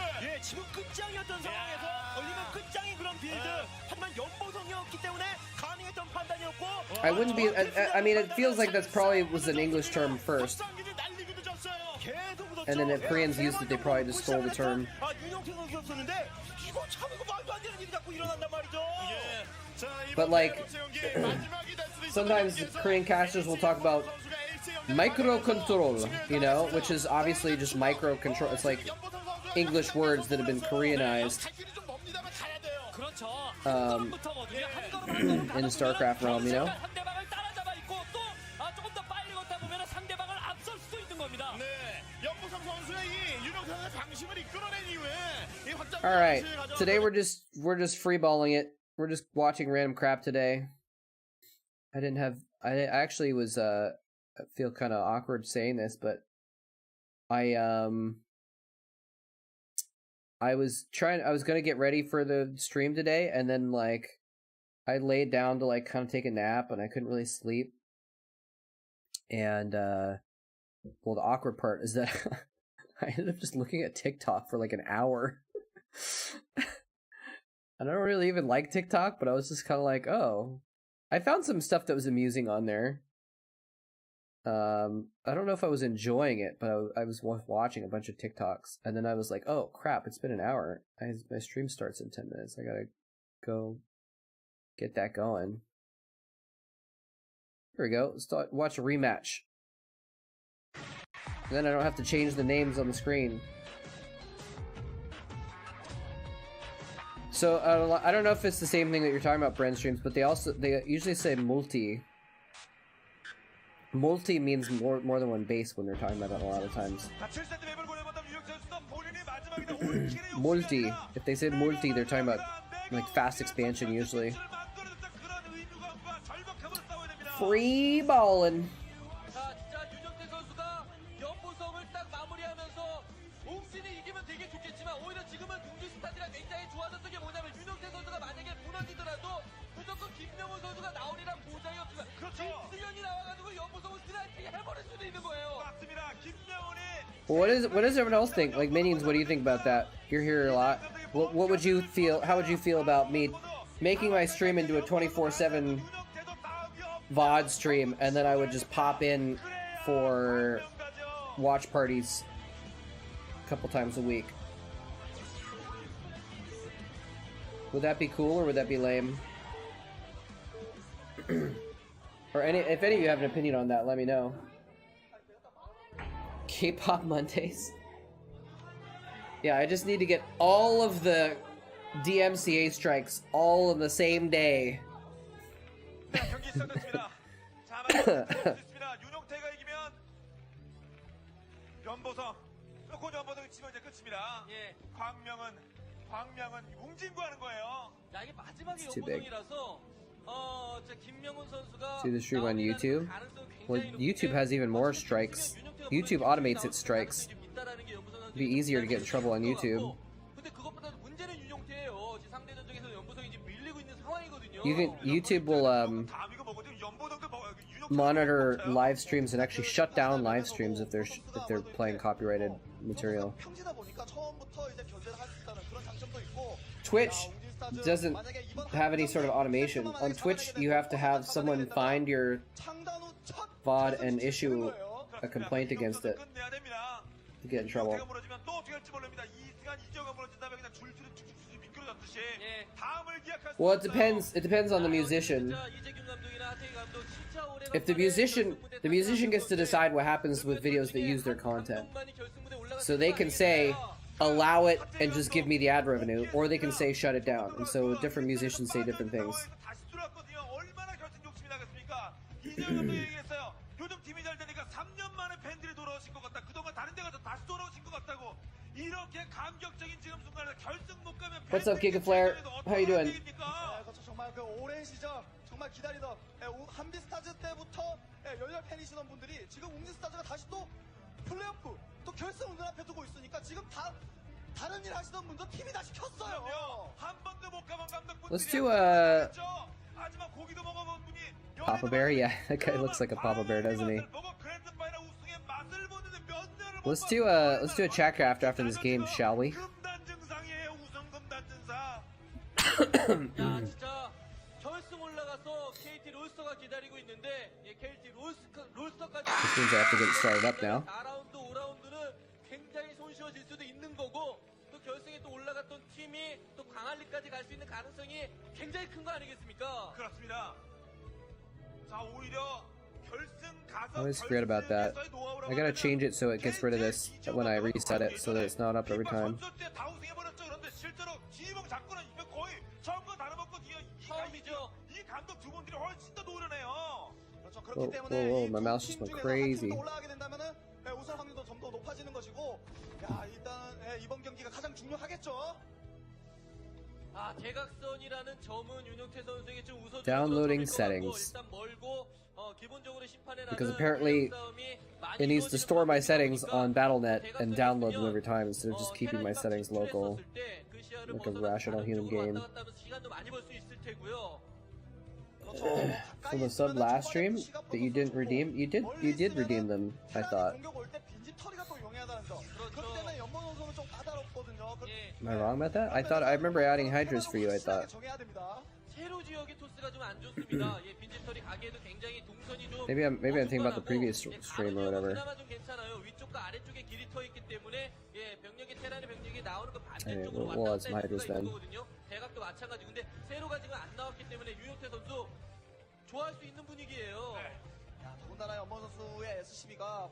I wouldn't be, I mean, it feels like that's probably was an English term first. And then if Koreans used it, they probably just stole the term. But like, sometimes Korean casters will talk about micro control, you know, which is obviously just micro control. It's like English words that have been Koreanized in the Starcraft realm, you know. All right, today we're just freeballing it. We're just watching random crap today. I actually was I feel kind of awkward saying this, but I was gonna get ready for the stream today, and then like I laid down to like kind of take a nap, and I couldn't really sleep. And well, the awkward part is that I ended up just looking at TikTok for like an hour. I don't really even like TikTok, but I was just kind of like, oh, I found some stuff that was amusing on there. I don't know if I was enjoying it, but I was watching a bunch of TikToks, and then I was like, oh crap, it's been an hour. My stream starts in 10 minutes. I gotta go get that going. Here we go. Let's watch a rematch. And then I don't have to change the names on the screen. So I don't know if it's the same thing that you're talking about, Bren Streams, but they usually say multi Multi means more than one base when they're talking about it a lot of times. Multi. If they said multi, they're talking about like fast expansion usually. Free ballin'. 자, 진짜 윤영태 선수가 연보성을 딱 마무리하면서 웅진이 이기면 되게 좋겠지만 오히려 지금은 공주 스타트가 굉장히 좋아졌던 게 뭐냐면 윤영태 선수가 만약에 무너지더라도 무조건 김명훈 선수가 나오리란 보장이 없지만 김승현이 나와가지고 연보성을 스트라이킹 해버릴 수도 있는 거예요. 맞습니다. 김명훈이 What does everyone else think? Like minions, what do you think about that? You're here a lot. What would you feel? How would you feel about me making my stream into a 24/7 VOD stream, and then I would just pop in for watch parties a couple times a week? Would that be cool or would that be lame? Or if any of you have an opinion on that, let me know. K-pop Mondays. Yeah, I just need to get all of the DMCA strikes all on the same day. 경기 시작됐습니다. 자, 맞습니다. 윤용태가 이기면 연보성, 곧 연보성이 치면 이제 끝입니다. 예. 광명은 웅진구 하는 거예요. 자, 이게 마지막에 It's too big. 연보성이라서 자, 김명훈 선수가 See the stream on YouTube? Well, YouTube has even more strikes. YouTube automates its strikes. It'd be easier to get in trouble on YouTube. 근데 그것보다 문제는 윤용태예요. 지금 상대 전적에서 연보성이 지금 밀리고 있는 상황이거든요. YouTube will monitor live streams and actually shut down live streams if they're playing copyrighted material. Twitch doesn't have any sort of automation. On Twitch, you have to have someone find your VOD and issue a complaint against it to get in trouble. Well, it depends on the musician. If the musician gets to decide what happens with videos that use their content. So they can say, allow it and just give me the ad revenue, or they can say shut it down. And so different musicians say different things. What's up, Gigaflare? How you doing? 정말 그 오랜 시절 정말 기다리던 한비스타즈 때부터 열렬 팬이시던 분들이 지금 웅진스타즈가 다시 또 플레이오프 또 결승 눈앞에 두고 있으니까 지금 다른 일 하시던 분도 팀이 다시 켰어요. 한 번도 못 가본 감독분들이 Let's do 하지만 고기도 먹어본 분이 Papa Bear? Yeah, that guy looks like a Papa Bear, doesn't he? Let's do a Chatcraft after this game, shall we? 야, 진짜 결승 올라가서 KT 롤스터가 기다리고 있는데 KT 롤스터까지 This means I have to get started up now. 4라운드, 5라운드는 굉장히 손쉬워질 수도 있는 거고 또 결승에 또 올라갔던 팀이 또 강할리까지 갈 수 있는 가능성이 굉장히 큰 거 아니겠습니까? 그렇습니다. 자, 오히려 결승 가서 I always forget about that. I gotta change it so it gets rid of this when I reset it so that it's not up every time. Whoa, my mouse just went crazy. 우승 확률도 좀 더 높아지는 것이고, 야, 일단 이번 경기가 가장 중요하겠죠. 아, 대각선이라는 점은 윤영태 선수에게 좀 우선 Downloading settings. 일단 멀고 기본적으로 심판에 Because apparently it needs to store my settings on Battle.net and download them every time instead of just keeping my settings local. Like a rational human game. For the sub last stream that you didn't redeem, you did redeem them, I thought. Am I wrong about that? I remember adding Hydras for you, I thought. Maybe I'm thinking about the previous stream or whatever. Anyway, we'll add some Hydras then.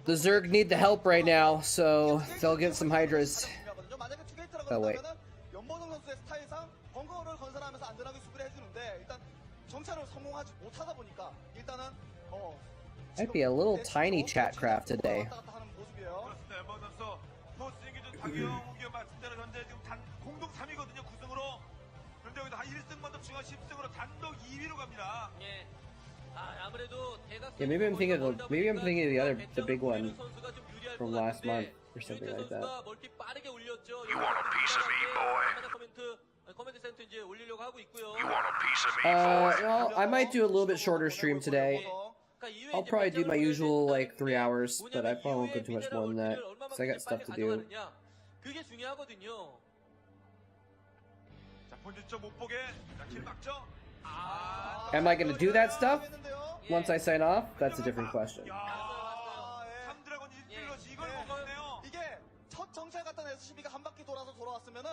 The Zerg need the help right now, so they'll get some Hydras. Oh wait. 연보성 선수의 스타일상 벙커를 건설하면서 안전하게 수비를 해주는데 일단 정찰을 성공하지 못하다 보니까 일단은 Might be a little tiny Chatcraft today. 그렇습니다. 엠버 선수 포스팅 기준 박영 우기가 말씀대로 현재 지금 공동 3위거든요. 9승으로. 그런데 여기서 한 1승만 더 추가 10승으로 단독 2위로 갑니다. 예. 아무래도 Yeah, maybe I'm thinking of the big one from last month or something like that. You want a piece of me, boy? 코멘트 센터 이제 올리려고 하고 있고요. You want a piece of me, boy? Well, I might do a little bit shorter stream today. I'll probably do my usual like 3 hours, but I probably won't go too much more than that because I got stuff to do. 그게 중요하거든요. 자, 본진쪽 못 보게. 자, 길 막죠. Am I gonna do that stuff once I sign off? That's a different question. 삼드래곤 1킬러시 이걸 먹었네요. 이게 첫 정찰 갔던 SCB가 한 바퀴 돌아서 돌아왔으면은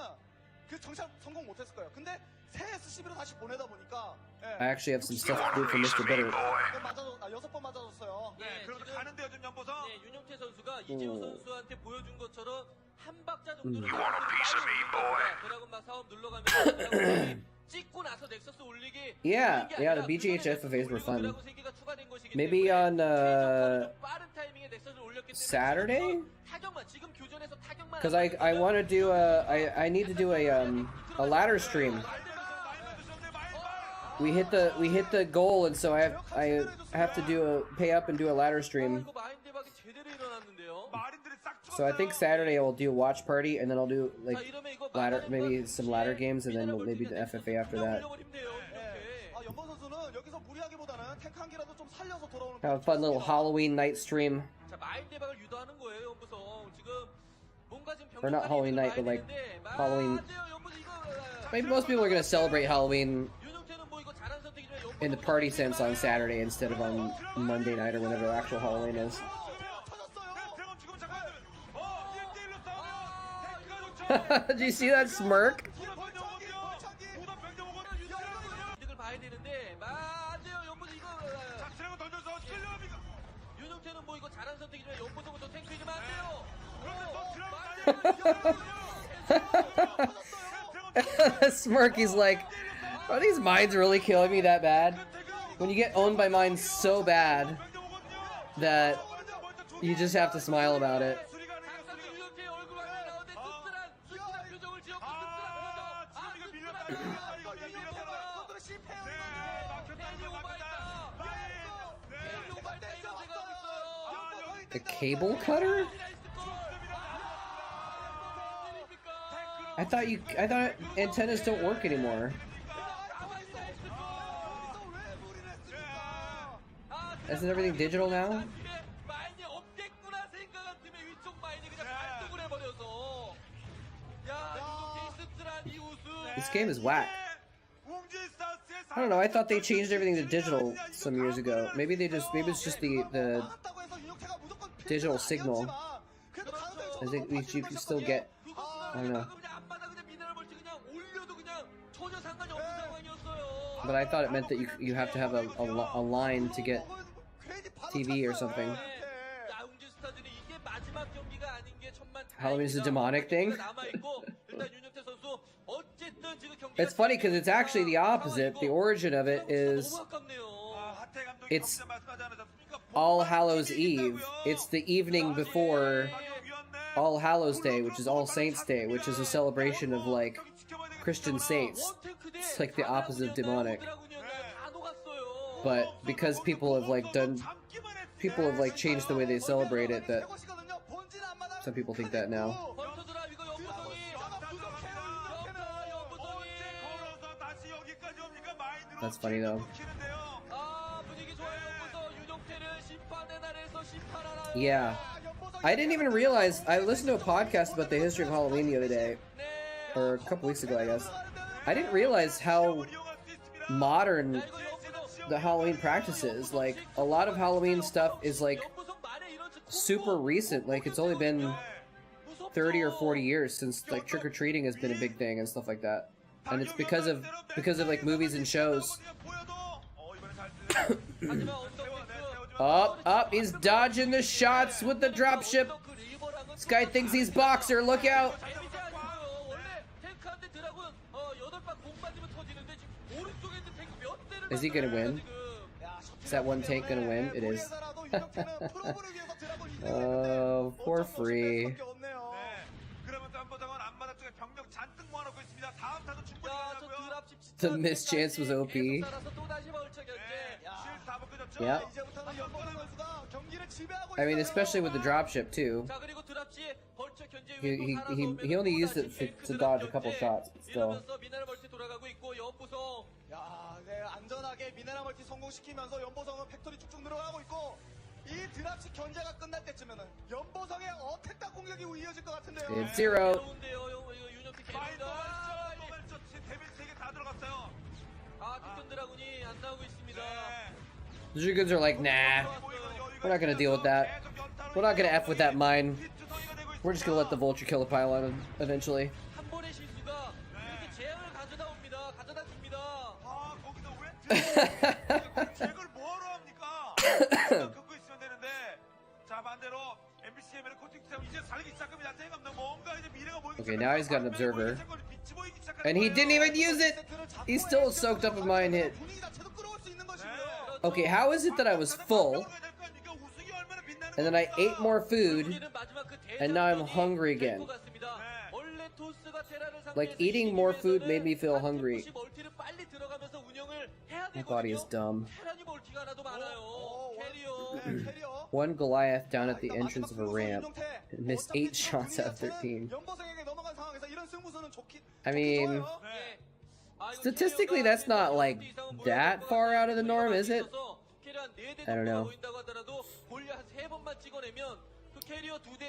그 정찰 성공 못했을 거예요. 근데 새 SCB로 다시 보내다 보니까 I actually have some stuff to do for Mr. Bitter. 6번 맞아줬어요. 네, 그러면 가는데요, 지금 연보성. 네, 윤용태 선수가 이재호 선수한테 보여준 것처럼 한 박자 정도는 You want a piece of me, boy? 드라군 막 사업 눌러가면서 찍고 나서 넥서스 올리기. Yeah, the BGH FFAs were fun. 드라군 세 개가 추가된 것이기 Maybe 때문에 on 빠른 타이밍에 넥서스를 올렸기 때문에 Saturday? 타격만 지금 교전에서 타격만 Because I want to do I need to do a ladder stream. We hit the goal, and so I have to pay up and do a ladder stream. 이거 마인 대박이 제대로 일어났는데요. 마린들이 싹 So I think Saturday I will do a watch party, and then I'll do like 자, 이러면 이거 ladder, maybe some ladder games, and then maybe the FFA after that. 올려버리면 돼요, 이렇게. 연보 선수는 여기서 무리하기보다는 탱크 한 개라도 좀 살려서 돌아오는. Have a fun little Halloween night stream. 자, 마인 대박을 유도하는 거예요, 연보성. 지금 뭔가 지금 Or not Halloween night, but like Halloween. 맞아요, 연보성 이거. Maybe most people are gonna celebrate Halloween 윤용태는 뭐 이거 잘한 선택이지만 연보성 in the party sense on Saturday instead of on Monday night or whenever the actual Halloween is. 드래곤 지금 잠깐 1대1로 싸우면 탱크가 좋죠. Did you see that smirk? 이득을 봐야 되는데 맞아요, 연보성 이거. 자, 드래곤 던져서 끌려옵니까? 윤용태는 뭐 이거 잘한 선택이지만 연보성부터 탱크이지만 안 돼요. Smirky's like, are these mines really killing me that bad? When you get owned by mines so bad that you just have to smile about it. 윤용태의 얼굴 화면에 나오는데 씁쓸한 표정을 지었고 The cable cutter? I thought antennas don't work anymore. Isn't everything digital now? This game is whack. I don't know, I thought they changed everything to digital some years ago. Maybe it's just the digital signal. I think you can still get, I don't know. But I thought it meant that you have to have a line to get TV or something. Halloween is a demonic thing? It's funny because it's actually the opposite. The origin of it is it's All Hallows Eve. It's the evening before All Hallows Day, which is All Saints Day, which is a celebration of like Christian saints. It's like the opposite of demonic. But because people have changed the way they celebrate it, that some people think that now. That's funny though. Yeah. I didn't even realize, I listened to a podcast about the history of Halloween the other day, or a couple weeks ago I guess. I didn't realize how modern the Halloween practice is. Like, a lot of Halloween stuff is like super recent, like it's only been 30 or 40 years since like trick-or-treating has been a big thing and stuff like that. And it's because of like movies and shows. Up, he's dodging the shots with the dropship. This guy thinks he's Boxer, look out! Is he gonna win? Is that one tank gonna win? It is. 윤혁태는 프로브를 위해서 드라곤 이동을 했는데 for free. 네. 그러면 또 한보장은 앞마당 쪽에 병력 잔뜩 모아놓고 있습니다. 다음 타도 충분히 가능하고요. The miss chance was OP. 실 다못 끄졌죠? Yeah. 이제부터는 연보성 선수가 경기를 지배하고 I mean, 있어요. especially with the dropship too. 자, 그리고 드랍시 벌처 견제 He only used it to dodge a couple shots, but still. 이러면서 미네랄 멀티 돌아가고 있고 연보성 야, 네, 안전하게 미네랄 멀티 성공시키면서 연보성은 팩토리 쭉쭉 늘어가고 있고 이 드랍식 견제가 끝날 때쯤에는 연보성의 어택당 공격이 이어질 것 같은데요. It's 0. 좋은데요. 윤혁태 마인드 캐릭터. 말죠. 데빌 3개 다 들어갔어요. 특전 드라군이 안 나오고 있습니다. The Dragoons are like, nah, we're not gonna deal with that. We're not gonna F with that mine. We're just gonna let the Vulture kill the pylon eventually. 한 번의 실수가 이렇게 재앙을 가져다 옵니다. 가져다 줍니다. 아, 거기서 왜 제걸 뭐하러 합니까? 긋고 있으면 되는데. 자, 반대로 MBCM의 코팅 싸움 이제 살기 시작합니다. 생각나 뭔가 이제 미래가 보이기 Okay, now he's got an observer. 빛이 보이기 시작하는 And he 거예요. didn't even use it! He's still soaked up in mine hit. 분위기 자체도 끌어올 수 있는 것이고요. Okay, how is it that I was full, and then I ate more food, and now I'm hungry again? Like, eating more food made me feel hungry. My body is dumb. One Goliath down at the entrance of a ramp and missed 8 shots out of 13. 연보성에게 넘어간 상황에서 이런 승부수는 I mean, statistically that's not like that far out of the norm, is it? I don't know.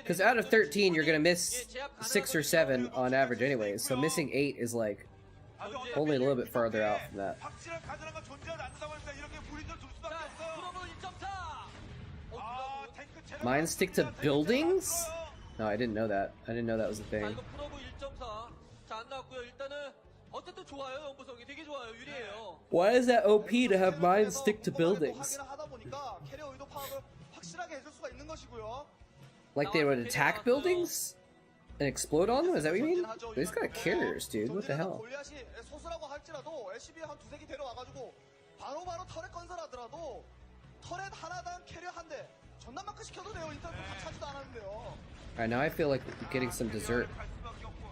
Because out of 13 you're gonna miss 6 or 7 on average anyways, so missing 8 is like only a little bit farther out from that. 확실한 가드라가 존재하지 않는 상황에서 이렇게 불이익을 줄 수밖에 없어. Mines stick to buildings? No, I didn't know that. I didn't know that was a thing. Why is that OP to have mines stick to buildings? Like they would attack buildings? And explode on them? Is that what you mean? These got carriers, dude. What the hell? 소수라고 할지라도 LCB 한 두세 개 데려와가지고 바로바로 터렛 건설하더라도 터렛 하나당 캐리어 한 대 전담 마크 시켜도 돼요. 인터넷 다 차지도 않았는데요. Alright, now I feel like getting some dessert,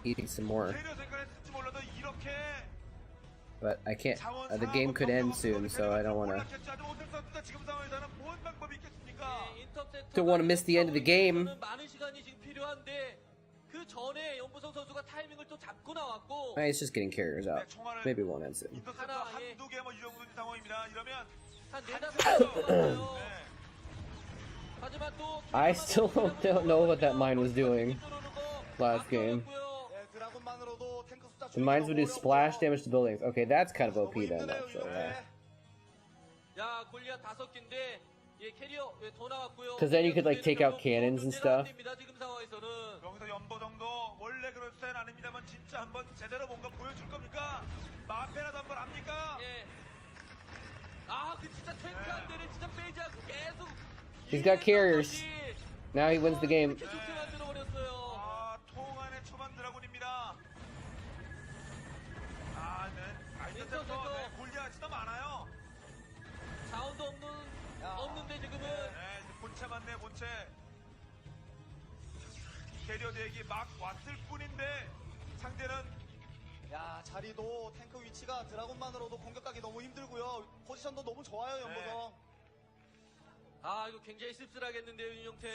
eating some more. But I can't. The game could end soon, so I don't wanna miss the end of the game. It's just getting carriers out. Maybe it won't end soon. I still don't know what that mine was doing last game. The mines would do splash damage to buildings. Okay, that's kind of OP then, actually. Because then you could like take out cannons and stuff. He's got carriers. Now he wins the game. 본체 캐리어 대기 막 왔을 뿐인데 상대는 야, 자리도 탱크 위치가 드라곤만으로도 공격하기 너무 힘들고요. 포지션도 너무 좋아요, 연보성. 이거 굉장히 씁쓸하겠는데요, 윤영태.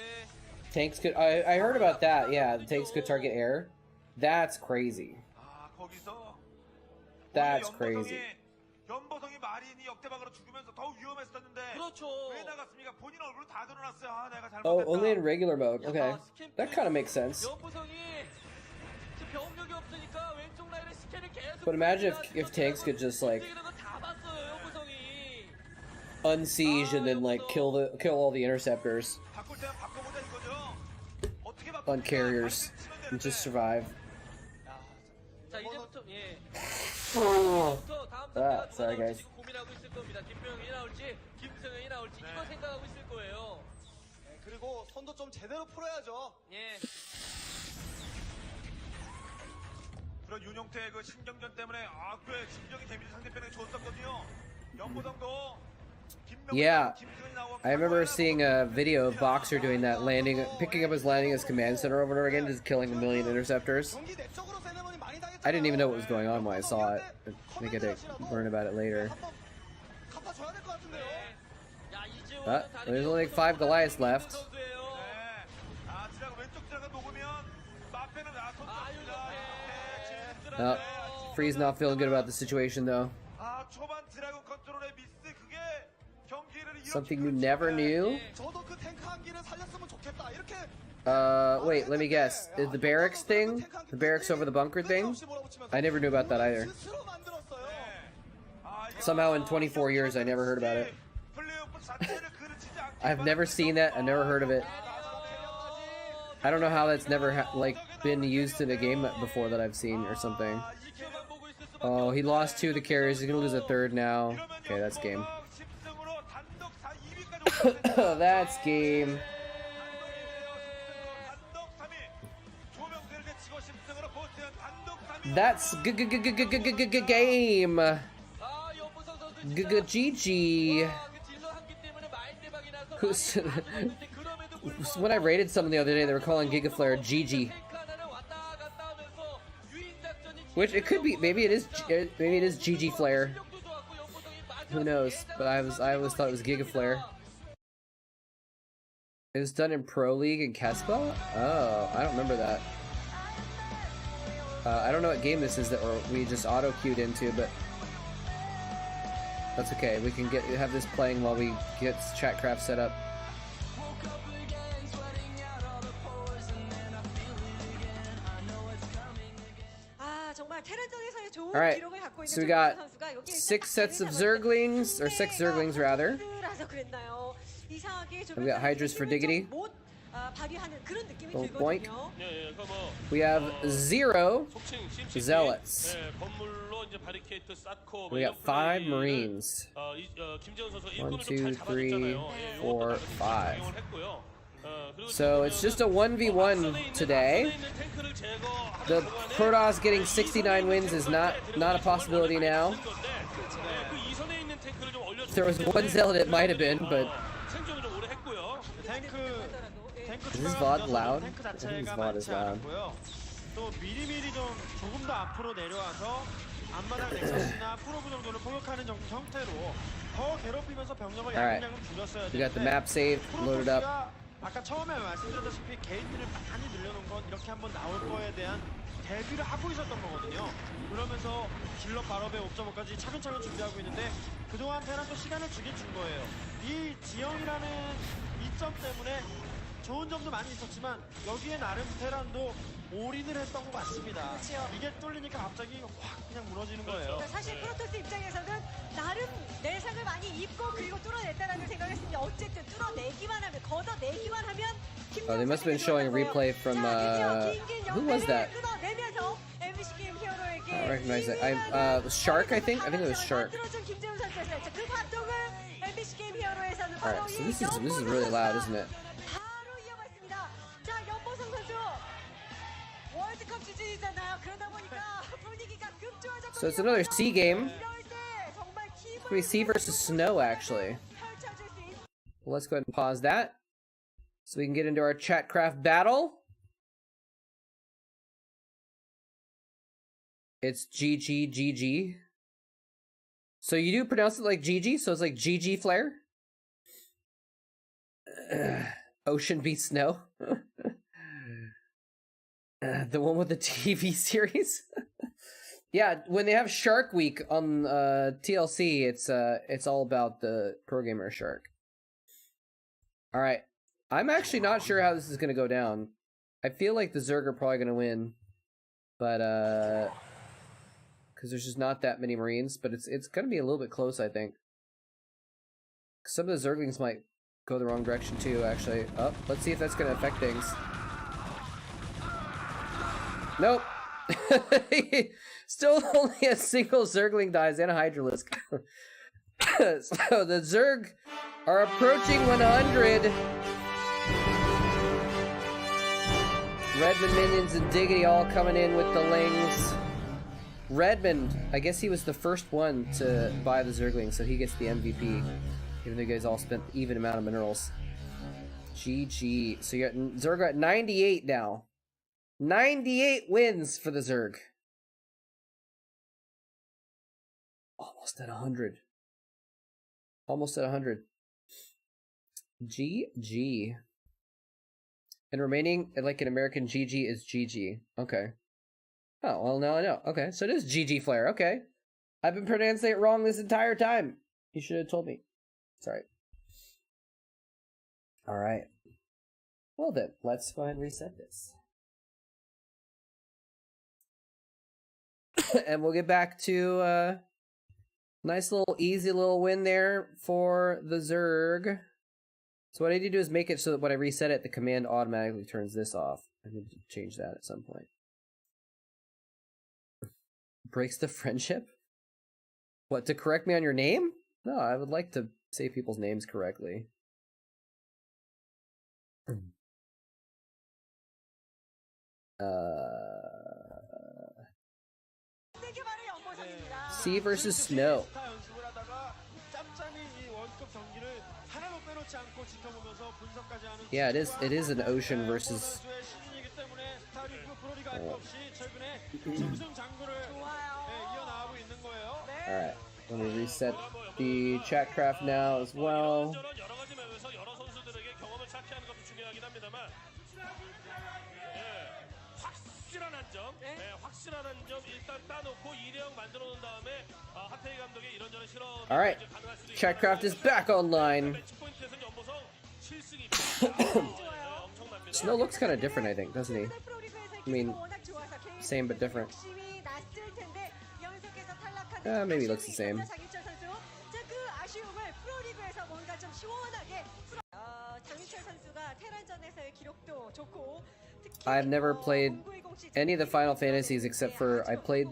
Tanks could. I heard about that. Yeah, the tanks could target air. That's crazy. 거기서 That's crazy. 연보성이 마린이 역대박으로 죽으면서 더 위험했었는데 그렇죠. 왜 나갔습니까? 본인 얼굴로 다 드러났어요. 내가 잘못했다. Oh, only in regular mode. Okay, that kind of makes sense. But imagine if tanks could just like unsiege and then like kill all the interceptors on carriers and just survive. 자, 이제부터 Sorry guys. 고민하고 있을 겁니다. 김병현이 나올지, 김승현이 나올지 이거 생각하고 있을 거예요. 그리고 손도 좀 제대로 풀어야죠. 예. 그런 윤용태의 그 신경전 때문에 꽤 진정이 데미지 상대편에 줬었거든요. 연보성도 Yeah, I remember seeing a video of Boxer doing that, picking up his landing as command center over and over again, just killing 1 million interceptors. I didn't even know what was going on when I saw it. I think I did learn about it later. But there's only like 5 Goliaths left. Oh, Free's not feeling good about the situation though. Something you never knew? Wait, let me guess. Is the barracks thing? The barracks over the bunker thing? I never knew about that either. Somehow in 24 years I never heard about it. I've never seen that, I've never heard of it. I don't know how that's never like been used in a game before that I've seen or something. Oh, he lost 2 of the carriers, he's gonna lose a 3rd now. Okay, that's game. That's game. That's game. GG. When I rated someone the other day, they were calling Gigaflare GG. Which it could be. Maybe it is GG Flare. Who knows? But I always thought it was Gigaflare. It was done in Pro League and Kespa? Oh, I don't remember that. I don't know what game this is that we just auto-queued into, but that's okay. We can have this playing while we get Chatcraft set up. Alright, so we got 6 sets of Zerglings, or 6 Zerglings rather. And we got Hydras for Diggity. Boink. We have 0 Zealots. We got 5 Marines. 1, 2, 3, 4, 5. So it's just a 1v1 today. The Protoss getting 69 wins is not a possibility now. If there was 1 Zealot, it might have been, but is this VOD loud? I think this VOD is loud. 또 미리미리 좀 조금 더 앞으로 내려와서 앞마당 넥서스나 프로브 정도를 포격하는 형태로 더 괴롭히면서 병력을 야금야금 줄였어야 되는데. We got the map saved, loaded up. 아까 처음에 말씀드렸다시피 게이트를 많이 늘려놓은 건 이렇게 한번 나올 거에 대한 대비를 하고 있었던 거거든요. 그러면서 질럿 발업의 옵저버까지 차근차근 준비하고 있는데 그동안 테란도 시간을 주긴 준 거예요. 이 지형이라는 이점 때문에 좋은 점도 많이 있었지만 여기에 나름 테란도 올인을 했던 것 같습니다. 그렇죠. 이게 뚫리니까 갑자기 확 그냥 무너지는 거예요. 사실 프로토스 입장에서는 나름 내상을 많이 입고 그리고 뚫어냈다라는 생각을 했으니 어쨌든 뚫어내기만 하면 걷어내기만 하면 Oh, they must have been showing a replay from who was that? I don't recognize that. Shark, I think. I think it was Shark. Alright, so this is really loud, isn't it? So it's another sea game. It's gonna be sea versus snow, actually. Well, let's go ahead and pause that so we can get into our Chatcraft battle. It's GG. So you do pronounce it like GG, so it's like GG Flare? Ocean beats snow. The one with the TV series? Yeah, when they have Shark Week on TLC, it's all about the pro gamer Shark. All right, I'm actually not sure how this is gonna go down. I feel like the Zerg are probably gonna win, but because there's just not that many Marines. But it's gonna be a little bit close, I think. Some of the Zerglings might go the wrong direction too. Actually, let's see if that's gonna affect things. Nope. Still only a single Zergling dies and a Hydralisk. So the Zerg are approaching 100. Redmond minions and Diggity all coming in with the Lings. Redmond, I guess he was the first one to buy the Zergling, so he gets the MVP. Even though you guys all spent even amount of minerals. GG. So you got Zerg at 98 now. 98 wins for the Zerg. Almost at 100. Almost at 100. GG. And remaining, like an American GG is GG. Okay. Oh, well, now I know. Okay, so it is GG Flare. Okay. I've been pronouncing it wrong this entire time. You should have told me. Sorry. Alright. Well then, let's go ahead and reset this. And we'll get back to nice little easy little win there for the Zerg. So what I need to do is make it so that when I reset it, the command automatically turns this off. I need to change that at some point. Breaks the friendship? What, to correct me on your name? No, I would like to say people's names correctly. Sea versus snow. Yeah, it is an ocean versus... Alright, let me reset the Chatcraft now as well. Alright, Chatcraft is back online. Snow looks kind of different, I think, doesn't he? I mean, same but different. Maybe he looks the same. I've never played any of the Final Fantasies except for I played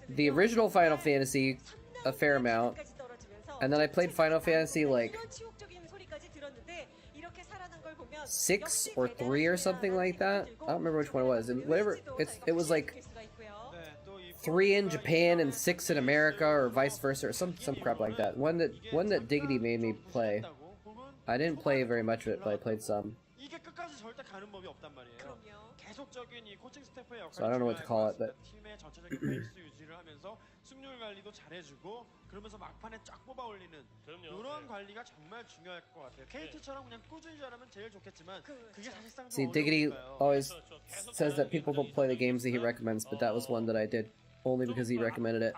the original Final Fantasy a fair amount, and then I played Final Fantasy like 6 or 3 or something like that. I don't remember which one it was. And whatever, it was like 3 in Japan and 6 in America, or vice versa, or some crap like that. One that Diggity made me play. I didn't play very much of it, but I played some. So I don't know what to call it, but see, Diggity always says that people don't play the games that he recommends, but that was one that I did only because he recommended it.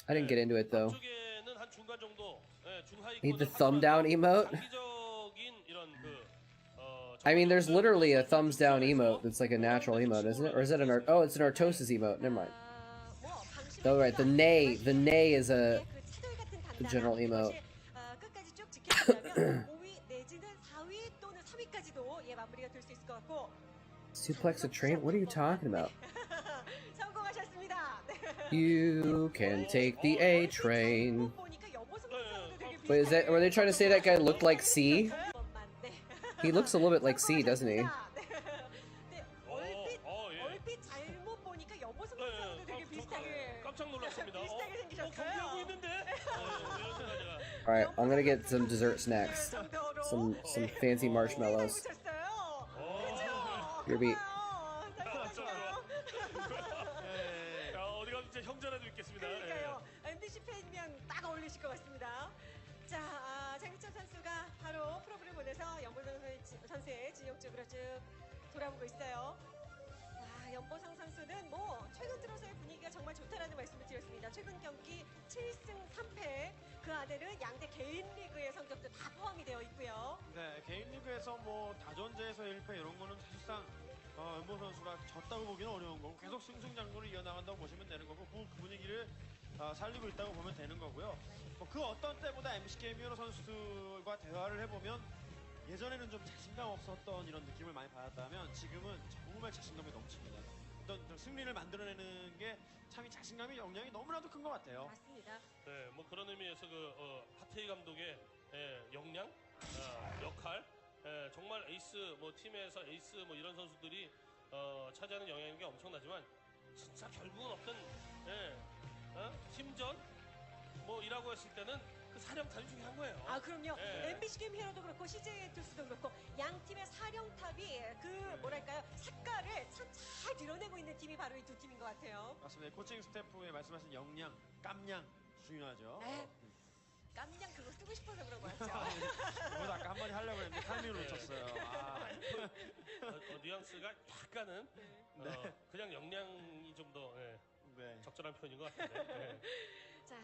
I didn't get into it though. Need the thumb down emote? I mean, there's literally a thumbs down emote that's like a natural emote, isn't it? Or is it an oh, it's an Artosis emote. Never mind. Oh right, the nay is a general emote. Suplex a train? What are you talking about? You can take the A train. Wait, is that? Were they trying to say that guy looked like C? He looks a little bit like C, doesn't he? Alright, I'm gonna get some dessert snacks. Some fancy marshmallows. Your beat. 장기철 선수가 바로 프로브를 보내서 연보성 선수의 진영 쪽으로 쭉 돌아보고 있어요. 연보성 선수는 뭐 최근 들어서의 분위기가 정말 좋다라는 말씀을 드렸습니다. 최근 경기 7승 3패, 그 안에는 양대 개인 리그의 성적도 다 포함이 되어 있고요. 네, 개인 리그에서 뭐 다전제에서 1패 이런 거는 사실상 연보 선수가 졌다고 보기는 어려운 거고 계속 승승장구를 이어나간다고 보시면 되는 거고 그 분위기를 살리고 있다고 보면 되는 거고요. 그 어떤 때보다 MCK 뮤로 선수들과 대화를 해보면 예전에는 좀 자신감 없었던 이런 느낌을 많이 받았다면 지금은 정말 자신감이 넘칩니다. 어떤 승리를 만들어내는 게 참 자신감이 영향이 너무나도 큰 것 같아요. 맞습니다. 네, 뭐 그런 의미에서 하태희 감독의 역량, 역할, 정말 에이스, 뭐 팀에서 에이스 뭐 이런 선수들이 차지하는 영향이 엄청나지만 진짜 결국은 어떤 팀전 뭐이라고 했을 때는 그 사령탑 중에 한 거예요. 아 그럼요. 예. MBC 게임 히어로도 그렇고 CJ 투스도 그렇고 양 팀의 사령탑이 그 뭐랄까요 색깔을 참 잘 드러내고 있는 팀이 바로 이 두 팀인 것 같아요. 맞습니다. 코칭 스태프의 말씀하신 역량, 깜냥 중요하죠. 네. 깜냥 그거 쓰고 싶어서 그런 거였죠. 저도 아까 한마디 하려고 했는데 타이밍을 놓쳤어요. 아. 뉘앙스가 약간은 그냥 역량이 좀 더 적절한 표현인 것 같은데. 자,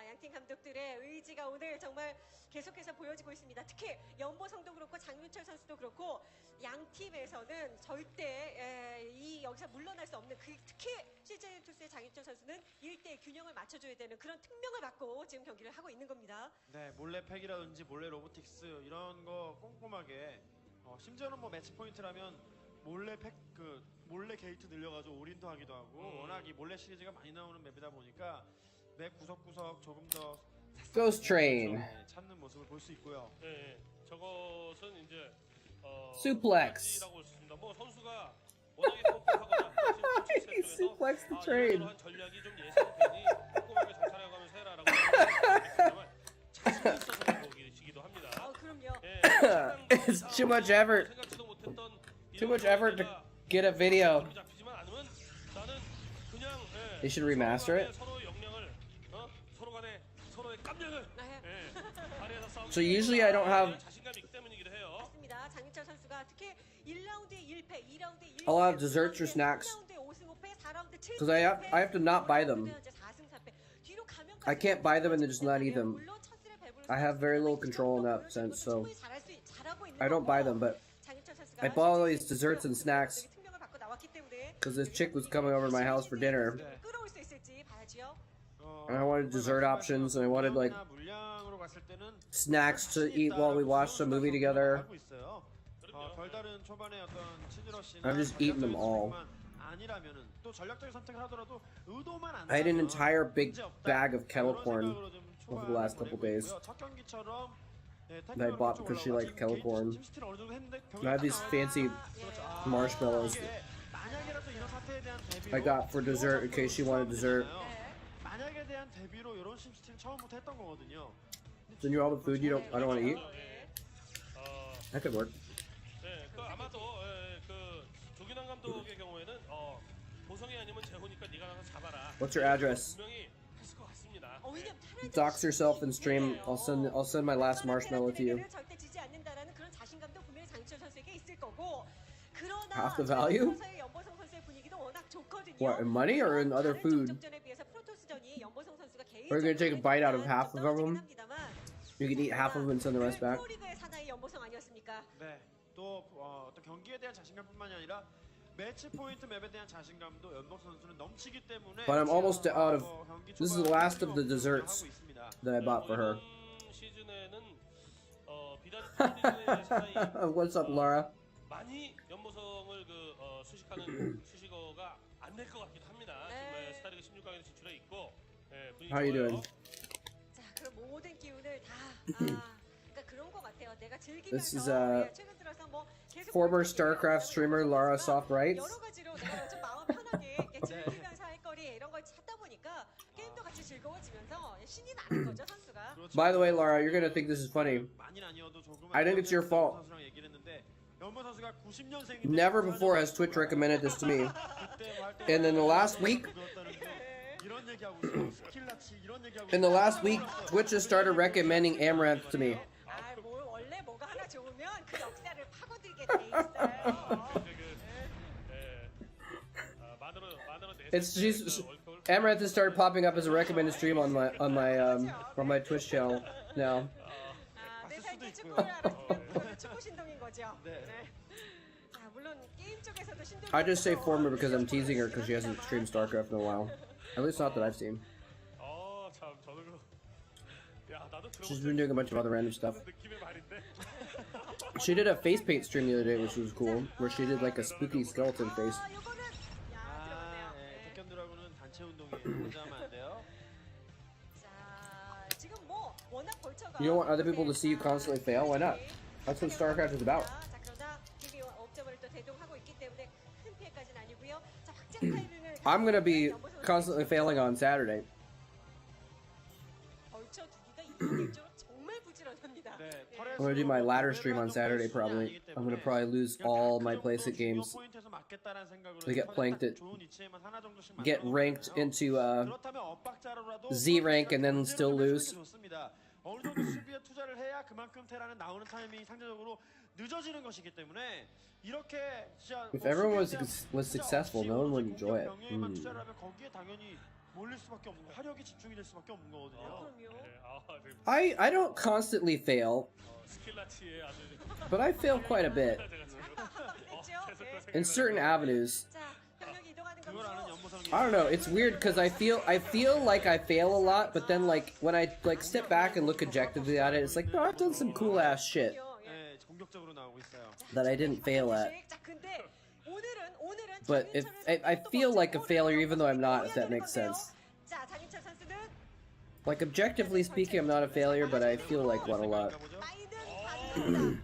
양팀 감독들의 의지가 오늘 정말 계속해서 보여지고 있습니다. 특히 연보성도 그렇고 장윤철 선수도 그렇고 양 팀에서는 절대 여기서 물러날 수 없는 특히 CJ 투스의 장윤철 선수는 1대1 균형을 맞춰줘야 되는 그런 특명을 받고 지금 경기를 하고 있는 겁니다. 네, 몰래 팩이라든지 몰래 로보틱스 이런 거 꼼꼼하게 심지어는 뭐 매치 포인트라면 몰래 팩 몰래 게이트 늘려가지고 올인도 하기도 하고 워낙 이 몰래 시리즈가 많이 나오는 맵이다 보니까 맵 구석구석 조금 더 Ghost Train. 찾는 모습을 볼 수 있고요. 네, 저것은 이제 Suplex. 라고 했습니다. 뭐 선수가 워낙에 꼼꼼하거나 Suplex the train. 이런 전략이 좀 예상이 되니 꼼꼼하게 정찰해가면서 해라라고 했지만 자신 있어서 그런 거기도 합니다. 아, 그럼요. It's too much effort. 생각지도 못했던 Too much effort to get a video. 잡히지만 않으면 나는 그냥 They should remaster it. 서로 역량을 서로 간에 서로의 깜냥을 발휘해서 싸우는 So usually I don't have. 자신감이 있기 때문이기도 해요. 맞습니다. 장윤철 선수가 특히 1라운드에 1패, 2라운드에 1패, I'll have desserts or snacks. 3라운드에 5승 5패, 4라운드 7승 'Cause I have to not buy them. 4승 4패. 뒤로 가면 I can't buy them and then just not eat them. 물론 첫술에 배부를 I have very little control in that 선수 sense, so 충분히 잘하고 있는 I don't buy them. But 장윤철 선수가 I bought all these desserts and snacks 특명을 받고 나왔기 때문에 because this chick was coming over to my house for dinner, 끌어올 수 있을지 봐야지요. and I wanted dessert options, and I wanted like 물량으로 갔을 때는 snacks to eat while we watched a movie together. 하고 있어요. 별다른 초반에 어떤 치즈러시나 I've just eaten them all. 아니라면은 또 전략적인 선택을 하더라도 의도만 안 I had an 하면 entire big 문제 없다. bag of kettle 그런 corn 생각으로 좀 over the last couple 초반을 days. 보내고 있고요. 첫 경기처럼 that I bought because she liked kettle corn. 심시티를 어느 정도 했는데 And I have these fancy marshmallows that 만약이라도 이런 사태에 대한 대비로 I got for dessert in case she wanted dessert. 만약에 대한 대비로 이런 심시티를 처음부터 했던 거거든요. Then you all the food I don't want to eat. That could work. 네, 그 아마도 그 조균환 감독의 경우에는 보성이 아니면 재호니까 네가 나가서 잡아라. What's your address? 분명히 했을 것 같습니다. Dox yourself and stream. I'll send my last marshmallow to you. 절대 지지 않는다라는 그런 자신감도 분명히 장윤철 선수에게 있을 거고. 그러나 Half the value? 연보성 선수의 분위기도 워낙 좋거든요. What, in money or in other food? 전에 비해서 프로토스전이 연보성 선수가 We're gonna take a bite out of half of them. You can eat half of them and send the rest back. 프로리그의 사나이 연보성 아니었습니까? 네, 또 어떤 경기에 대한 자신감뿐만이 아니라 매치 포인트 맵에 대한 자신감도 연복 선수는 넘치기 때문에. But I'm almost out of. This is the last of the desserts that I bought for her. 시즌에는 비단 프로리그의 사나이 What's up, Laura? 많이 연보성을 수식하는 수식어가 안 될 것 같기도 합니다. 지금 스타리그 16강에도 진출해 있고 분위기 How you 좋아요. doing? 자, 그럼 모든 기운을 다 그러니까 그런 것 같아요. 내가 즐기면서 This is 최근 들어서 뭐 계속 former Starcraft streamer Lara Soft Writes. 여러 가지로 내가 좀 마음 편하게 이렇게 즐기면서 할 거리 이런 걸 찾다 보니까 게임도 같이 즐거워지면서 신이 나는 거죠, 선수가. By the way, Laura, you're gonna think this is funny. I think it's your fault. Never before has Twitch recommended this to me. And in the last week, Twitch has started recommending Amaranth to me. 원래 뭐가 하나 좋으면 그 역사를 파고들게 돼 있어요. Amaranth has started popping up as a recommended stream on my Twitch channel now. 내 삶의 축구를 알았으면 축구 신동인 거죠. 자, 물론 게임 쪽에서도 신동. I just say former because I'm teasing her because she hasn't streamed Starcraft in a while. At least not that I've seen. 참 저도 She's been doing a bunch of other random stuff. She did a face paint stream the other day, which was cool, where she did like a spooky skeleton face. 태권도라고는 단체 운동이에요. 혼자 하면 안 돼요. 지금 뭐 워낙 벌처가. You don't want other people to see you constantly fail? Why not? That's what Starcraft is about. 자, 그러나 팀이 업적을 또 대동하고 있기 때문에 큰 피해까지는 아니고요. 자, 확장 타이밍을 I'm gonna be constantly failing on Saturday. 정말 부지런합니다. I'm gonna do my ladder stream on Saturday probably. I'm gonna probably lose all my playset games. To get planked at, get ranked into Z rank and then still lose. 어느 정도 수비에 투자를 해야 그만큼 테라는 나오는 타이밍이 상대적으로 늦어지는 것이기 때문에 이렇게 진짜 If everyone was successful, no one would enjoy it. 병력에만 투자를 하면 거기에 당연히 몰릴 수밖에 없는 거, 화력이 집중이 될 수밖에 없는 거거든요. I don't constantly fail, 스킬라치의 아주 but I fail quite a bit in certain avenues. 자, 병력이 이동하는 그걸 아는 검수. 연보성 I don't know. It's weird because I feel like I fail a lot, but then like when I like step back and look objectively at it, it's like no, I've done some cool ass shit 예, 공격적으로 나오고 있어요. that I didn't fail at. 자, 근데 오늘은 But if I feel like a failure even though I'm not, if that makes sense. 자, 장윤철 선수는 Like objectively speaking, I'm not a failure, but I feel like one a lot. 마인은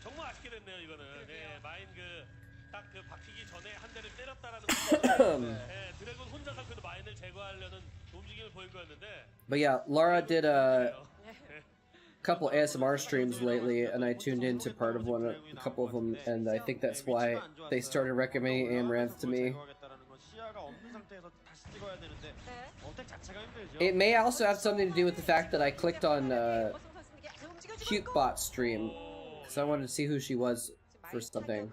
정말 아쉽게 됐네요 이거는. 네, 마인 딱 박히기 전에 한 대를 때렸다라는 거. 네, 드래곤 혼자서 그래도 마인을 제거하려는 움직임을 보인 거였는데. But yeah, Laura did a couple ASMR streams lately, and I tuned into part of a couple of them, and I think that's why they started recommending Amaranth to me. It may also have something to do with the fact that I clicked on CuteBot's stream, because I wanted to see who she was for something.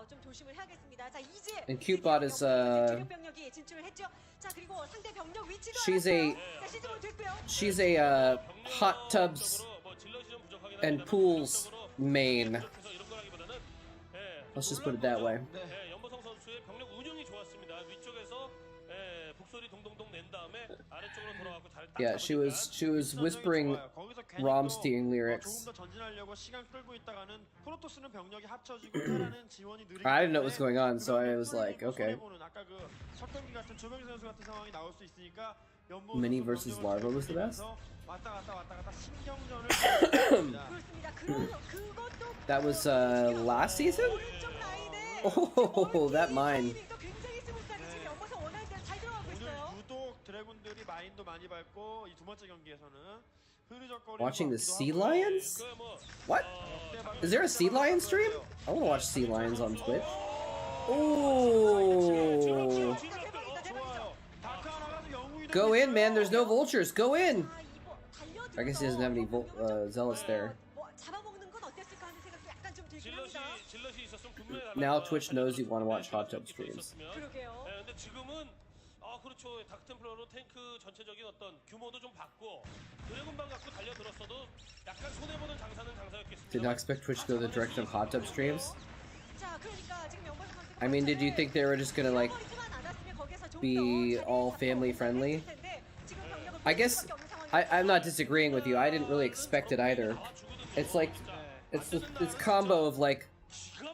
좀 조심을 해야겠습니다. 자, 이제 And CuteBot is 병력이 진출을 했죠. 자, 그리고 상대 병력 위치도 she's a 자, 시즌 됐고요. she's a hot tubs and pools main. Let's just put it that way. 네, 연보성 선수의 병력 운영이 좋았습니다. 위쪽에서 북소리 동동동 낸 다음에 아래쪽으로 돌아가고 다리 딱 Yeah, she was whispering Romstein lyrics. 조금 더 전진하려고 시간 끌고 있다가는 프로토스는 병력이 합쳐지고 테라는 지원이 느리기 I didn't know what was going on, so I was like, okay. 아까 그 석경기 같은 조명희 선수 같은 상황이 나올 수 있으니까 Mini versus Larva was the best. 왔다 갔다 신경전을 That was last season? Oh, that mine. 유독 드래곤들이 마인도 많이 밟고 이 두 번째 경기에서는 Watching the Sea Lions? What? Is there a Sea Lion stream? I want to watch Sea Lions on Twitch. Oh. Go in, man. There's no vultures. Go in. I guess he doesn't have any zealots there. Now Twitch knows you want to watch hot tub streams. 그렇죠. 닥템플러로 탱크 전체적인 어떤 규모도 좀 받고 드래곤방 갖고 달려들었어도 약간 손해 보는 장사는 장사였겠습니다. Did not expect Twitch to go the direction of hot tub streams. I mean, did you think they were just gonna like be all family friendly? I guess I'm not disagreeing with you. I didn't really expect it either. It's like it's this combo of like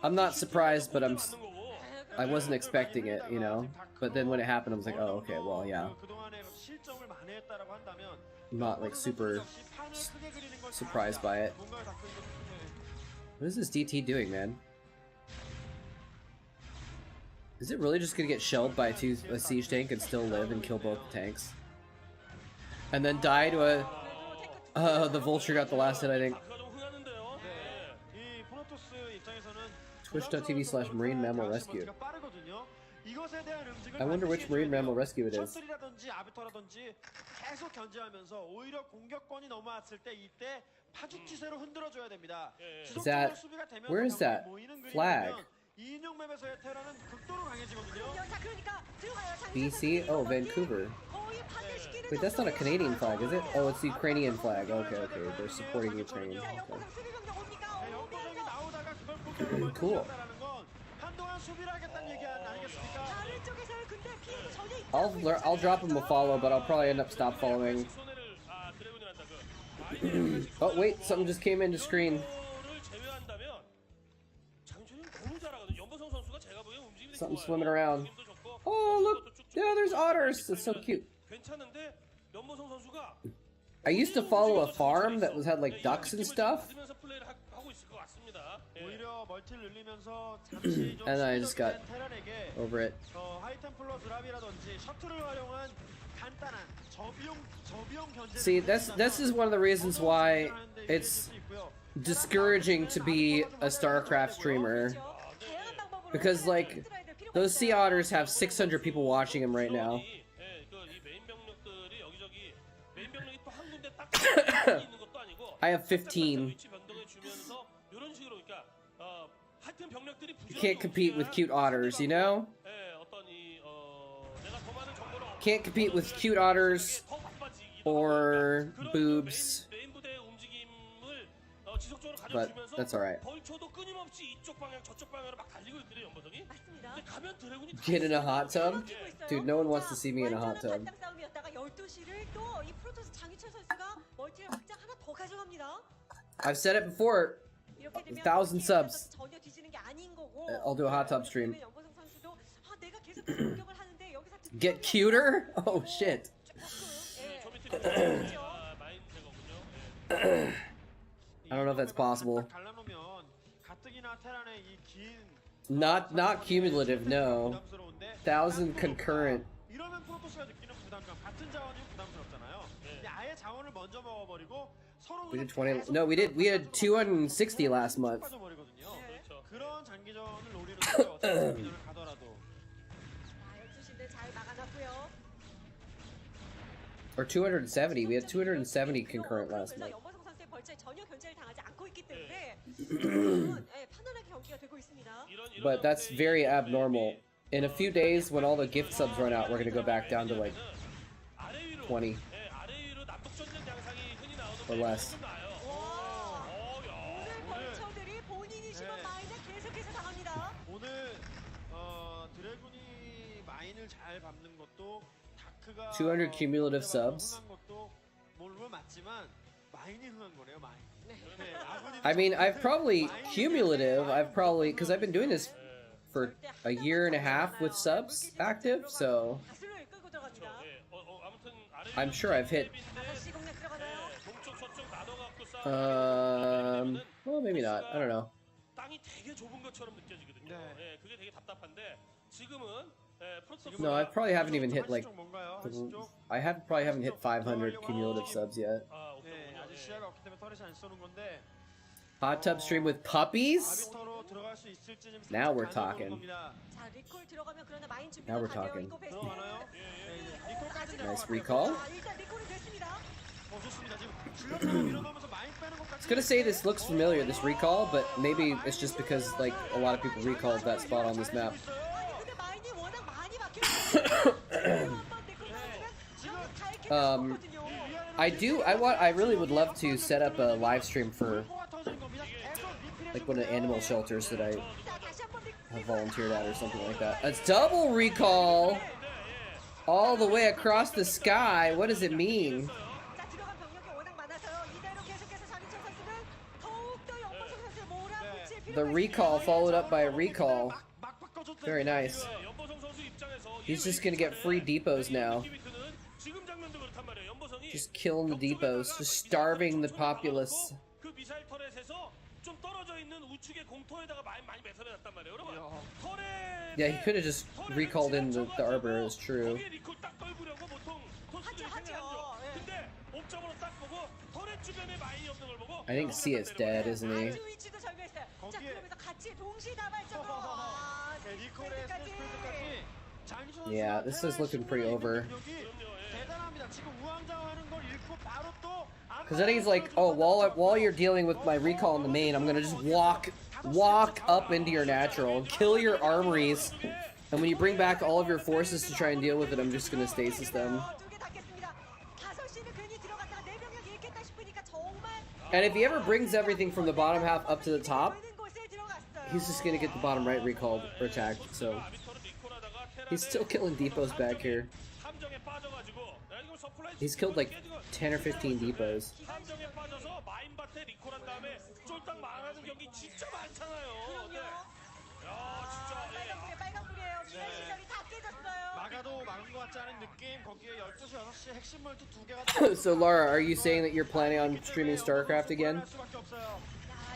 I'm not surprised, but I wasn't expecting it, you know. But then when it happened, I was like, oh, okay, well, yeah. I'm not like super surprised by it. What is this DT doing, man? Is it really just gonna get shelled by a siege tank and still live and kill both the tanks? And then die to the Vulture got the last hit, I think. Twitch.tv/Marine Mammal Rescue. I wonder which Marine Mammal Rescue it is. Is that... Where is that flag? BC? Oh, Vancouver. Wait, that's not a Canadian flag, is it? Oh, it's the Ukrainian flag. Okay, okay. They're supporting Ukraine. Okay. Cool. I'll drop him a follow, but I'll probably end up stop following. Oh wait, something just came into screen. Something swimming around. Oh look, yeah, there's otters. That's so cute. I used to follow a farm that had like ducks and stuff. 오히려 멀티를 늘리면서 잠시 좀 And I just got 테란에게 over it. 하이템플러 드랍이라든지 셔틀을 활용한 간단한 저비용 견제. See, this is one of the reasons why it's discouraging to be a Starcraft streamer. Because, like, those Sea Otters have 600 people watching him right now. I have 15. You can't compete with cute otters, you know? Can't compete with cute otters or boobs. But that's alright. Get in a hot tub? Dude, no one wants to see me in a hot tub. I've said it before. 1,000 subs. I'll do a hot tub stream. Get cuter? Oh shit. I don't know if that's possible. Not cumulative, no. 1,000 concurrent. We did 20. No, we had 260 last month. Or 270. We had 270 concurrent last month. But that's very abnormal. In a few days, when all the gift subs run out, we're gonna go back down to like 20 or less. 다크가 200 cumulative subs. I mean, I've probably because I've been doing this for a year and a half with subs active, so I'm sure I've hit. Well, maybe not. I don't know. No, I probably haven't even hit like. Probably haven't hit 500 cumulative subs yet. Hot tub stream with puppies? Now we're talking. Now we're talking. Nice recall. I was gonna say this looks familiar, this recall, but maybe it's just because like a lot of people recalled that spot on this map. I really would love to set up a live stream for like one of the animal shelters that I have volunteered at or something like that. It's double recall all the way across the sky. What does it mean? The recall followed up by a recall. Very nice. He's just gonna get free depots now. Just killing the depots, just starving the populace. Yeah, he could have just recalled in the arbor, it's true. I think Sia's dead, isn't he? Yeah, this is looking pretty over. Because then he's like, oh, while you're dealing with my recall in the main, I'm gonna just walk up into your natural and kill your armories. And when you bring back all of your forces to try and deal with it, I'm just gonna stasis them. And if he ever brings everything from the bottom half up to the top, he's just gonna get the bottom right recalled or attacked, so. He's still killing depots back here. He's killed like 10 or 15 depots. So Laura, are you saying that you're planning on streaming Starcraft again?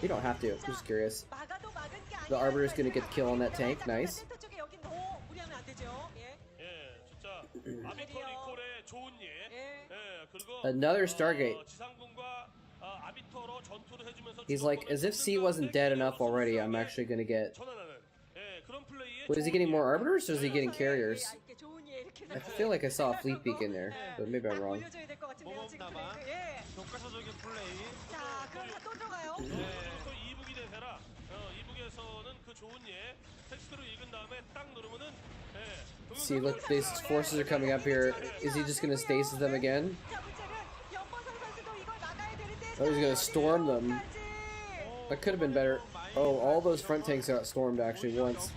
You don't have to. I'm just curious. 막아도 막은 게 The 아니라 Arbiter's gonna get the kill on that tank. Nice. 센터 쪽에 여긴 너무 무리하면 안 되죠. 예. 예, 진짜 아비터 리콜의 좋은 예. 예. 예, 그리고 Another Stargate. 지상군과 아비터로 전투를 해주면서 He's like, as if C wasn't dead enough already, I'm actually gonna get... 전환하는 예, 그런 플레이에 Wait, is he getting more Arbiters or is he getting carriers? 예, 이렇게 좋은 예 이렇게 I feel like I saw a fleet beak in there, but maybe I'm wrong. 올려줘야 될 것 같은데요. 지금 모범나마. 플레이그. 예. 교과서적인 플레이. 자, 그럼 다 또 들어가요. 또 이북이 되세라. 이북에서는 그 좋은 예 텍스트로 읽은 다음에 딱 누르면은 예. See, look, these forces are coming up here. Is he just gonna stasis them again? 자, 문제는 연보성 선수도 이걸 막아야 되는데. Oh, he's gonna storm them. That could have been better. Oh, all those front tanks got stormed actually once.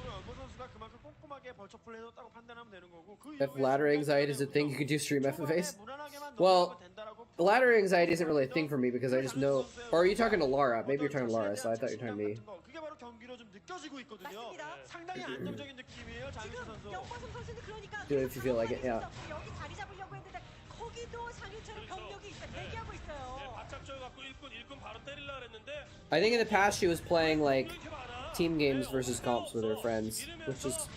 If ladder anxiety is a thing, you could do stream FFAs. Well, ladder anxiety isn't really a thing for me because I just know. Or are you talking to Lara? Maybe you're talking to Lara, so I thought you were talking to me. 그게 바로 경기로 좀 느껴지고 있거든요. 맞습니다. 상당히 안정적인 느낌이에요, 장윤철 지금 선수. 연보성 선수는 그러니까 Do it if you feel like it, yeah. 여기 자리 잡으려고 했는데 거기도 장윤철은 병력이 있어 대기하고 예, 있어요. 바짝져 갖고 일꾼 바로 때리려 그랬는데 I think in the past she was playing like team games versus comps with her friends, which is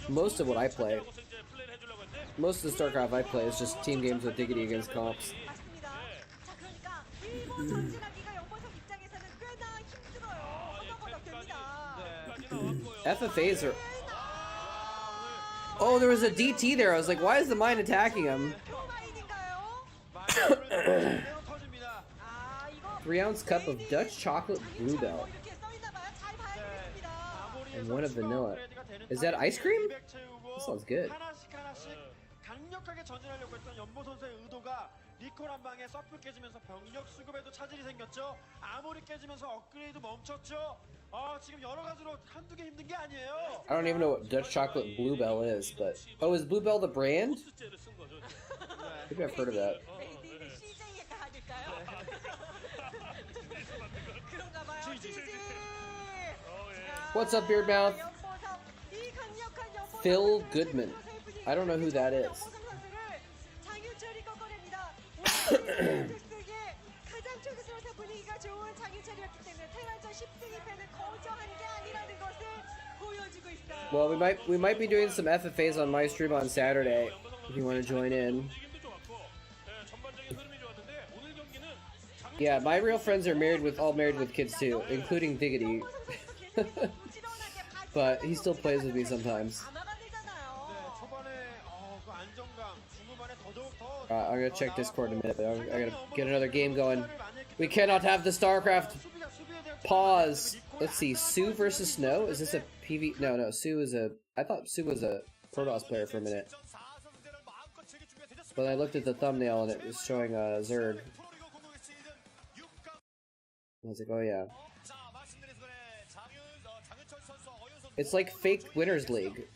most of what I play. Most of the Starcraft I play is just team games with Diggity against comps. 맞습니다. 자, 그러니까 일본 전진하기가 연보성 입장에서는 꽤나 힘들어요. 허덕허덕 됩니다. FFAs are... Oh, there was a DT there. I was like, why is the mine attacking him? 표마인인가요? 3-ounce cup of Dutch chocolate bluebell. 이렇게 써있나봐요. 잘 봐야 되겠습니다. And one of vanilla. Is that ice cream? That sounds good. 하나씩 강력하게 전진하려고 했던 연보 선수의 의도가 리콜 한 방에 서플 깨지면서 병력 수급에도 차질이 생겼죠. 아무리 깨지면서 업그레이드 멈췄죠. 지금 여러 가지로 한두 개 힘든 게 아니에요. I don't even know what Dutch chocolate bluebell is, but... Oh, is bluebell the brand? Maybe I've heard of that. 메이드는 CJ가 아닐까요? 그런가 봐요. CJ. What's up, Beardmouth? 이 강력한 연보성 Phil Goodman. I don't know who that is. 장윤철이 꺾어냅니다. 오늘 가장 촉수로서 분위기가 좋은 장윤철이었기 때문에 테란전 10승 2패는 거저한 게 아니라는 것을 보여주고 있어요. Well, we might be doing some FFAs on my stream on Saturday if you want to join in. Yeah, my real friends are all married with kids too, including Diggity. But he still plays with me sometimes. I'm gonna check Discord in a minute, but I gotta get another game going. We cannot have the Starcraft pause. Let's see, Sue versus Snow? Is this a PV? No, Sue is a... I thought Sue was a Protoss player for a minute. But I looked at the thumbnail and it was showing Zerg. I was like, oh yeah. It's like fake Winners League,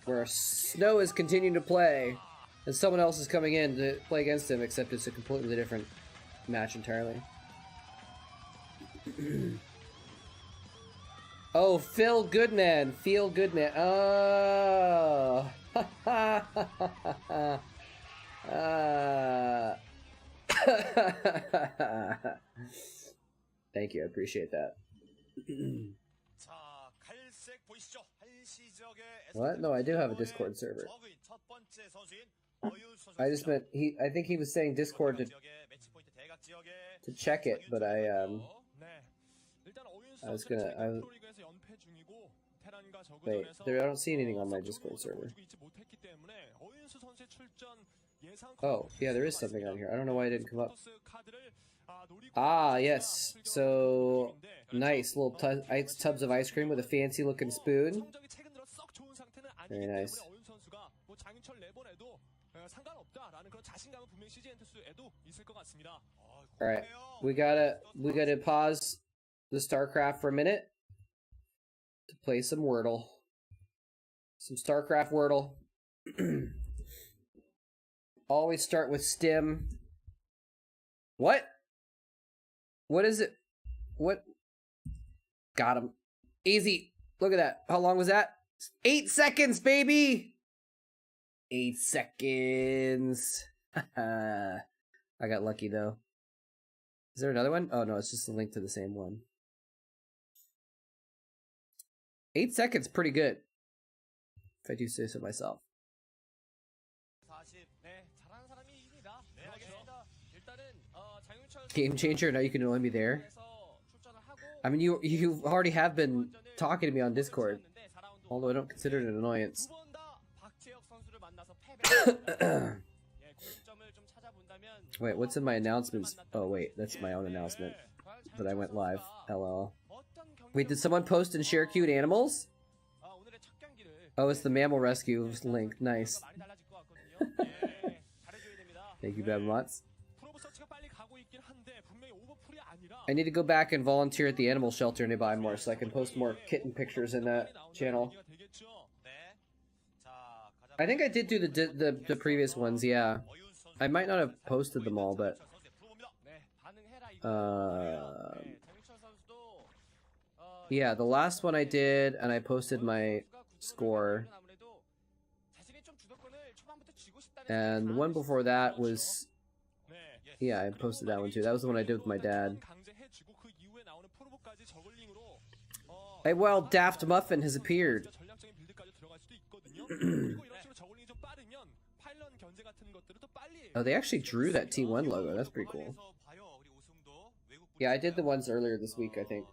where Snow is continuing to play, and someone else is coming in to play against him, except it's a completely different match entirely. Oh, Phil Goodman! Feel Goodman. Oh! Thank you, I appreciate that. What? No, I do have a Discord server. I just meant I think he was saying Discord to check it, but I was gonna wait. I don't see anything on my Discord server. Oh, yeah, there is something on here. I don't know why it didn't come up. Ah, yes. So, nice little tubs of ice cream with a fancy looking spoon. Very nice. Alright, we gotta pause the Starcraft for a minute to play some Wordle. Some Starcraft Wordle. Always start with stim. What? What is it? What? Got him. Easy. Look at that. How long was that? 8 seconds, baby! 8 seconds. I got lucky, though. Is there another one? Oh no, it's just a link to the same one. 8 seconds, pretty good. If I do say so myself. Game changer, now you can only be there. I mean, you already have been talking to me on Discord, although I don't consider it an annoyance. Wait, what's in my announcements? Oh wait, that's my own announcement. But I went live. LL. Wait, did someone post and share cute animals? Oh, it's the mammal rescue link. Nice. Thank you, Babmots. I need to go back and volunteer at the animal shelter nearby more so I can post more kitten pictures in that channel. I think I did do the previous ones, yeah. I might not have posted them all, but yeah, the last one I did, and I posted my score. And the one before that was, yeah, I posted that one too. That was the one I did with my dad. Hey, well, Daft Muffin has appeared. Oh, they actually drew that T1 logo. That's pretty cool. Yeah, I did the ones earlier this week, I think.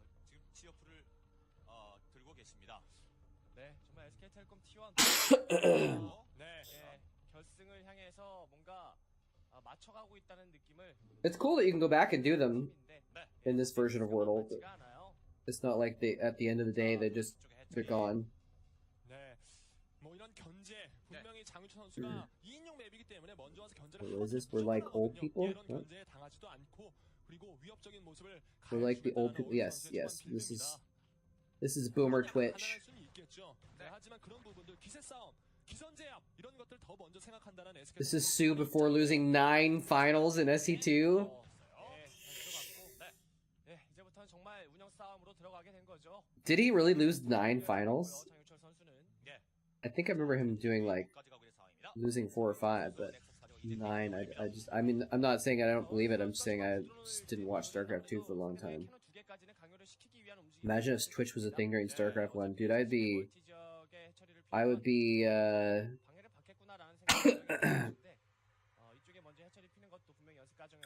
It's cool that you can go back and do them in this version of Wordle. It's not like they, at the end of the day, they're gone. What is this? We're like old people? What? We're like the old people. Yes, yes. This is Boomer Twitch. This is Sue before losing 9 finals in SC2. Did he really lose 9 finals? I think I remember him doing like losing 4 or 5, but 9. I mean, I'm not saying I don't believe it. I'm just saying I just didn't watch Starcraft 2 for a long time. Imagine if Twitch was a thing during Starcraft 1, dude. I would be.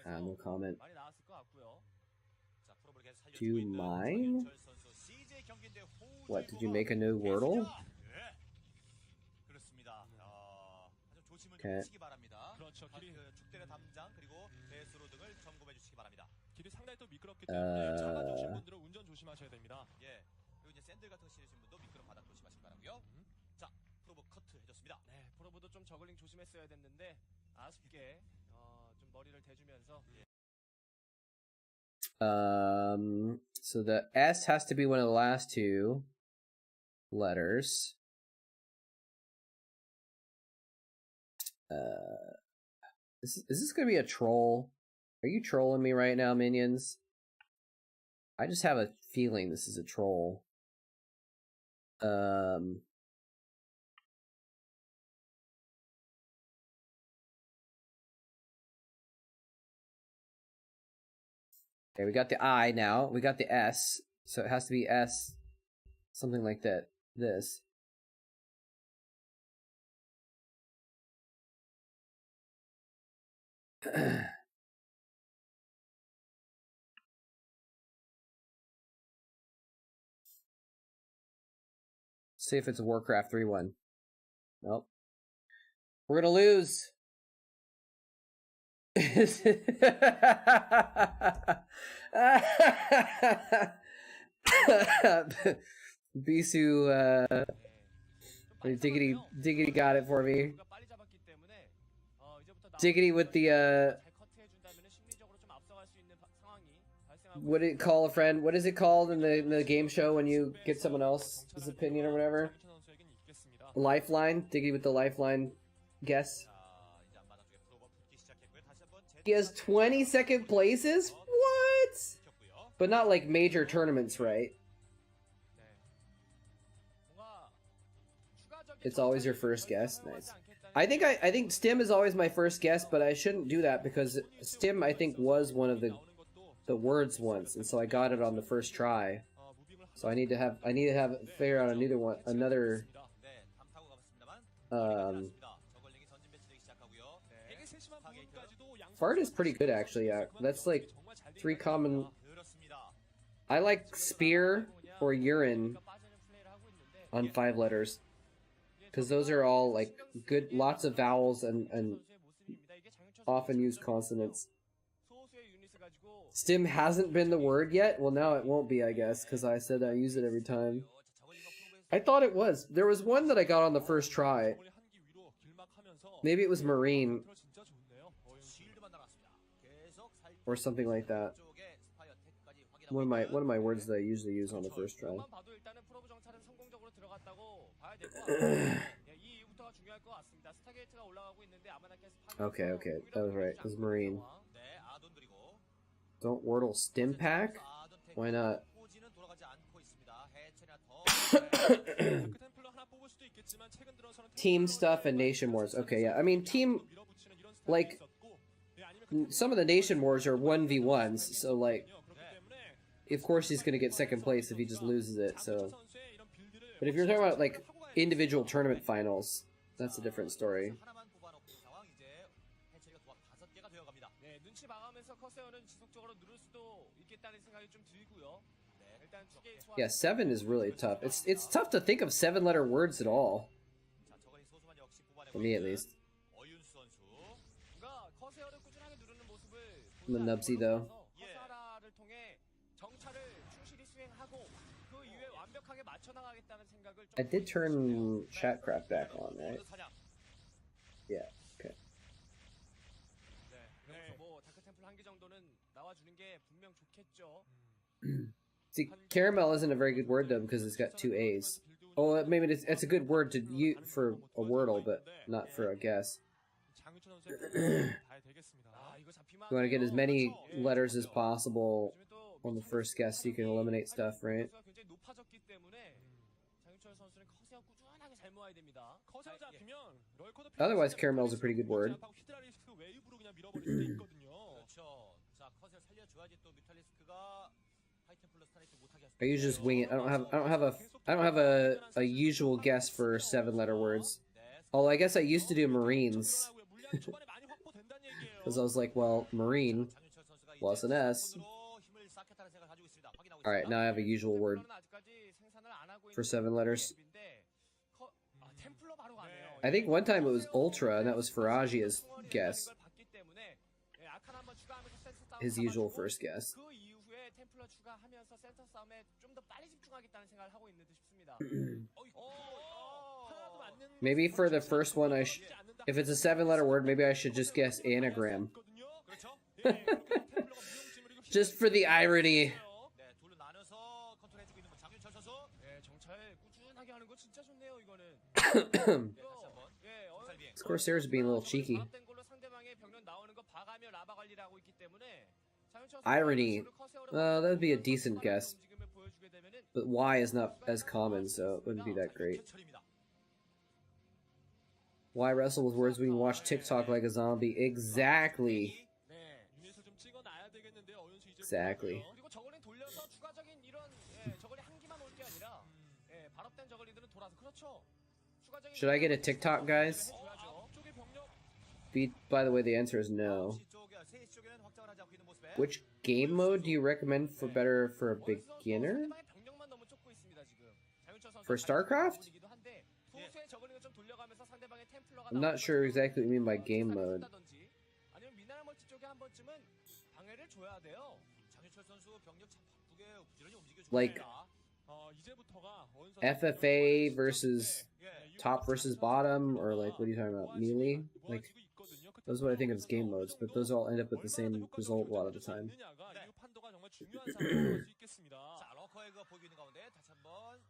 No comment. Do you mind? What, did you make a new Wordle? Okay. So the S has to be one of the last 2 letters. Is this gonna be a troll? Are you trolling me right now, minions? I just have a feeling this is a troll. Okay, we got the I now. We got the S. So it has to be S. Something like that. This. See if it's a Warcraft 3-1. Nope. We're gonna lose. Bisu, Diggity got it for me. Diggity with the, what did it call a friend? What is it called in the game show when you get someone else's opinion or whatever? Lifeline? Diggity with the lifeline guess. He has 22nd places? What? But not like major tournaments, right? It's always your first guess. Nice. I think Stim is always my first guess, but I shouldn't do that because Stim I think was one of the the words once, and so I got it on the first try. So I need to have figure out another fart is pretty good actually. Yeah, that's like 3 common. I like spear or urine on 5 letters because those are all like good, lots of vowels and often used consonants. Stim hasn't been the word yet. Well, now it won't be, I guess, because I said I use it every time. I thought it was. There was one that I got on the first try. Maybe it was marine or something like that. One of my words that I usually use on the first try. Okay, that was right. It was marine. Don't wordle stim pack? Why not? Team stuff and nation wars. Okay, yeah. I mean, team, like, some of the nation wars are 1v1s, so, like, of course he's gonna get second place if he just loses it, so. But if you're talking about, like, individual tournament finals, that's a different story. Yeah, 7 is really tough. It's tough to think of 7-letter words at all. For me, at least. I'm a nubsy, though. I did turn Chatcraft back on, right? Yeah, okay. See, caramel isn't a very good word, though, because it's got 2 A's. Oh, maybe it's a good word to use for a wordle, but not for a guess. You want to get as many letters as possible on the first guess so you can eliminate stuff, right? Otherwise, caramel is a pretty good word. I usually just wing it. I don't have a usual guess for 7-letter words. Although I guess I used to do marines. Because I was like, well, marine plus an S. Alright, now I have a usual word for 7 letters. I think one time it was Ultra, and that was Faragia's guess. His usual first guess. Maybe for the first one, if it's a 7-letter word, maybe I should just guess anagram. Just for the irony. Of course, Sarah's being a little cheeky. Irony. That would be a decent guess. But Y is not as common, so it wouldn't be that great. Why wrestle with words when you watch TikTok like a zombie? Exactly. Exactly. Should I get a TikTok, guys? By the way, the answer is no. Which game mode do you recommend for a beginner? For Starcraft? I'm not sure exactly what you mean by game mode. Like FFA versus top versus bottom, or like what are you talking about? Melee? Like those are what I think of as game modes, but those all end up with the same result a lot of the time.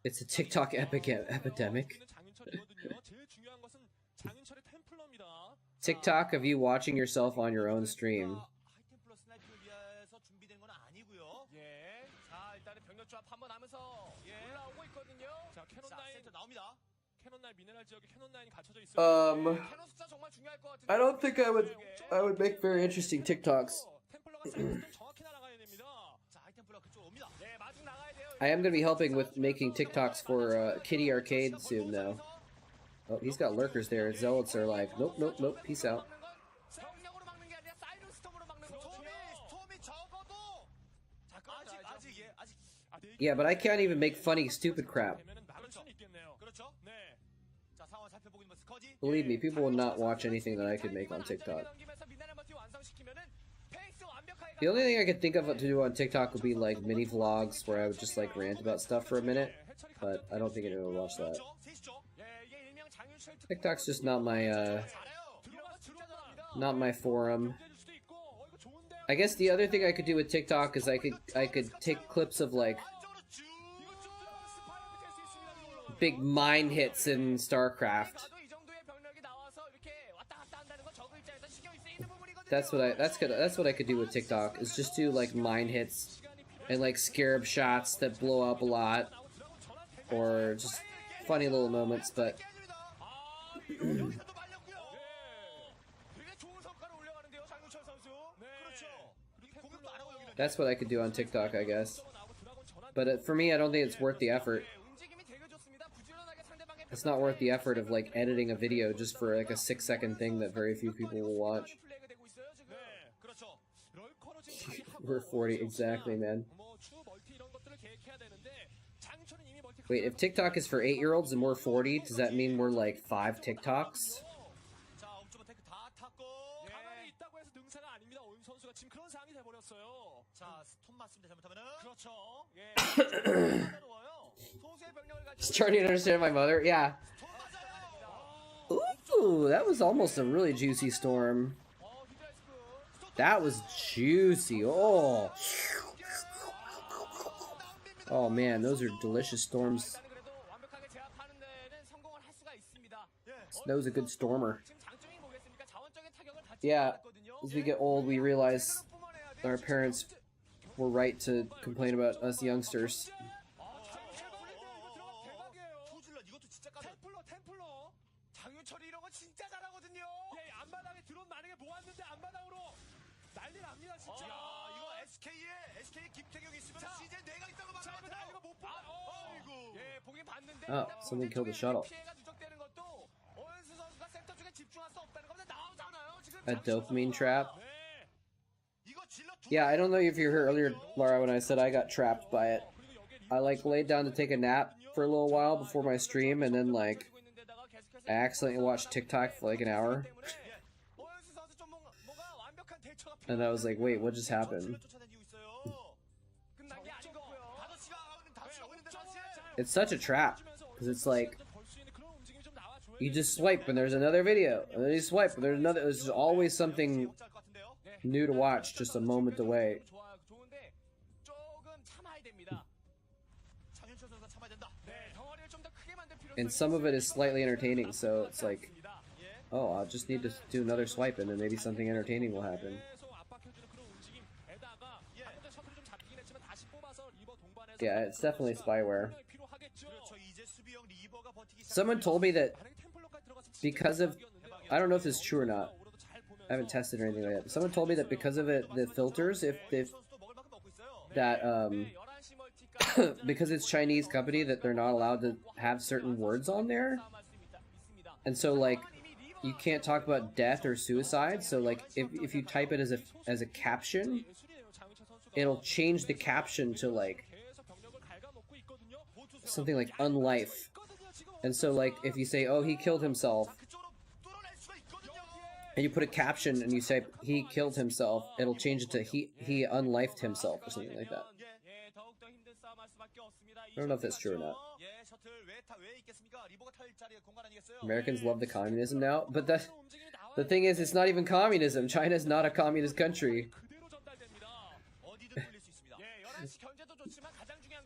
It's a TikTok epidemic. TikTok of you watching yourself on your own stream. I don't think I would make very interesting TikToks. I am gonna be helping with making TikToks for Kitty Arcade soon, though. Oh, he's got lurkers there. Zealots are like, nope, nope, nope, peace out. Yeah, but I can't even make funny, stupid crap. Believe me, people will not watch anything that I could make on TikTok. The only thing I could think of to do on TikTok would be like mini vlogs where I would just like rant about stuff for a minute, but I don't think anyone would watch that. TikTok's just not my forum. I guess the other thing I could do with TikTok is I could take clips of like big mine hits in Starcraft. That's what I could do with TikTok, is just do like mine hits and like scarab shots that blow up a lot, or just funny little moments. But that's what I could do on TikTok, I guess. But for me, I don't think it's worth the effort. It's not worth the effort of like editing a video just for like a 6-second thing that very few people will watch. We're 40, exactly, man. Wait, if TikTok is for 8-year-olds and we're 40, does that mean we're like 5 TikToks? Starting to understand my mother? Yeah. Ooh, that was almost a really juicy storm. That was juicy. Oh. Oh man, those are delicious storms. That was a good stormer. Yeah, as we get old, we realize our parents were right to complain about us youngsters. Oh, something killed the shuttle. A dopamine trap? Yeah, I don't know if you heard earlier, Laura, when I said I got trapped by it. I like laid down to take a nap for a little while before my stream, and then like I accidentally watched TikTok for like an hour. And I was like, wait, what just happened? It's such a trap, because it's like, you just swipe and there's another video, and then you swipe and there's another, there's just always something new to watch, just a moment away. And some of it is slightly entertaining, so it's like, oh, I'll just need to do another swipe and then maybe something entertaining will happen. Yeah, it's definitely spyware. Someone told me that because of, I don't know if this is true or not, I haven't tested or anything like that, but someone told me that because of it, the filters, because it's Chinese company, that they're not allowed to have certain words on there. And so like, you can't talk about death or suicide, so like, if you type it as a caption, it'll change the caption to like, something like unlife. And so like, if you say, oh, he killed himself, and you put a caption and you say he killed himself, it'll change it to he unlifed himself or something like that. I don't know if that's true or not. Americans love the communism now, but the thing is, it's not even communism. China's not a communist country.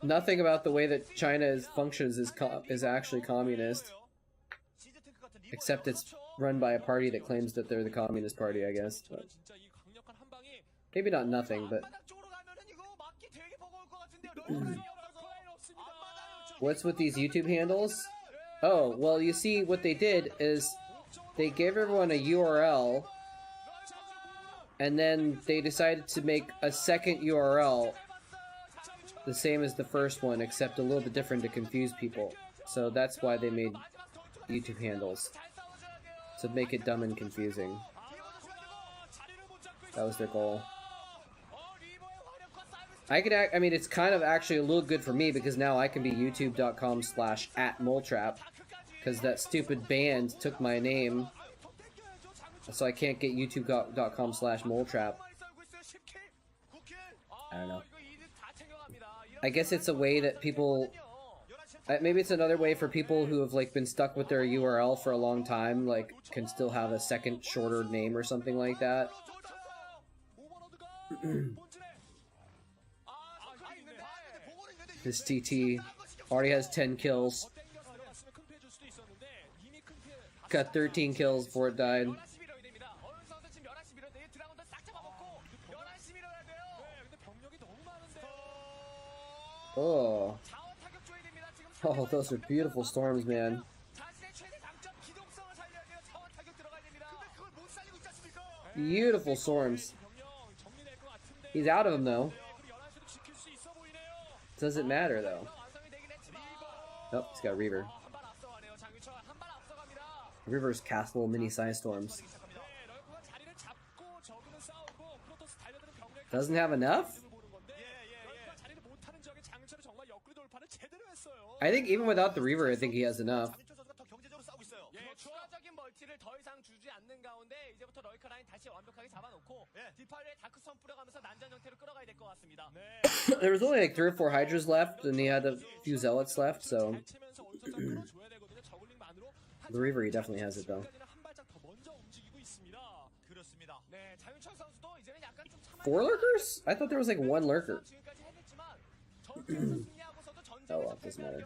Nothing about the way that China functions is actually communist. Except it's run by a party that claims that they're the Communist Party, I guess. But maybe not nothing, but... What's with these YouTube handles? Oh, well, you see, what they did is they gave everyone a URL, and then they decided to make a second URL the same as the first one, except a little bit different to confuse people. So that's why they made YouTube handles. To make it dumb and confusing. That was their goal. I mean, it's kind of actually a little good for me because now I can be youtube.com/@moletrap because that stupid band took my name. So I can't get youtube.com/moletrap. I don't know. I guess it's a way that people... maybe it's another way for people who have like been stuck with their URL for a long time, like can still have a second shorter name or something like that. This TT already has 10 kills. Got 13 kills before it died. Oh. Oh, those are beautiful storms, man. Beautiful storms. He's out of them, though. Doesn't matter, though. Oh, he's got Reaver. Reaver's cast little mini-sized storms. Doesn't have enough? I think even without the Reaver, I think he has enough. There was only like 3 or 4 Hydras left, and he had a few Zealots left, so... The Reaver, he definitely has it, though. 4 lurkers? I thought there was like 1 lurker. Oh well, doesn't matter.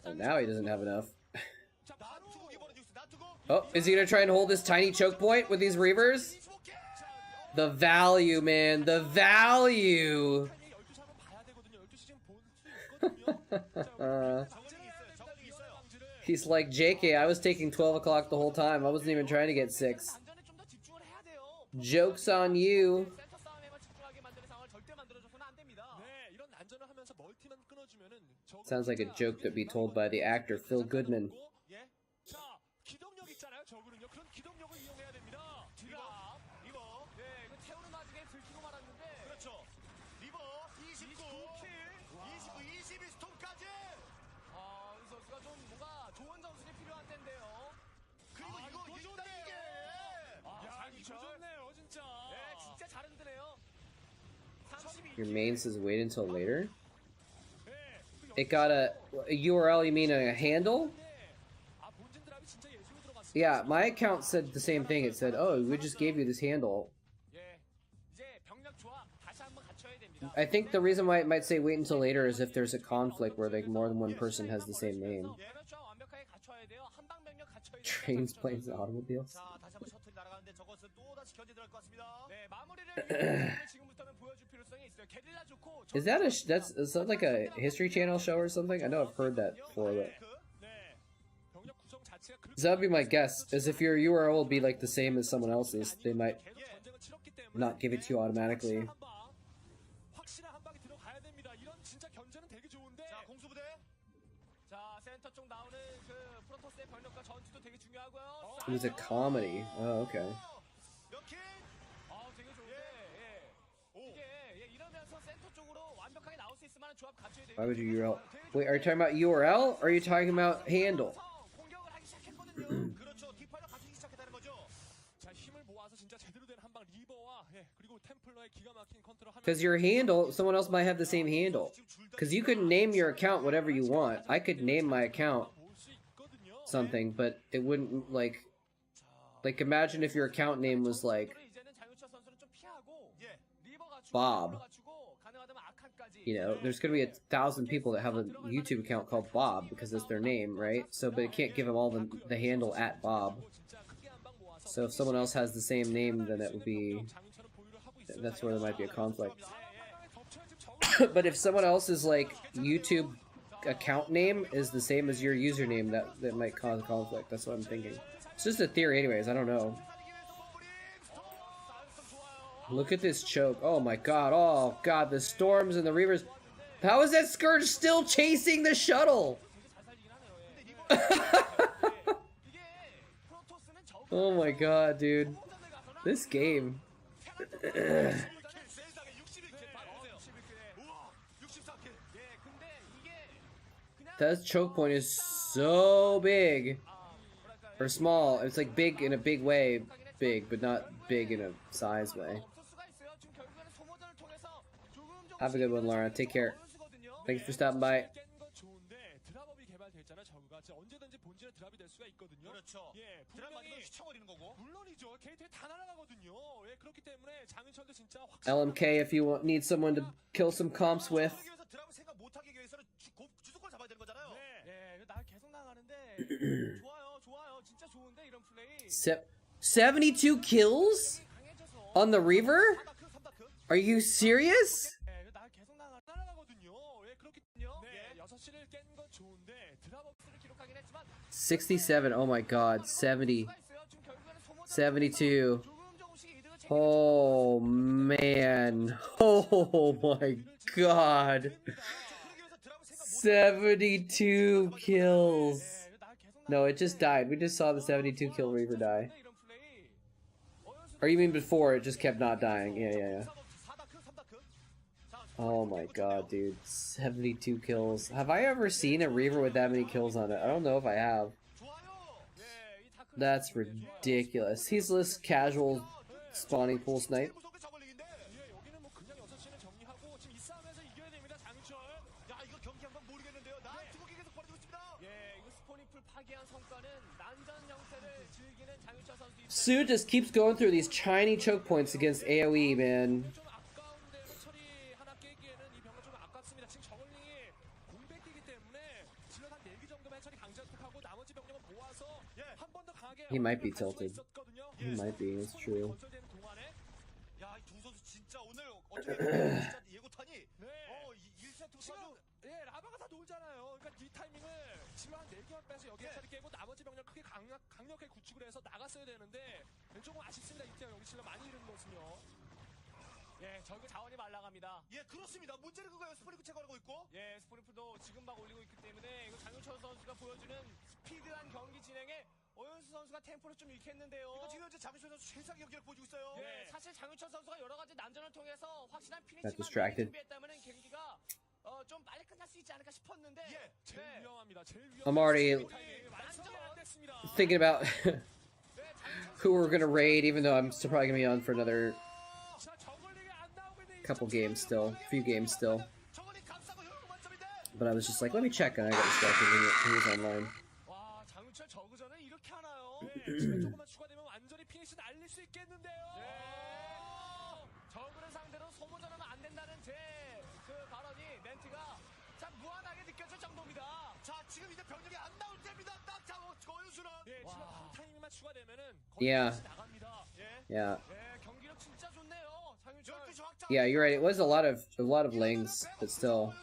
Oh, now he doesn't have enough. Oh, is he gonna try and hold this tiny choke point with these Reavers? The value, man, the value! He's like, JK, I was taking 12 o'clock the whole time. I wasn't even trying to get 6. Joke's on you. Sounds like a joke that'd be told by the actor Phil Goodman. Your main says wait until later? It got a URL, you mean a handle? Yeah, my account said the same thing. It said, oh, we just gave you this handle. I think the reason why it might say wait until later is if there's a conflict where like more than one person has the same name. Trains, planes, and automobiles. Is that is that like a History Channel show or something? I know I've heard that before, but so that'd be my guess. Is if your URL will be like the same as someone else's, they might not give it to you automatically. It was a comedy. Oh, okay. Why would you URL? Wait, are you talking about URL or are you talking about handle? Because your handle, someone else might have the same handle. Because you could name your account whatever you want. I could name my account something, but it wouldn't like imagine if your account name was like Bob. You know, there's gonna be 1,000 people that have a YouTube account called Bob because that's their name, right? So, but it can't give them all the handle at Bob. So if someone else has the same name, then it would be, that's where there might be a conflict. But if someone else is like YouTube account name is the same as your username, that might cause conflict. That's what I'm thinking. It's just a theory anyways, I don't know. Look at this choke. Oh my god. Oh god, the storms and the reavers. How is that Scourge still chasing the shuttle? Oh my god, dude. This game. That choke point is so big. Or small. It's like big in a big way. Big, but not big in a size way. Have a good one, Laura. Take care. Thanks for stopping by. LMK if you need someone to kill some comps with. 72 kills? On the Reaver? Are you serious? 67, oh my god, 70. 72. Oh man. Oh my god. 72 kills. No, it just died. We just saw the 72 kill Reaver die. Or you mean before it just kept not dying? Yeah. Oh my god, dude. 72 kills. Have I ever seen a Reaver with that many kills on it? I don't know if I have. That's ridiculous. He's this casual spawning pool snipe. Su just keeps going through these tiny choke points against AoE, man. He might be tilted. He might be, it's true. 예, 적의 자원이 말라갑니다. 예, 그렇습니다. 문제는 그거예요. 스포니프 채굴하고 있고. 예, 스포니프도 지금 막 올리고 있기 때문에 이거 장윤철 선수가 보여주는 스피드한 경기 진행에 오연수 선수가 템포를 좀 잃겠는데요. 이거 지금 현재 장윤철 선수 최상의 경기를 보여주고 있어요. 예, 사실 장윤철 선수가 여러 가지 난전을 통해서 확실한 피니시만 준비했다면 경기가 좀 빨리 끝날 수 있지 않을까 싶었는데. 예, 제일 위험합니다. 제일 위험. I'm already thinking about who we're gonna raid, even though I'm still probably gonna be on for another couple games still, few games still. But I was just like, let me check, and I got distracted when he was online. Yeah. Yeah. Yeah, you're right. It was a lot of lings, but still,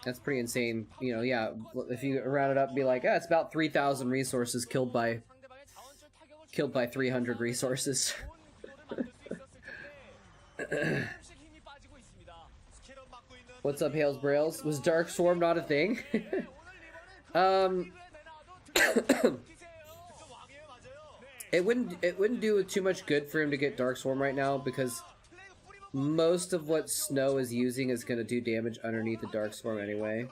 that's pretty insane. You know, yeah. If you round it up, and be like, it's about 3,000 resources killed by 300 resources. What's up, Hales Brails? Was Dark Swarm not a thing? It wouldn't do too much good for him to get Dark Swarm right now, because most of what Snow is using is going to do damage underneath the Dark Swarm anyway.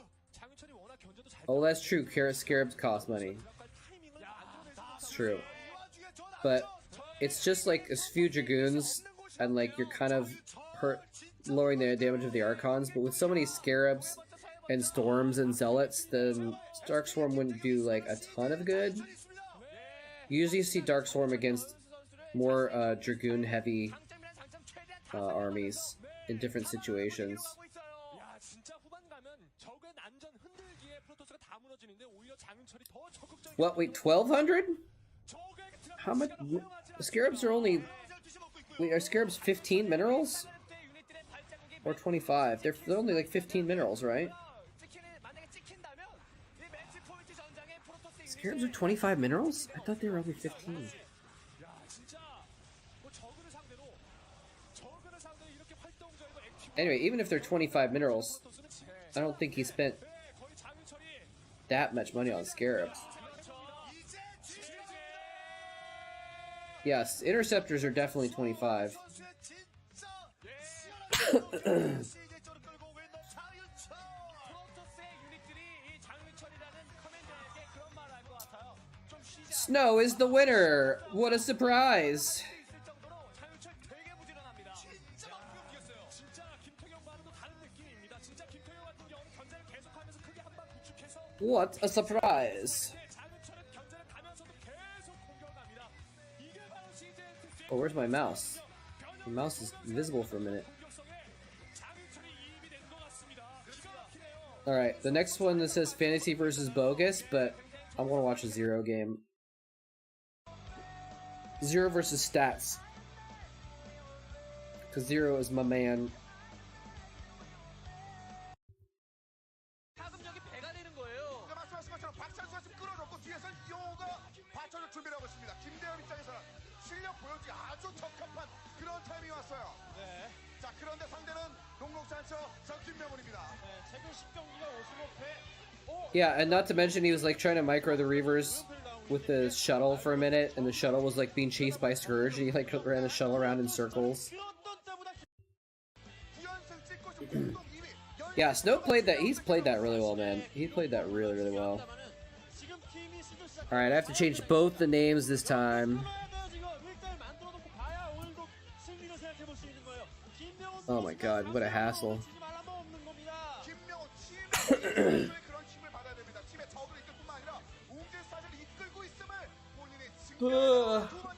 Oh, that's true. Scarabs cost money. It's true. But it's just like a few Dragoons, and like you're kind of lowering the damage of the Archons, but with so many Scarabs and Storms and Zealots, then Dark Swarm wouldn't do like a ton of good. You usually see Dark Swarm against more Dragoon heavy armies in different situations. What, wait, 1,200? How much? The Scarabs are only... Wait, are Scarabs 15 minerals? Or 25? They're only like 15 minerals, right? Scarabs are 25 minerals? I thought they were only 15. 야, 진짜 뭐 저그를 상대로 이렇게 활동적이고 액티브. Anyway, even if they're 25 minerals, I don't think he spent 거의 장윤철이 that much money on Scarabs. Yes, interceptors are definitely 25. Snow is the winner! What a surprise! What a surprise! Oh, where's my mouse? The mouse is invisible for a minute. Alright, the next one that says fantasy versus bogus, but I want to watch a Zero game. Zero versus stats. Because Zero is my man. 말씀하신 것처럼 박찬수가 지금 끌어줬고 뒤에서 이용호가 받쳐줄 준비를 하고 있습니다. 김대엽 입장에서는 실력 보여주기 아주 적합한 그런 타이밍이 왔어요. 네. 자, 그런데 상대는 녹록지 않죠. 저 김명훈입니다. 네, 최근 10경기가 55패. Yeah, and not to mention he was like trying to micro the Reavers with the shuttle for a minute, and the shuttle was like being chased by Scourge, and he like ran the shuttle around in circles. Yeah, Snow played that. He's played that really well, man. He played that really, really well. Alright, I have to change both the names this time. Oh my god, what a hassle.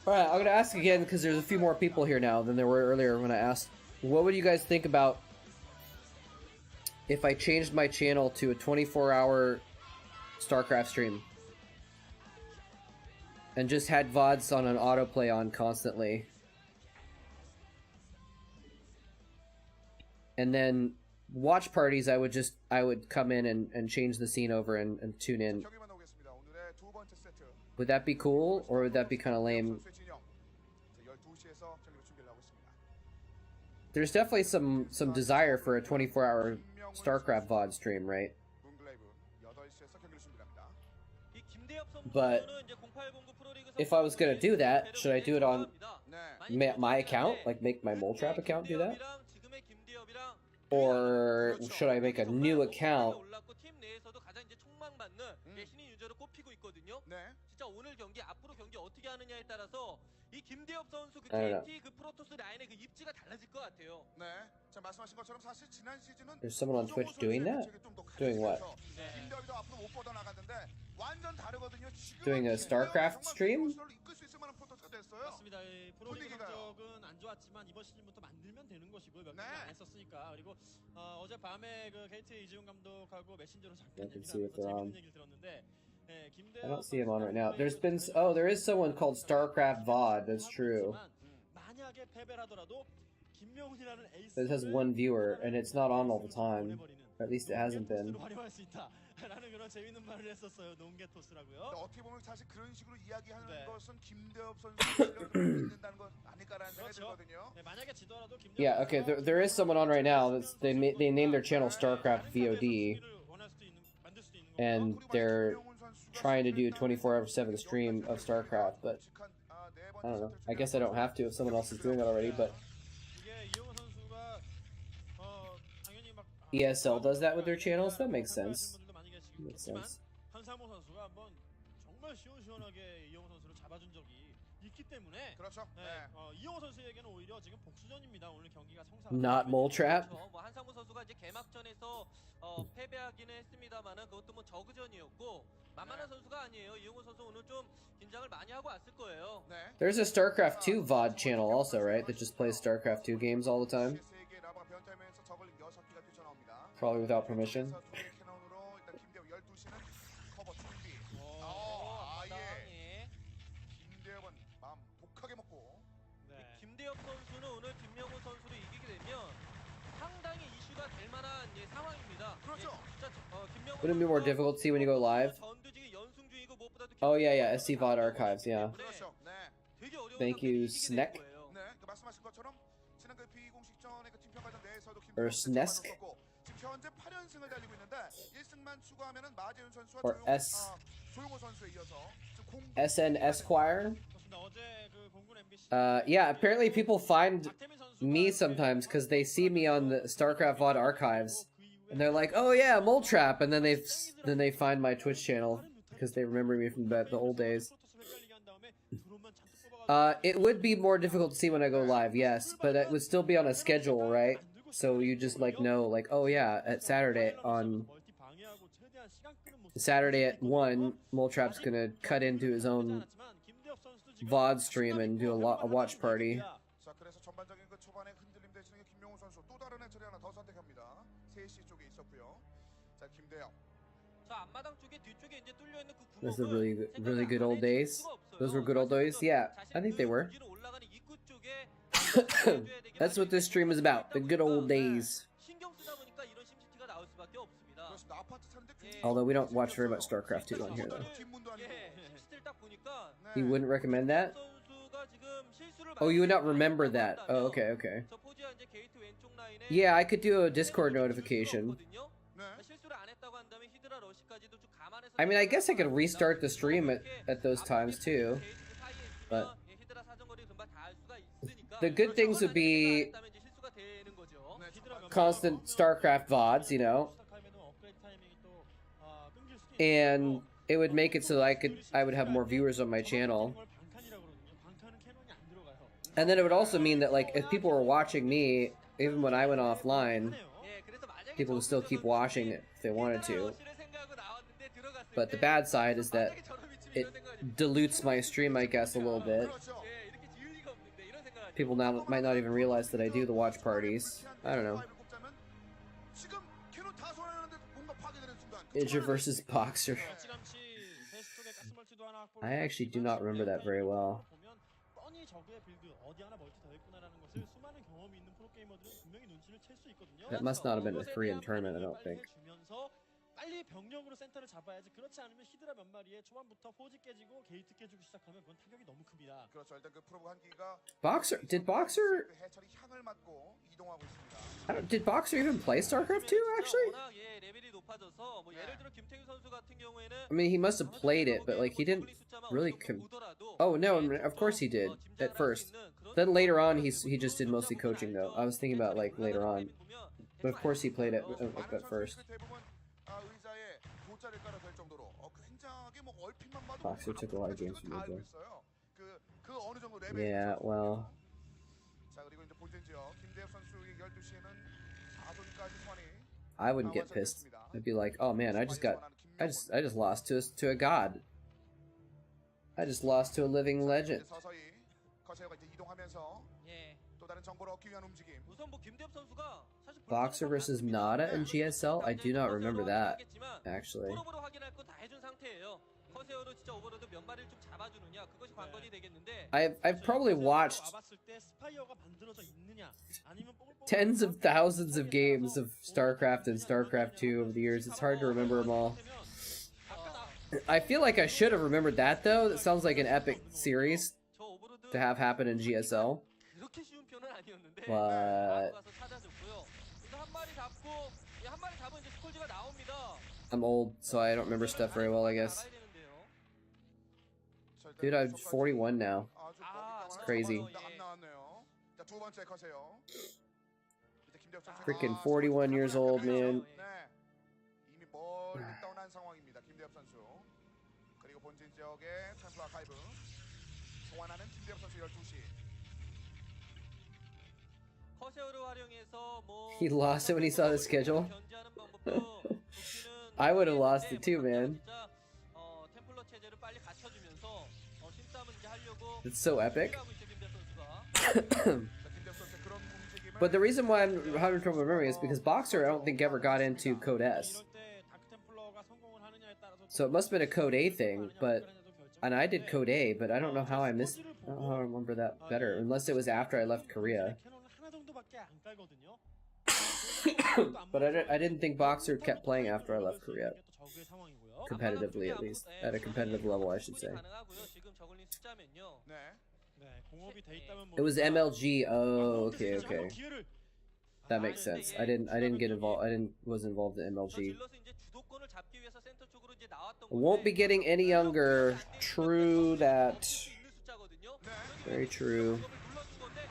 Alright, I'm gonna ask again because there's a few more people here now than there were earlier when I asked. What would you guys think about if I changed my channel to a 24-hour Starcraft stream and just had VODs on an autoplay on constantly, and then watch parties I would come in and change the scene over and tune in? Would that be cool, or would that be kind of lame? There's definitely some desire for a 24-hour Starcraft VOD stream, right? But if I was gonna do that, should I do it on my account? Like make my moletrap account do that? Or should I make a new account? 이 김대엽 선수 그 I don't know. KT 그 프로토스 라인의 그 입지가 달라질 것 같아요. 네. 자, 말씀하신 것처럼 사실 지난 시즌은 There's someone on Twitch doing that? Doing what? 김대엽도 앞으로 못 뻗어나갔는데 완전 다르거든요. Doing a Starcraft stream? 이끌 수 있을 만한 프로토스가 됐어요. 맞습니다. 이 프로리그 분위기가요. 성적은 안 좋았지만 이번 시즌부터 만들면 되는 것이고요. 몇 네. 경기 안 했었으니까. 그리고 어제 밤에 그 KT 이지훈 감독하고 메신저로 잠깐 I can see 얘기를 if they're on. 재밌는 얘기를 들었는데 네, I don't see him on right now. There's been there is someone called Starcraft VOD. That's true. 만약에 패배를 하더라도 김명훈이라는 It has one viewer, and it's not on all the time. At least it hasn't been. 활용할 수 있다라는 그런 재밌는 말을 했었어요. 농게토스라고요. 어떻게 보면 사실 그런 식으로 이야기하는 네. 것은 김대엽 선수의 실력을 믿는다는 건 아닐까라는 생각이 그렇죠. 들거든요. 네, 만약에 지더라도 김명훈 Yeah, okay. There is someone on right now. They named their channel Starcraft VOD, and they're trying to do a 24/7 stream of Starcraft, but I don't know. I guess I don't have to if someone else is doing it already, but ESL does that with their channels? That makes sense. Makes sense. 한상무 선수가 한번 정말 시원시원하게 이영호 선수를 잡아준 적이 있기 때문에 그렇죠. 네, 이영호 선수에게는 오히려 지금 복수전입니다. 오늘 경기가 성사. Not moletrap. 뭐 한상무 선수가 이제 개막전에서 패배하기는 했습니다만은 그것도 뭐 저그전이었고 만만한 선수가 아니에요. 이영호 선수 오늘 좀 긴장을 많이 하고 왔을 거예요. 네. There's a StarCraft 2 VOD channel also, right? That just plays StarCraft 2 games all the time. 세계 라바가 변태면서 적을 6기가 뛰쳐나옵니다. Probably without permission. 캐논으로 일단 김대엽 12시는 커버 준비. 아예. 김대엽은 마음 독하게 먹고. 김대엽 선수는 오늘 김명훈 선수를 이기게 되면 상당히 이슈가 될 만한 상황입니다. 그렇죠. 진짜 김명훈 Would it be more difficult to see when you go live? 전두지기 연승 중이고 무엇보다도 Oh yeah, yeah. SC VOD archives. Yeah. 그렇죠. 네. 되게 어려운 Thank 상황이 you, 이기게 Snack. 될 거예요. 네, 그 말씀하신 것처럼 지난 그 비공식전의 그 팀평가전 내에서도 Or 김도영 Snesk. 선수가 지금 현재 8연승을 달리고 있는데 1승만 추가하면은 마재윤 선수와 Or 조용호 선수에 이어서 지금 공 SN Esquire. 그렇습니다. 어제 그 공군 MBC Yeah, apparently people find me sometimes because they see me on the Starcraft VOD archives, and they're like, "Oh yeah, moletrap," and then they find my Twitch channel because they remember me from the old days. It would be more difficult to see when I go live, yes, but it would still be on a schedule, right? So you just like know, like, oh yeah, at Saturday at 1, moletrap's gonna cut into his own VOD stream and do a watch party. 자, 그래서 전반적인 그 초반에 흔들림 대신에 김명훈 선수 또 다른 해처리 하나 더 선택합니다. 3시 쪽에 있었고요. 자, 김대영. 자, 앞마당 쪽에 뒤쪽에 이제 뚫려 있는 그 Those are 구멍을 really good old days. Those were good old days. Yeah, I think they were. 올라가는 입구 쪽에 That's what this stream is about. The good old days. 신경 쓰다 보니까 이런 심시티가 나올 수밖에 없습니다. 그렇습니다. 아파트 사는데 Although we don't watch very much Starcraft 2 on here though. 뒷문도 아니고. 예, 심시티를 딱 보니까 You wouldn't recommend that? 선수가 지금 실수를 Oh, you would not remember that. Oh, okay, okay. 저 포지와 이제 게이트 왼쪽 라인에 Yeah, I could do a Discord notification. 실수를 안 했다고 한다면 히드라 러시까지도 좀 감안해서 I mean, I guess I could restart the stream at those times too. But 히드라 사정거리 금방 다 할 수가 있으니까 the good things would be constant StarCraft VODs, you know, and it would make it so that I would have more viewers on my channel. And then it would also mean that, like, if people were watching me, even when I went offline, people would still keep watching it if they wanted to. But the bad side is that it dilutes my stream, I guess, a little bit. People now might not even realize that I do the watch parties. I don't know. Idra versus Boxer. I actually do not remember that very well. That must not have been a Korean tournament, I don't think. 빨리 병력으로 센터를 잡아야지. 그렇지 않으면 히드라 몇 마리에 초반부터 포지 깨지고 게이트 깨지고 시작하면 그건 타격이 너무 큽니다. 그렇죠. 일단 그 프로브 한기가 Did Boxer 그 해처리 향을 맡고 이동하고 있습니다. did Boxer even play StarCraft 2 actually? 레벨이 높아져서 뭐 예를 들어 김태균 선수 같은 경우에는 I mean, he must have played it, but like he didn't really Oh no, of course he did at first. Then later on he just did mostly coaching though. I was thinking about like later on. But of course he played it at first. Boxer took a lot of games from me. Yeah, well. I wouldn't get pissed. I'd be like, oh man, I just lost to a god. I just lost to a living legend. Boxer versus Nada in GSL? I do not remember that, actually. I've probably watched tens of thousands of games of StarCraft and StarCraft 2 over the years. It's hard to remember them all. I feel like I should have remembered that though. That sounds like an epic series to have happen in GSL. But I'm old, so I don't remember stuff very well, I guess. Dude, I'm 41 now. It's crazy. Freaking 41 years old, man. He lost it when he saw the schedule. I would have lost it too, man. It's so epic. But the reason why I'm having trouble remembering is because Boxer, I don't think, ever got into Code S. So it must have been a Code A thing, and I did Code A, but I don't know how I missed. I don't know how I remember that better, unless it was after I left Korea. But I didn't think Boxer kept playing after I left Korea. competitively at least, at a competitive level, I should say. 가능하고요. 지금 저글링 숫자면요. 네. 네, 공업이 돼 있다면 뭐 It was MLG. Oh, okay, okay. 기회를 That makes sense. I didn't get involved. Was involved in MLG. 질럿은 이제 주도권을 잡기 위해서 센터 쪽으로 이제 나왔던 Won't be getting any younger. True that. 있는 숫자거든요. Very true. 눌러준 건데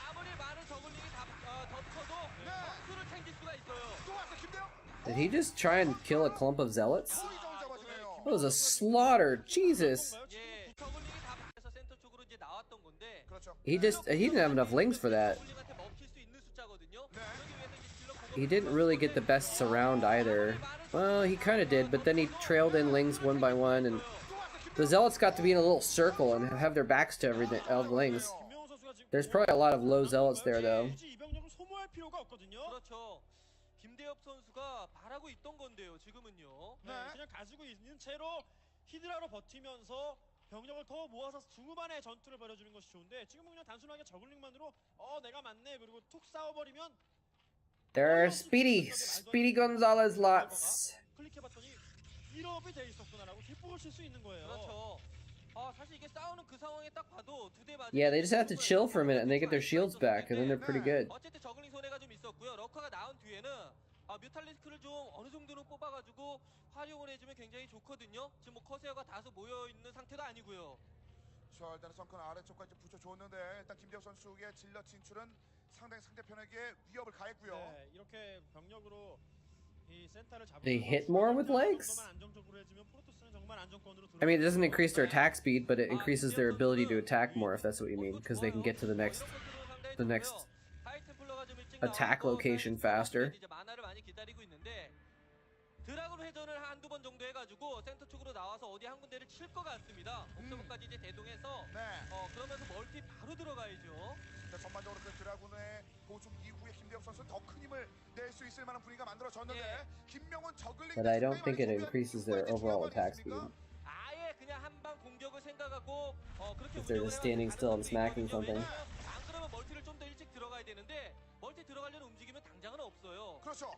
아무리 많은 저글링이 다 덮쳐도 점수를 챙길 수가 있어요. 또 왔어 김대영. Did he just try and kill a clump of zealots? 소리 좀 잡아주네요. That was a slaughter. Jesus. 예, 저글링이 다 해서 센터 쪽으로 이제 나왔던 건데 그렇죠. He didn't have enough lings for that. 저글링한테 먹힐 수 있는 숫자거든요. 네. 그러기 위해서 이제 질럿 공격을 He didn't really get the best surround either. Well, he kind of did, but then he trailed in lings one by one, and the zealots got to be in a little circle and have their backs to everything, all the lings. 김명훈 선수가 지금 There's probably a lot of low zealots there, though. 굳이 이 병력을 소모할 필요가 없거든요. 그렇죠. 김대엽 선수가 바라고 있던 건데요. 지금은요. 네, 그냥 가지고 있는 채로 히드라로 버티면서 병력을 더 모아서 중후반에 전투를 벌여주는 것이 좋은데 지금은 그냥 단순하게 저글링만으로 내가 맞네 그리고 툭 싸워버리면 There are Speedy Gonzalez lots. 클릭해봤더니 1업이 돼 있었구나라고 기쁨을 칠 수 있는 거예요. 그렇죠. 사실 이게 싸우는 그 상황에 딱 봐도 두 대 맞으면 Yeah, they just have to chill for a minute and they get their shields back, and then they're pretty good. 어쨌든 저글링 손해가 좀 있었고요. 러커가 나온 뒤에는 뮤탈리스크를 좀 어느 정도는 뽑아가지고 활용을 해주면 굉장히 좋거든요. 지금 뭐 커세어가 다수 모여 있는 상태도 아니고요. 자 일단 성큰 아래쪽까지 붙여줬는데 일단 김대영 선수의 질럿 진출은 상당히 상대편에게 위협을 가했고요. 네, 이렇게 병력으로 이 센터를 잡으면 They hit more with legs? 안정적으로 해주면 프로토스는 정말 안정권으로 I mean, it doesn't increase their attack speed, but it increases their ability to attack more, if that's what you mean, because they can get to the next attack location faster. 이제 만화를 많이 기다리고 있는데 드라군 회전을 한두 번 정도 해가지고 센터 쪽으로 나와서 어디 한 군데를 칠 것 같습니다. 옥저버까지 이제 대동해서 네. 그러면서 멀티 바로 들어가야죠. 자, 전반적으로 그 드라군의 보충 이후에 김대영 선수 더 큰 힘을 낼 수 있을 만한 분위기가 만들어졌는데 김명훈 저글링. But I don't think it increases their overall attack speed. 아예 그냥 한방 공격을 생각하고 그렇게 If they're just standing still and smacking something. 안 그러면 멀티를 좀 더 일찍 들어가야 되는데 멀티 들어가려는 움직임은 당장은 없어요. 그렇죠.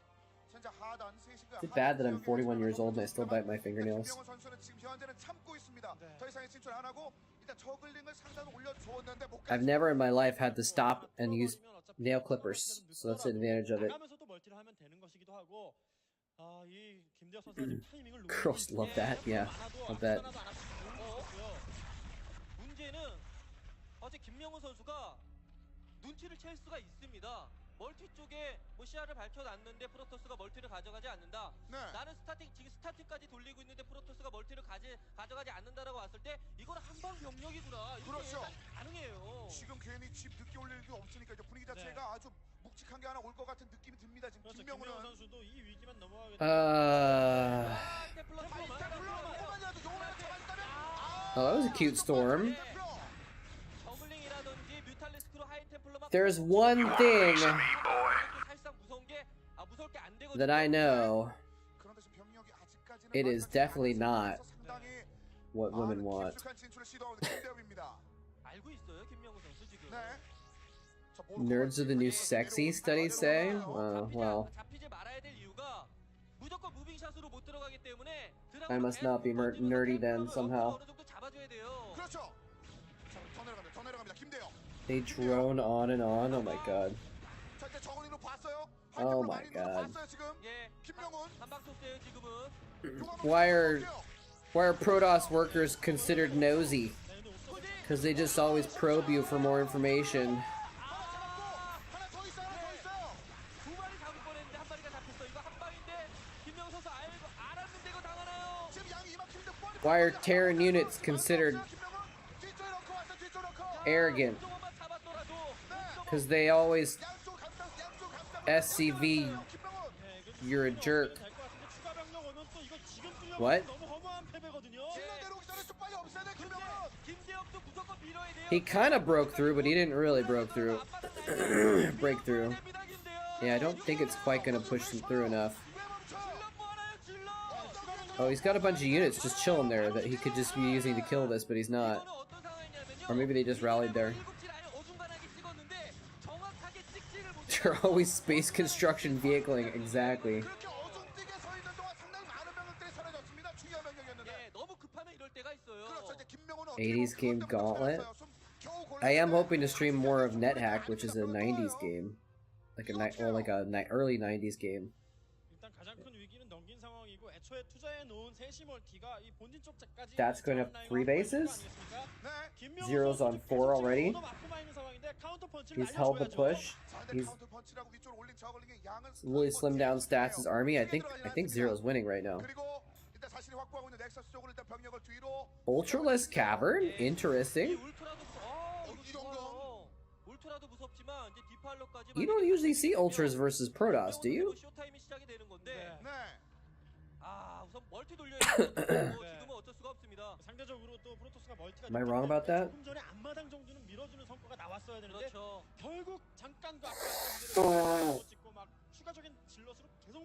현재 하단 세시가. Is it bad that I'm 41 years old and I still bite my fingernails? 김명훈 선수는 지금 현재는 참고 있습니다. 더 이상의 진출 안 하고 일단 저글링을 상단으로 올려주었는데 못 I've never in my life had to stop and use nail clippers, so that's the advantage of it. 나가면서도 멀티를 하면 되는 것이기도 하고 이 김대엽 선수가 지금 타이밍을 놓치고 Girls love that, yeah. Love that. 문제는 어제 김명훈 선수가 눈치를 챌 수가 있습니다. 멀티 쪽에 뭐 시야를 밝혀놨는데 프로토스가 멀티를 가져가지 않는다. 네. 나는 지금 스타팅까지 돌리고 있는데 프로토스가 멀티를 가져가지 않는다라고 왔을 때 이건 한방 병력이구나. 이게 그렇죠. 가능해요. 지금 괜히 집 늦게 올 일도 없으니까 이제 분위기 자체가 아주 묵직한 게 하나 올 것 같은 느낌이 듭니다. 지금 그렇죠. 김명훈은. 김명훈 선수도 이 위기만 넘어가게 Oh, that was a cute storm. There's one thing that I know. It is definitely not what women want. Nerds are the new sexy, studies say? Well. I must not be nerdy then, somehow. They drone on and on, oh my god. Oh my god. Why are Protoss workers considered nosy? Because they just always probe you for more information. Why are Terran units considered arrogant? Because they always SCV, you're a jerk. What? He kind of broke through, but he didn't really break through. Yeah, I don't think it's quite going to push him through enough. Oh, he's got a bunch of units just chilling there that he could just be using to kill this, but he's not. Or maybe they just rallied there. They're always space construction vehicling, exactly. 80s game Gauntlet. I am hoping to stream more of NetHack, which is a 90s game, like a early 90s game. Stats going up 3 bases. Zeros on 4 already. He's held the push. He's really slimmed down Stats' army. I think Zero's winning right now. Ultralisk Cavern, interesting. You don't usually see Ultras versus Protoss, do you? Am I wrong about that?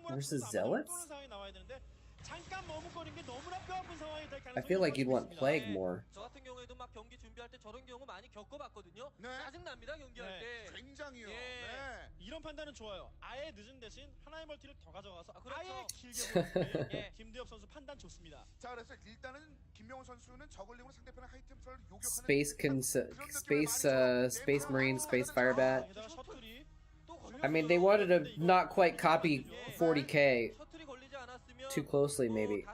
Versus Zealots? I feel like you'd want Plague more. 이런 판단은 좋아요. 아예 늦은 대신 하나의 멀티를 더 가져가서 아예 길게 김대엽 선수 판단 좋습니다. 자, 그래서 일단은 김명훈 선수는 저글링으로 상대편의 하이템플을 요격하는 Space Marine, Space Firebat. I mean, they wanted to not quite copy 40K too closely, maybe.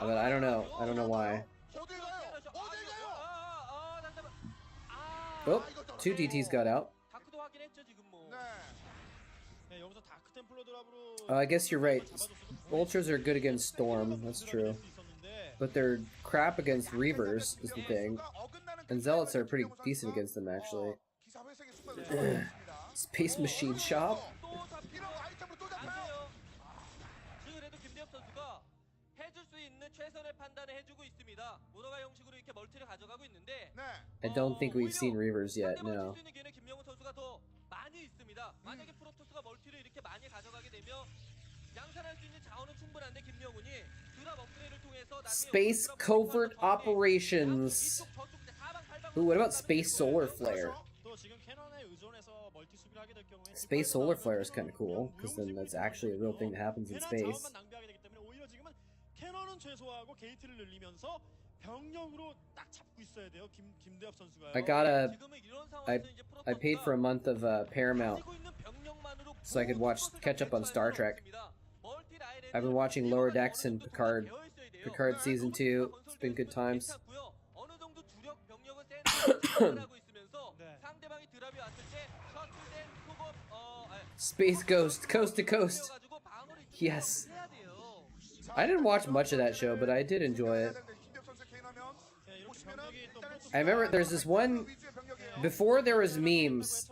But I don't know. I don't know why. Oh, 2 DTs got out. Oh, I guess you're right. Vultures are good against Storm, that's true. But they're crap against Reavers, is the thing. And Zealots are pretty decent against them, actually. Space Machine Shop? I don't think we've seen Reavers yet, no. Space Covert Operations. Ooh, what about Space Solar Flare? Space Solar Flare is kind of cool, because then that's actually a real thing that happens in space. I paid for a month of Paramount so I could catch up on Star Trek. I've been watching Lower Decks and Picard Season 2. It's been good times. Space Ghost, Coast to Coast. Yes. I didn't watch much of that show, but I did enjoy it. I remember there's this one, before there was memes.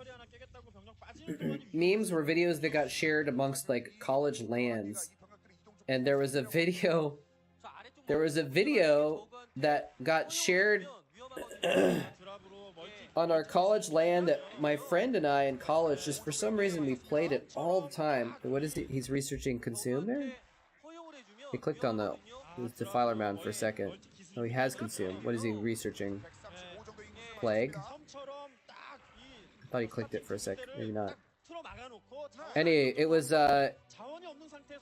Memes were videos that got shared amongst like college LANs. And there was a video that got shared on our college LAN that my friend and I in college, just for some reason we played it all the time. What is it? He's researching Consume there? He clicked on the Defiler Mound for a second. Oh, he has Consume. What is he researching? Plague? I thought he clicked it for a sec. Maybe not. Anyway, it was,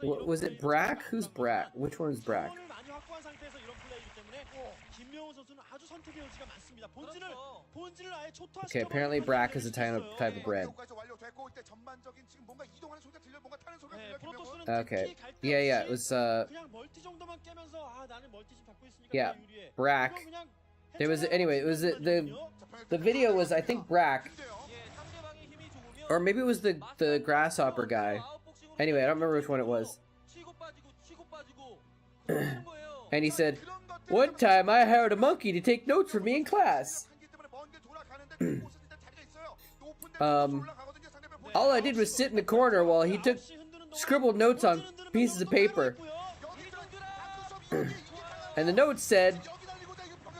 was it Brack? Who's Brack? Which one's Brack? Okay, apparently Brack is a type of bread. Okay. Yeah, it was, yeah, Brack. There was, anyway, it was, the video was, I think, Brack. Or maybe it was the Grasshopper guy. Anyway, I don't remember which one it was. And he said, "One time I hired a monkey to take notes for me in class. All I did was sit in the corner while he scribbled notes on pieces of paper. And the notes said,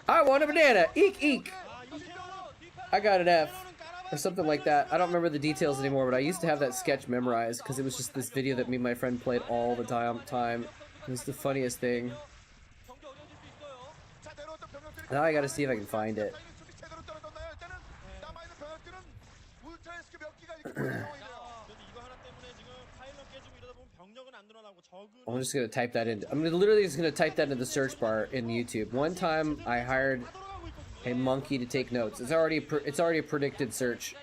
'I want a banana, eek eek.' I got an F." Or something like that. I don't remember the details anymore, but I used to have that sketch memorized because it was just this video that me and my friend played all the time. It was the funniest thing. Now I gotta see if I can find it. I'm just gonna type that in. I'm literally just gonna type that into the search bar in YouTube. One time I hired a monkey to take notes. It's already a predicted search.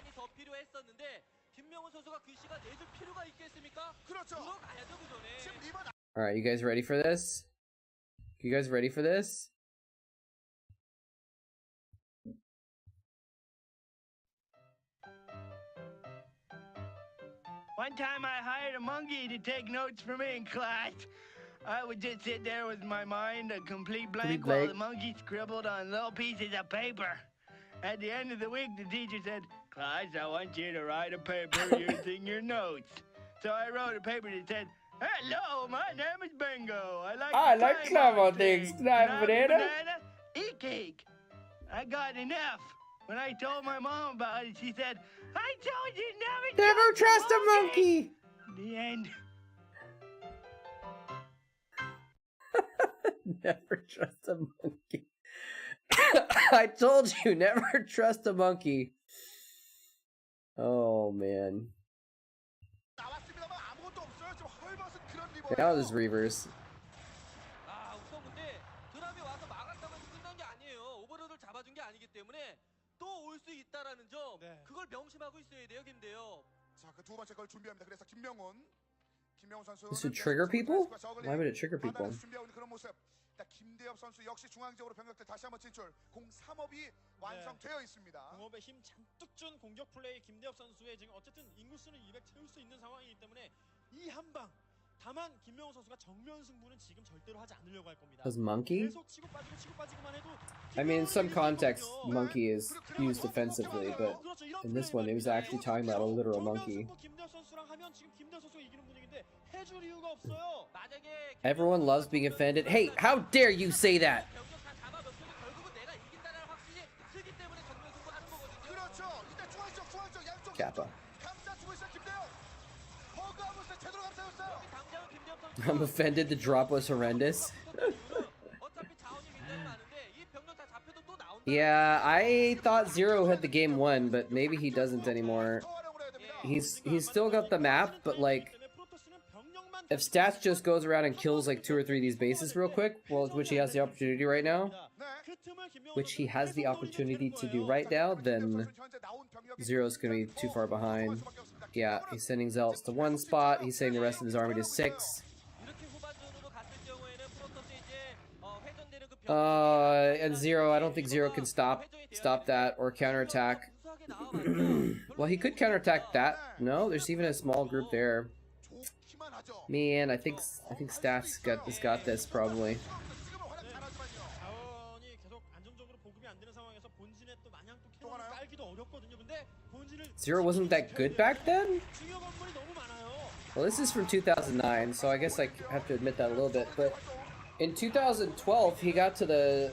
All right, you guys ready for this? You guys ready for this? One time I hired a monkey to take notes for me in class. I would just sit there with my mind a complete blank while the monkey scribbled on little pieces of paper. At the end of the week, the teacher said, "Class, I want you to write a paper using your notes." So I wrote a paper that said, "Hello, my name is Bingo. I like clever things. Can I have a banana? Eat cake." I got an F. When I told my mom about it, she said, "I told you never trust a monkey." The end. Never trust a monkey. I told you, never trust a monkey. Oh man. Now there's Reavers. This would trigger people? Why would it trigger people? 김대엽 선수 역시 중앙적으로 병력들 다시 한번 진출. 03업이 완성되어 있습니다. 공업에 힘 잔뜩 준 공격 플레이 김대엽 선수의 지금 어쨌든 인구수는 200 채울 수 있는 상황이기 때문에 이 한 방. 다만 김명훈 선수가 정면 승부는 지금 절대로 하지 않으려고 할 겁니다. Does monkey? 계속 치고 빠지고만 해도 I mean, in some context, monkey is used defensively, but in this one, it was actually talking about a literal monkey. 김대엽 선수랑 하면 지금 김대엽 선수가 이기는 분위기인데 해줄 이유가 없어요. Everyone loves being offended. Hey, how dare you say that? Kappa. I'm offended. The drop was horrendous. Yeah, I thought Zero had the game won, but maybe he doesn't anymore. He's still got the map, but like, if Stats just goes around and kills like 2 or 3 of these bases real quick, well, which he has the opportunity right now, to do right now, then Zero's gonna be too far behind. Yeah, he's sending Zealots to 1 spot, he's sending the rest of his army to 6. And Zero, I don't think Zero can stop that or counterattack. Well, he could counterattack that. No, there's even a small group there. Man, I think Stats got this probably. Zero wasn't that good back then? Well, this is from 2009, so I guess I have to admit that a little bit, but in 2012 he got to the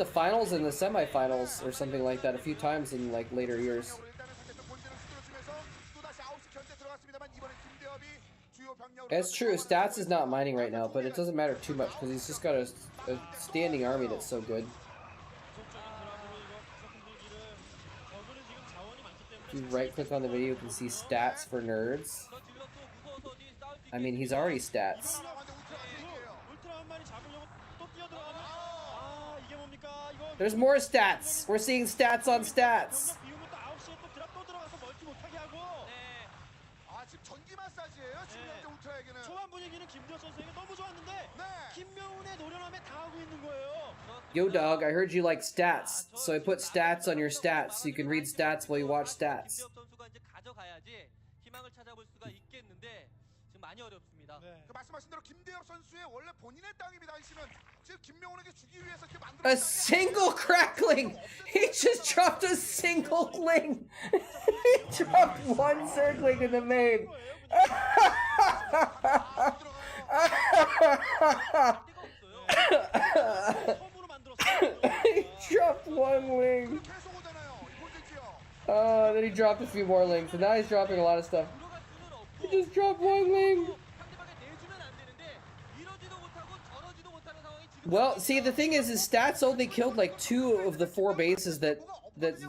finals and the semifinals or something like that a few times in like later years. It's true, Stats is not mining right now, but it doesn't matter too much because he's just got a standing army that's so good. If you right click on the video, you can see Stats for nerds. I mean, he's already Stats. There's more Stats! We're seeing Stats on Stats! Yo dog, I heard you like Stats, so I put Stats on your Stats so you can read Stats while you watch Stats. A single crackling! He just dropped a single ling! He dropped 1 Zergling in the main! He dropped 1 ling! Then he dropped a few more lings, and now he's dropping a lot of stuff. He just dropped 1 ling! Well, see, the thing is, his Stats only killed like 2 of the 4 bases that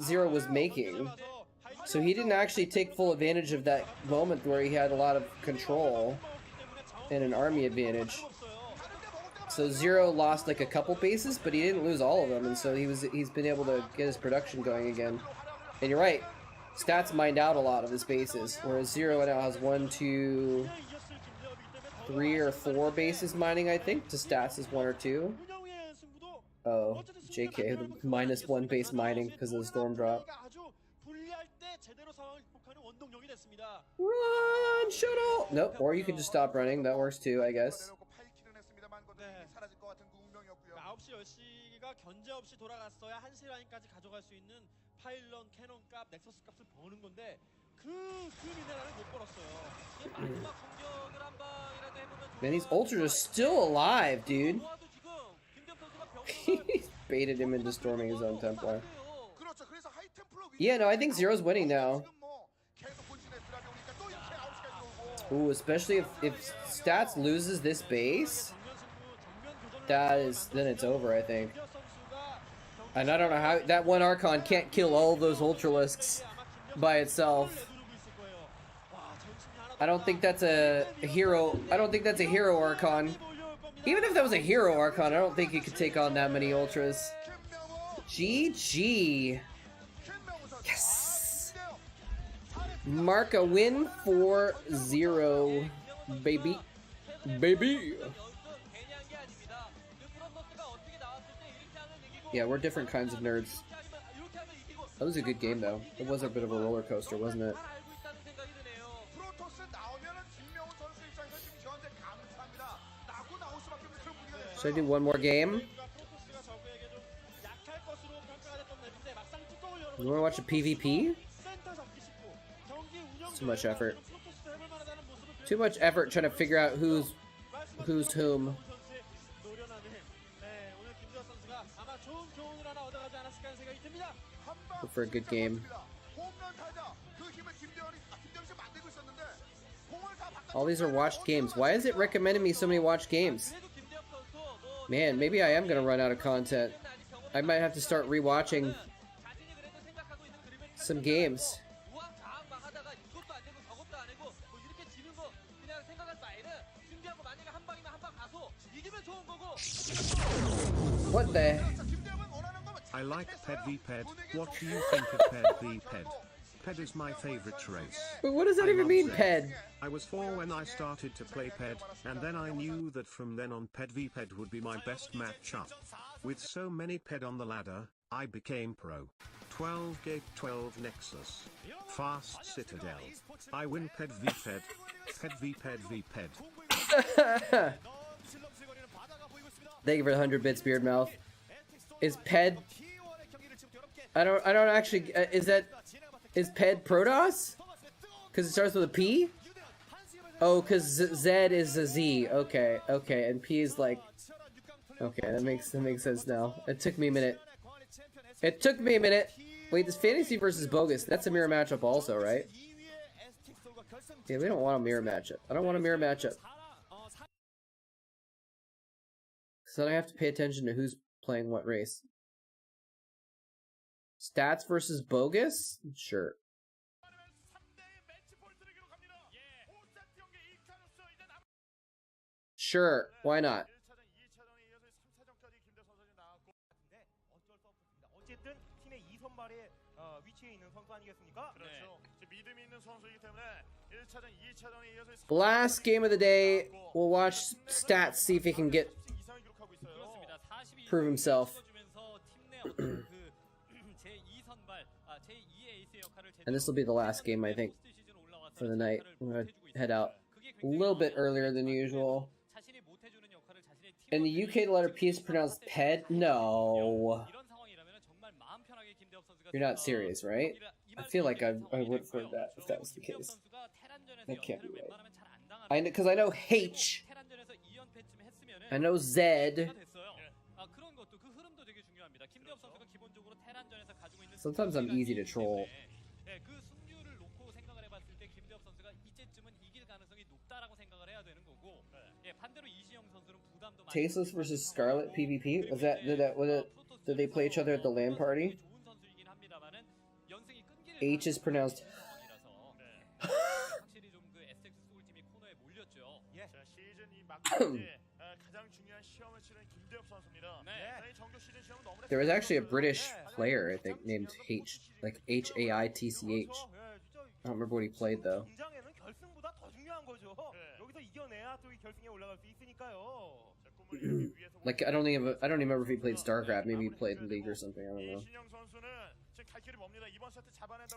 Zero was making. So he didn't actually take full advantage of that moment where he had a lot of control. and an army advantage. So Zero lost like a couple bases, but he didn't lose all of them, and so he's been able to get his production going again. And you're right, Stats mined out a lot of his bases, whereas Zero now has 1, 2, 3 or 4 bases mining, I think. To Stats is 1 or 2. Oh, JK, -1 base mining because of the storm drop. Run, shuttle! Nope, or you can just stop running. That works too, I guess. 9시, 10시가 견제 없이 돌아갔어야 1시 라인까지 가져갈 수 있는 파일런, 캐논 값, 넥서스 값을 버는 건데 그 미네랄을 못 벌었어요. 마지막 공격을 한 방이라도 해보면 Man, these ultras are still alive, dude. He baited him into storming his own Templar. Yeah, no, I think Zero's winning now. Ooh, especially if Stats loses this base, then it's over, I think. And I don't know how that one Archon can't kill all those Ultralisks by itself. I don't think that's a hero. I don't think that's a hero Archon. Even if that was a hero Archon, I don't think he could take on that many Ultras. GG. Yes. Mark a win for Zero, baby. Baby. Yeah, we're different kinds of nerds. That was a good game, though. It was a bit of a roller coaster, wasn't it? Should I do one more game? You want to watch a PvP? Too much effort. Too much effort trying to figure out who's whom. Look for a good game. All these are watched games. Why is it recommending me so many watched games? Man, maybe I am gonna run out of content. I might have to start rewatching some games. What the? I like Ped v Ped. What do you think of Ped v Ped? Ped is my favorite race. But what does that even mean, Ped? I was 4 when I started to play Ped, and then I knew that from then on Ped v Ped would be my best matchup. With so many Ped on the ladder, I became pro. 12 Gate 12 Nexus. Fast Citadel. I win Ped v Ped. Ped v Ped v Ped. Thank you for the 100 bits, Beardmouth. Is Ped? I don't actually. Is Ped Protoss? Because it starts with a P. Oh, because Z is a Z. Okay, okay, and P is like. Okay, that makes sense now. It took me a minute. It took me a minute. Wait, this fantasy versus bogus. That's a mirror matchup, also, right? Yeah, we don't want a mirror matchup. I don't want a mirror matchup. So I have to pay attention to who's playing what race. Stats versus bogus? Sure. Sure, why not? 어쨌든 팀의 2선발에 위치해 있는 선수 아니겠습니까? 그렇죠. 믿음이 있는 선수이기 때문에 1차전, 2차전에 이어서 Last game of the day, we'll watch Stats, see if he can prove himself. And this will be the last game, I think, for the night. I'm gonna head out a little bit earlier than usual. In the UK, the letter P is pronounced Ped? No. You're not serious, right? I feel like I would have heard that if that was the case. That can't be right. Because I know H. I know Z. Sometimes I'm easy to troll. Tasteless versus Scarlet PvP? Did they play each other at the LAN party? H is pronounced. 가장 중요한 시험을 치른 김대엽 선수입니다. 이 정규 시즌 시험은 너무나 There was actually a British player, I think, named Haitch. I don't remember what he played though. 긴장에는 결승보다 더 중요한 거죠. 여기서 이겨내야 또 이 결승에 올라갈 수 있으니까요. Like I don't remember if he played Starcraft. Maybe he played League or something. I don't know.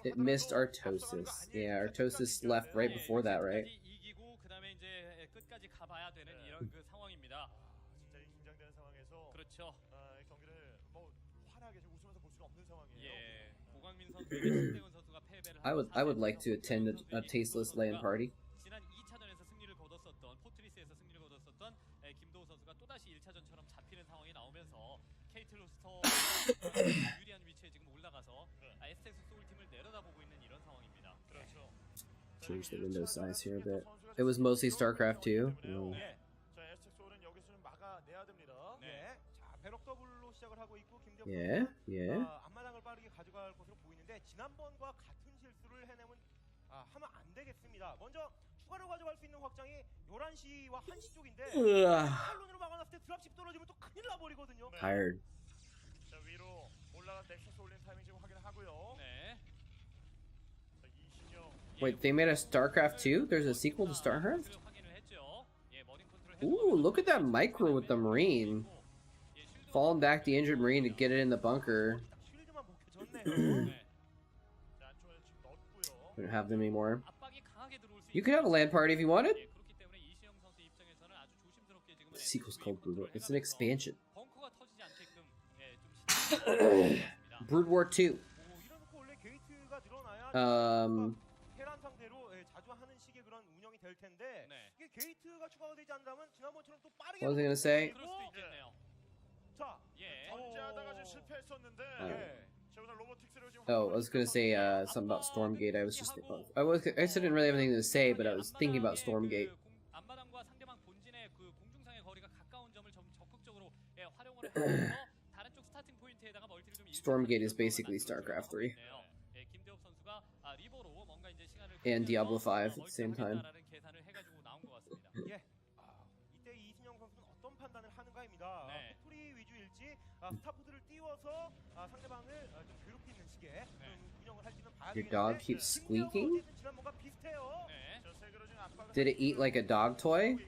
It missed Artosis. Yeah, Artosis left right before that, right? 이기고 그다음에 이제 끝까지 가봐야 되는 이런 그 상황입니다. 진짜 긴장되는 상황에서 그렇죠. 경기를 뭐 환하게 웃으면서 볼 수는 없는 상황이에요. 예, 고광민 선수에게 신태훈 선수가 패배를. I would like to attend a tasteless LAN party. 지난 2차전에서 승리를 거뒀었던 포트리스에서 승리를 거뒀었던 김도우 선수가 또 다시 1차전처럼 잡히는 상황이 나오면서 케이트 로스터 유리한 위치에 지금 올라가서 에스텍스 소울 팀을 내려다보고 있는 이런 상황입니다. 그렇죠. Change the window size here a bit. It was mostly Starcraft too. 자, 에스텍 소울은 여기서는 막아내야 됩니다. 네. 자, 배럭 더블로 시작을 하고 있고 김대엽 Yeah, yeah. 앞마당을 빠르게 가져갈 것으로 보이는데 지난번과 같은 실수를 해내면 하면 안 되겠습니다. 먼저 추가로 가져갈 수 있는 확장이 11시와 1시 쪽인데 칼론으로 막아놨을 때 드랍십 떨어지면 또 큰일 나버리거든요. Tired. 자, 위로 올라간 넥서스 올린 타이밍 지금 확인하고요. 네. 자, 이신영. Wait, they made a StarCraft 2? There's a sequel to StarCraft? Ooh, look at that micro with the Marine. Falling back the injured Marine to get it in the bunker. We don't have them anymore. You could have a LAN party if you wanted. The sequel's called Brutal. It's an expansion. Brood War 2. 테란 상대로 자주 하는 식의 그런 운영이 될 텐데 이게 게이트가 추가가 되지 않다면 지난번처럼 또 빠르게 What was I gonna say? 자, 견제하다가 지금 실패했었는데 자, 오늘 로보틱스를 지금 Oh, I was gonna say something about Stormgate. I guess I didn't really have anything to say, but I was thinking about Stormgate. 앞마당과 상대방 본진의 그 공중상의 거리가 가까운 점을 좀 적극적으로 활용을 하면서 다른 쪽 스타팅 포인트에다가 멀티를 좀 Stormgate is basically StarCraft 3. 김대엽 선수가 리버로 뭔가 이제 시간을 And Diablo 5 at the same time. 계산을 해가지고 나온 것 같습니다. 예. 이때 이신영 선수는 어떤 판단을 하는가입니다. 팩토리 위주일지 스타포드를 띄워서 상대방을 좀 괴롭히는 식의 운영을 할지는 봐야 Your dog keeps squeaking? 지난번과 비슷해요. Did it eat like a dog toy?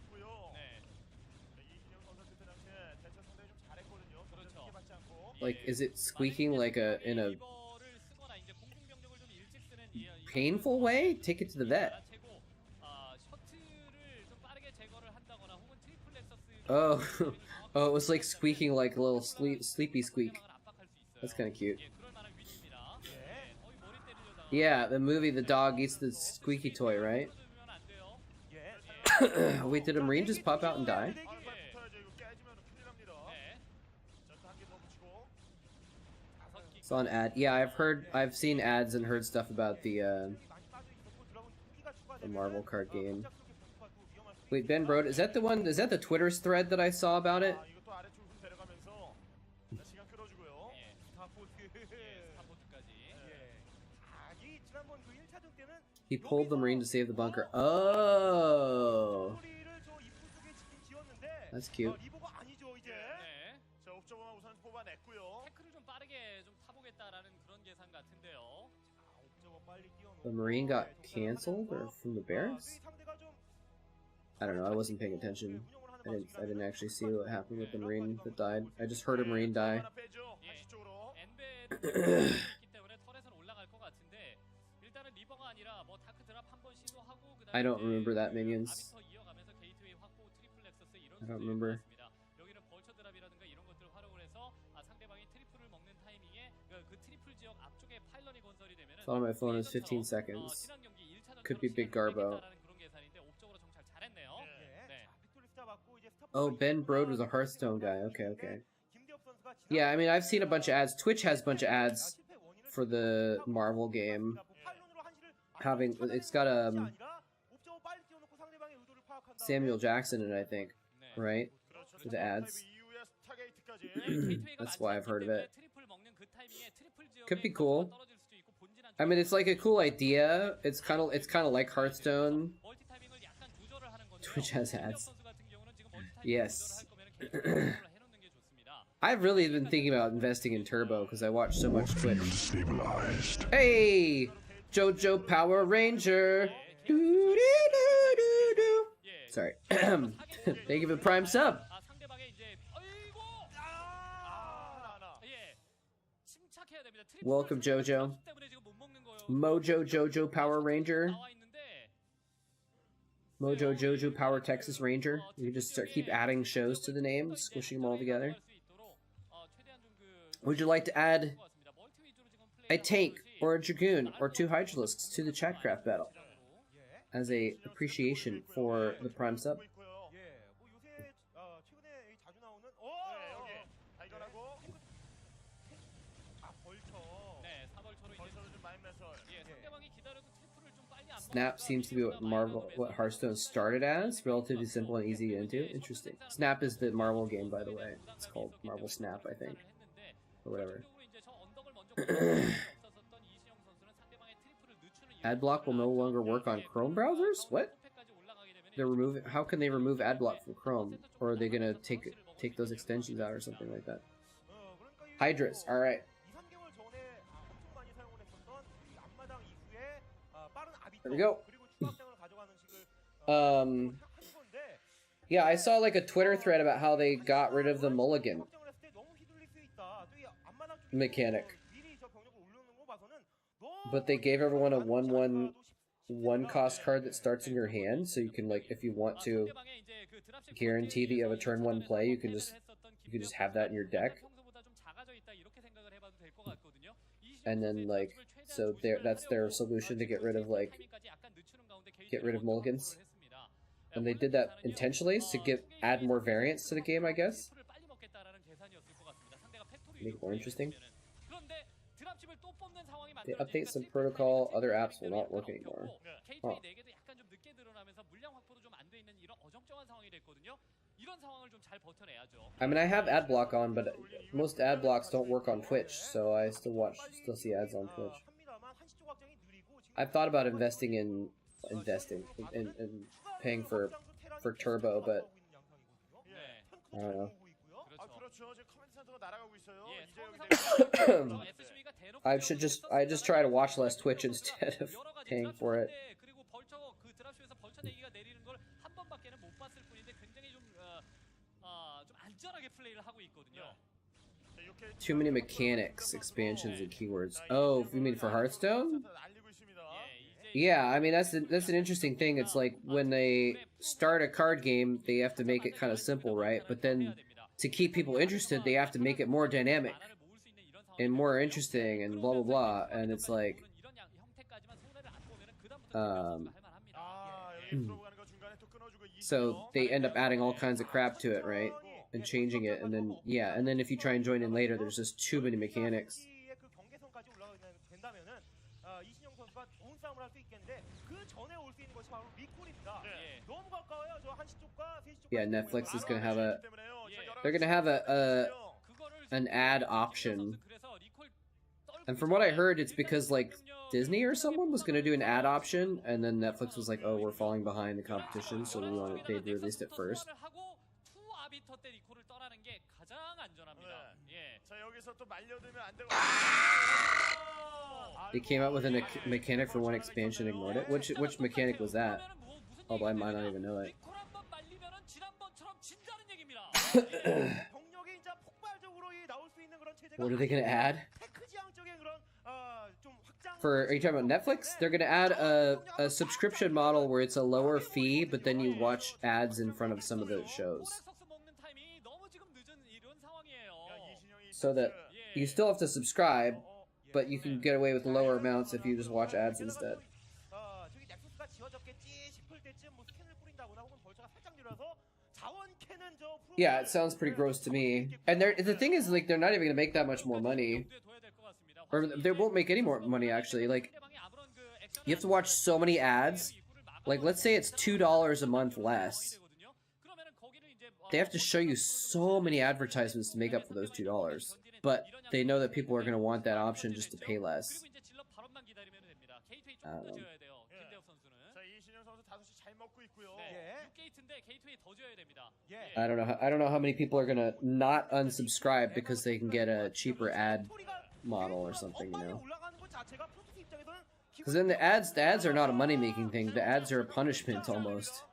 Like, is it squeaking like in a painful way? Take it to the vet. Oh, oh, it was like squeaking like a little sleepy squeak. That's kind of cute. Yeah, the movie, the dog eats the squeaky toy, right? Wait, did a Marine just pop out and die? Saw an ad. Yeah, I've seen ads and heard stuff about the Marvel card game. Wait, Ben Brode, is that the one? Is that the Twitter thread that I saw about it? He pulled the Marine to save the bunker. Oh, that's cute. The Marine got canceled or from the barracks? I don't know. I wasn't paying attention. I didn't actually see what happened with the Marine that died. I just heard a Marine die. I don't remember that, minions. I don't remember. Thought on my phone is 15 seconds. Could be Big Garbo. Oh, Ben Brode was a Hearthstone guy. Okay, okay. Yeah, I mean, I've seen a bunch of ads. Twitch has a bunch of ads for the Marvel game. It's got Samuel Jackson in it, I think, right? For the ads. That's why I've heard of it. Could be cool. I mean, it's like a cool idea. It's kind of like Hearthstone. Twitch has ads. Yes. I've really been thinking about investing in Turbo because I watch so much Twitch. Hey! JoJo Power Ranger! Doo-doo-doo-doo-doo. Sorry. Thank you for the Prime sub. Welcome, JoJo. Mojo JoJo Power Ranger. Mojo JoJo Power Texas Ranger. You can just keep adding shows to the name, squishing them all together. Would you like to add a tank or a Dragoon or 2 Hydralisks to the Chatcraft battle as a appreciation for the Prime sub? Snap seems to be what Hearthstone started as, relatively simple and easy to get into. Interesting. Snap is the Marvel game, by the way. It's called Marvel Snap, I think, or whatever. Adblock will no longer work on Chrome browsers? What? They're removing. How can they remove Adblock from Chrome? Or are they gonna take those extensions out or something like that? Hydras. All right. There we go. Yeah, I saw like a Twitter thread about how they got rid of the mulligan mechanic, but they gave everyone a 1/1 cost card that starts in your hand, so you can, like, if you want to guarantee that you have a turn 1 play, you can just have that in your deck, and then, like, so that's their solution to get rid of mulligans. And they did that intentionally to add more variance to the game, I guess. Make it more interesting. They update some protocol, other apps will not work anymore. Huh. I mean, I have ad block on, but most ad blocks don't work on Twitch, so I still see ads on Twitch. I've thought about investing in paying for Turbo, but I don't know. I just try to watch less Twitch instead of paying for it. Too many mechanics, expansions, and keywords. Oh, you mean for Hearthstone? Yeah, I mean that's an interesting thing. It's like when they start a card game, they have to make it kind of simple, right? But then to keep people interested, they have to make it more dynamic and more interesting and blah blah blah. And it's like, so they end up adding all kinds of crap to it, right? And changing it, and then and then if you try and join in later, there's just too many mechanics. Yeah, Netflix is gonna have they're gonna have an ad option, and from what I heard, it's because like Disney or someone was gonna do an ad option, and then Netflix was like, oh, we're falling behind the competition, so they released it first. They came out with a mechanic for one expansion, ignored it. Which mechanic was that? Although I might not even know it. What are they gonna add? Are you talking about Netflix? They're gonna add a subscription model where it's a lower fee, but then you watch ads in front of some of the shows. So that you still have to subscribe, but you can get away with lower amounts if you just watch ads instead. Yeah, it sounds pretty gross to me. And the thing is, like, they're not even gonna make that much more money. Or they won't make any more money, actually. Like, you have to watch so many ads. Like, let's say it's $2 a month less. They have to show you so many advertisements to make up for those $2. But they know that people are going to want that option just to pay less. I don't know. I don't know how many people are gonna not unsubscribe because they can get a cheaper ad model or something, you know. Because then the ads are not a money-making thing. The ads are a punishment almost.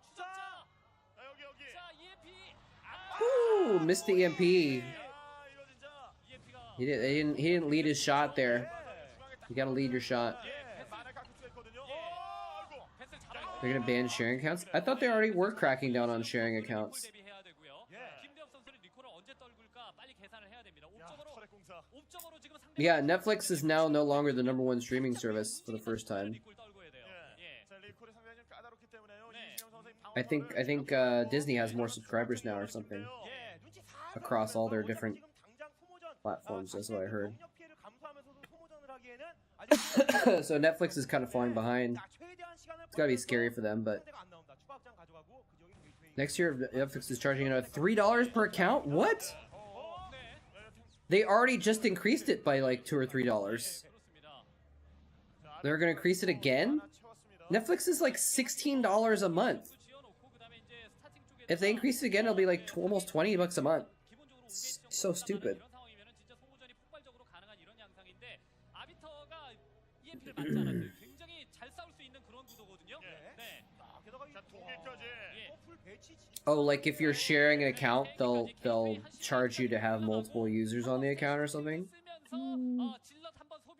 Woo! Missed the EMP. He didn't lead his shot there. You gotta lead your shot. They're gonna ban sharing accounts? I thought they already were cracking down on sharing accounts. Yeah, Netflix is now no longer the #1 streaming service for the first time. I think Disney has more subscribers now or something across all their different platforms. That's what I heard. So Netflix is kind of falling behind. It's gotta be scary for them, but next year Netflix is charging another $3 per account. What? They already just increased it by like $2 or $3. They're gonna increase it again? Netflix is like $16 a month. If they increase it again, it'll be like almost $20 a month. It's so stupid. Oh, like if you're sharing an account, they'll charge you to have multiple users on the account or something?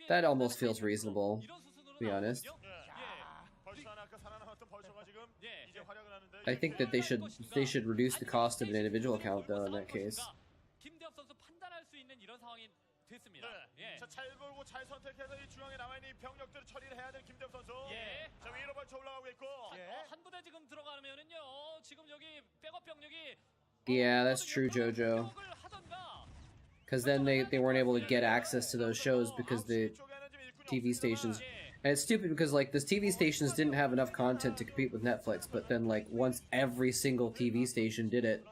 That almost feels reasonable, to be honest. I think that they should reduce the cost of an individual account though in that case. 자, 잘 걸고 잘 선택해서 이 중앙에 남아 있는 병력들을 처리를 해야 되는 김대엽 선수. 자, 위로 벌쳐 올라가고 있고. 한 부대 지금 들어가면은요. 지금 여기 백업 병력이 Yeah, that's true, Jojo. Because then they weren't able to get access to those shows because the TV stations. And it's stupid because like the TV stations didn't have enough content to compete with Netflix, but then like once every single TV station did it,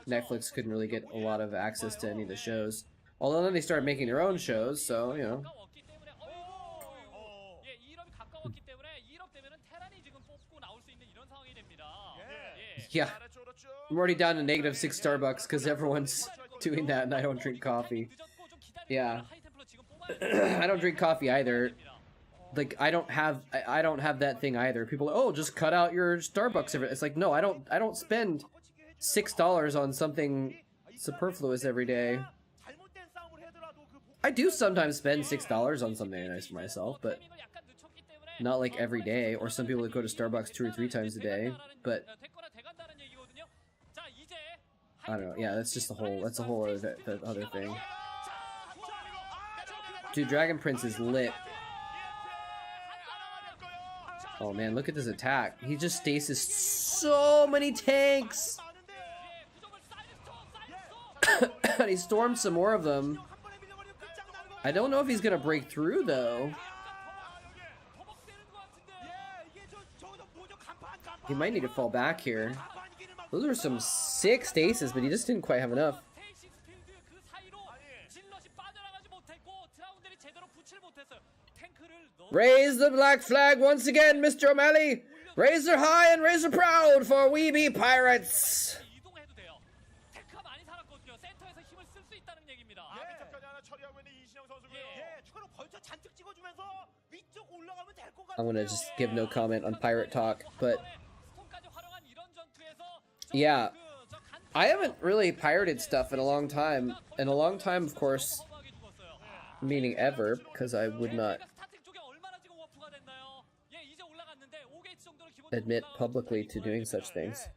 Netflix couldn't really get a lot of access to any of the shows. Although then they started making their own shows, so, you know. Yeah. I'm already down to -6 Starbucks because everyone's doing that and I don't drink coffee. Yeah. I don't drink coffee either. Like, I don't have that thing either. People are, oh, just cut out your Starbucks. It's like, no, I don't spend $6 on something superfluous every day. I do sometimes spend $6 on something nice for myself, but not like every day. Or some people that go to Starbucks 2 or 3 times a day. But I don't know. Yeah, that's just a whole other thing. Dude, Dragon Prince is lit. Oh man, look at this attack. He just stasis so many tanks. And he stormed some more of them. I don't know if he's gonna break through though. He might need to fall back here. Those are some sick stasis, but he just didn't quite have enough. Raise the black flag once again, Mr. O'Malley! Raise her high and raise her proud, for we be pirates! I'm gonna just give no comment on pirate talk, but yeah, I haven't really pirated stuff in a long time. In a long time, of course, meaning ever, because I would not admit publicly to doing such things.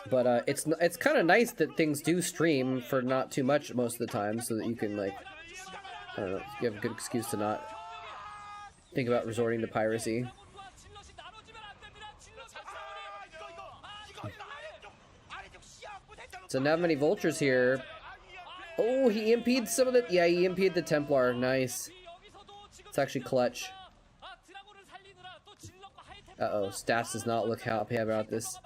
But it's kind of nice that things do stream for not too much most of the time, so that you can, like, I don't know, you have a good excuse to not think about resorting to piracy. So not many vultures here. Oh, he EMP'd some of the... Yeah, he EMP'd the Templar. Nice. It's actually clutch. Uh-oh, Stats does not look happy about this.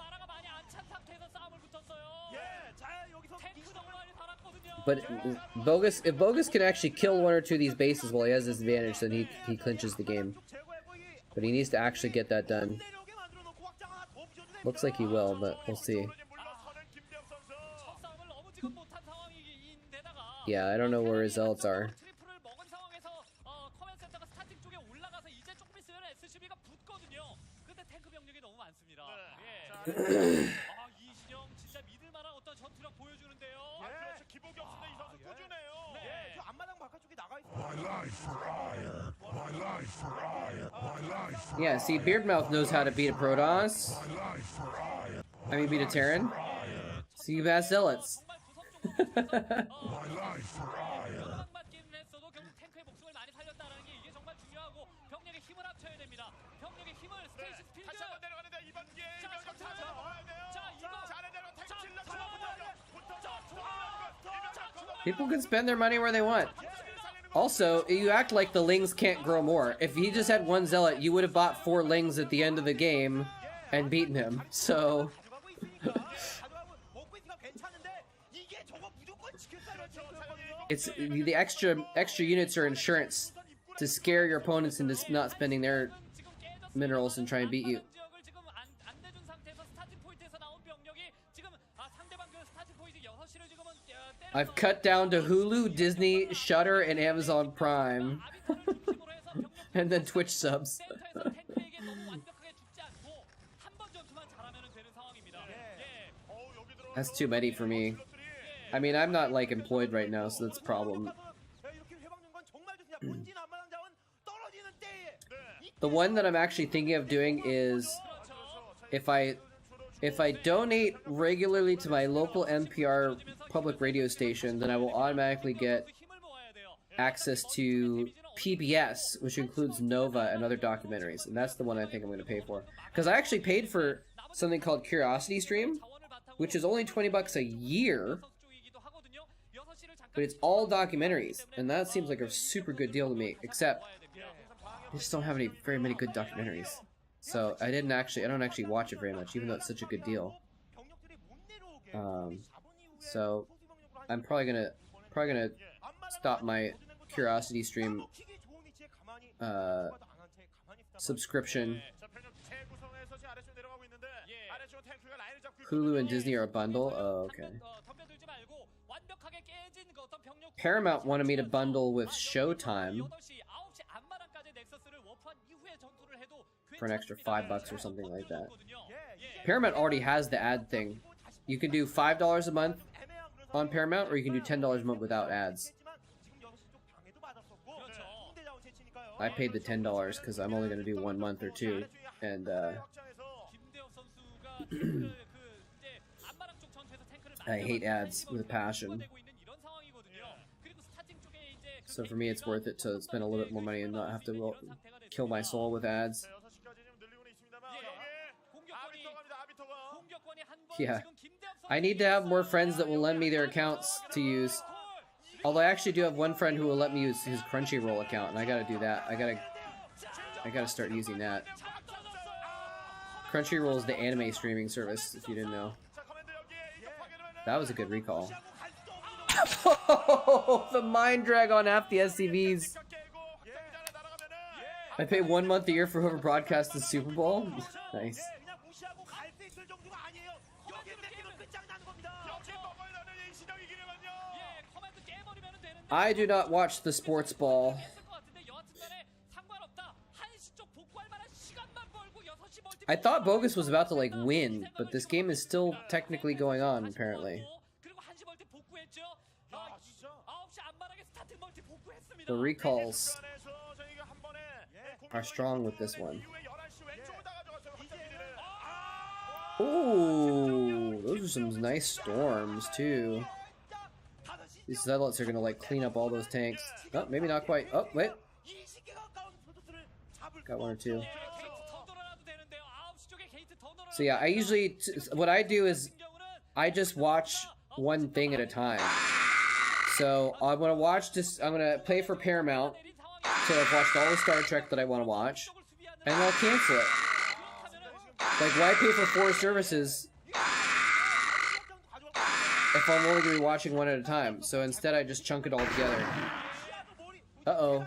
But if Bogus can actually kill 1 or 2 of these bases while he has this advantage, then he clinches the game. But he needs to actually get that done. Looks like he will, but we'll see. Yeah, I don't know where his zealots are. Yeah, see, Beardmouth knows how to beat a Protoss. I mean, beat a Terran. See, you have zealots. People can spend their money where they want. Also, you act like the Lings can't grow more. If he just had one zealot, you would have bought 4 Lings at the end of the game and beaten him. So... it's the extra units are insurance to scare your opponents into not spending their minerals and try and beat you. I've cut down to Hulu, Disney, Shudder, and Amazon Prime. And then Twitch subs. That's too many for me. I mean, I'm not like employed right now, so that's a problem. The one that I'm actually thinking of doing is if I donate regularly to my local NPR public radio station, then I will automatically get access to PBS, which includes Nova and other documentaries, and that's the one I think I'm going to pay for. Because I actually paid for something called Curiosity Stream, which is only 20 bucks a year, but it's all documentaries, and that seems like a super good deal to me, except I just don't have very many good documentaries. So I don't actually watch it very much, even though it's such a good deal. So I'm probably gonna stop my Curiosity Stream subscription. Hulu and Disney are a bundle? Oh, okay. Paramount wanted me to bundle with Showtime for an extra $5 or something like that. Paramount already has the ad thing. You can do $5 a month on Paramount, or you can do $10 a month without ads. I paid the $10 because I'm only going to do 1 month or 2, and I hate ads with a passion. So for me, it's worth it to spend a little bit more money and not have to kill my soul with ads. Yeah. I need to have more friends that will lend me their accounts to use. Although I actually do have one friend who will let me use his Crunchyroll account, and I gotta do that. I gotta start using that. Crunchyroll is the anime streaming service, if you didn't know. That was a good recall. Oh, the mind drag on half the SCVs. I pay 1 month a year for whoever broadcasts the Super Bowl. Nice. I do not watch the sports ball. I thought Bogus was about to like win, but this game is still technically going on apparently. The recalls are strong with this one. Ooh, those are some nice storms too. These zealots are gonna like clean up all those tanks. Oh, maybe not quite. Oh, wait. Got 1 or 2. So yeah, I usually, what I do is, I just watch one thing at a time. So I'm gonna watch this, I'm gonna pay for Paramount, so I've watched all the Star Trek that I want to watch, and I'll cancel it. Like, why pay for 4 services if I'm only gonna be watching one at a time? So instead I just chunk it all together. Uh-oh.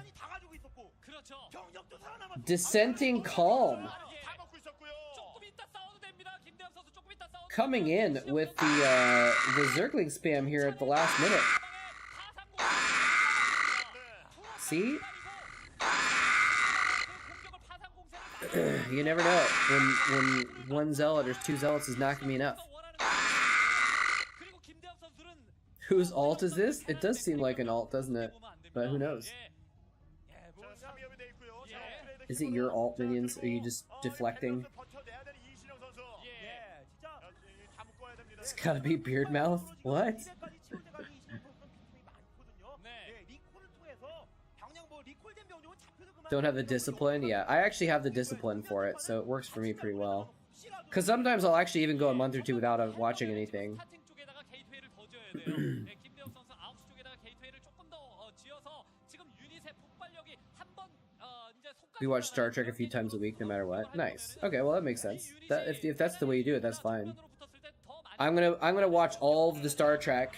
Dissenting Calm coming in with the Zergling spam here at the last minute. See? You never know. When one zealot or two zealots is not gonna be enough. Whose alt is this? It does seem like an alt, doesn't it? But who knows? Is it your alt, minions? Are you just deflecting? It's gotta be Beardmouth? What? Don't have the discipline? Yeah, I actually have the discipline for it, so it works for me pretty well. Because sometimes I'll actually even go a month or two without watching anything. We watch Star Trek a few times a week, no matter what. Nice. Okay, well that makes sense. That if that's the way you do it, that's fine. I'm gonna watch all of the Star Trek,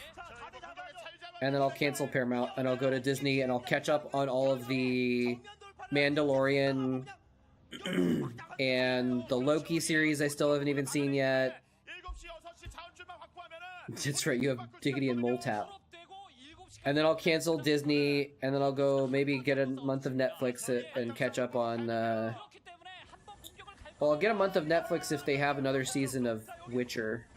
and then I'll cancel Paramount, and I'll go to Disney, and I'll catch up on all of the Mandalorian and the Loki series I still haven't even seen yet. That's right, you have Diggity and Moletrap. And then I'll cancel Disney, and then I'll go maybe get a month of Netflix and catch up on, well, I'll get a month of Netflix if they have another season of Witcher.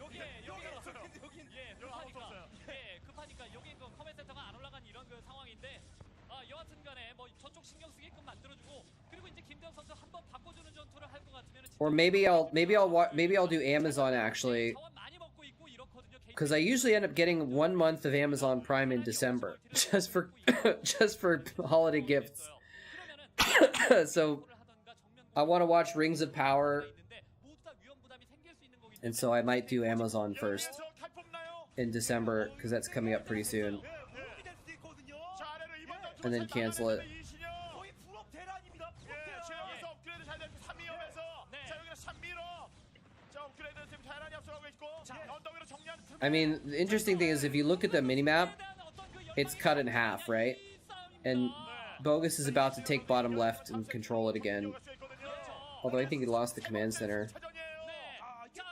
Or maybe I'll do Amazon actually. Because I usually end up getting 1 month of Amazon Prime in December, just for holiday gifts. So I want to watch Rings of Power, and so I might do Amazon first in December because that's coming up pretty soon, and then cancel it. I mean, the interesting thing is if you look at the minimap, it's cut in half, right? And Bogus is about to take bottom left and control it again. Although I think he lost the command center.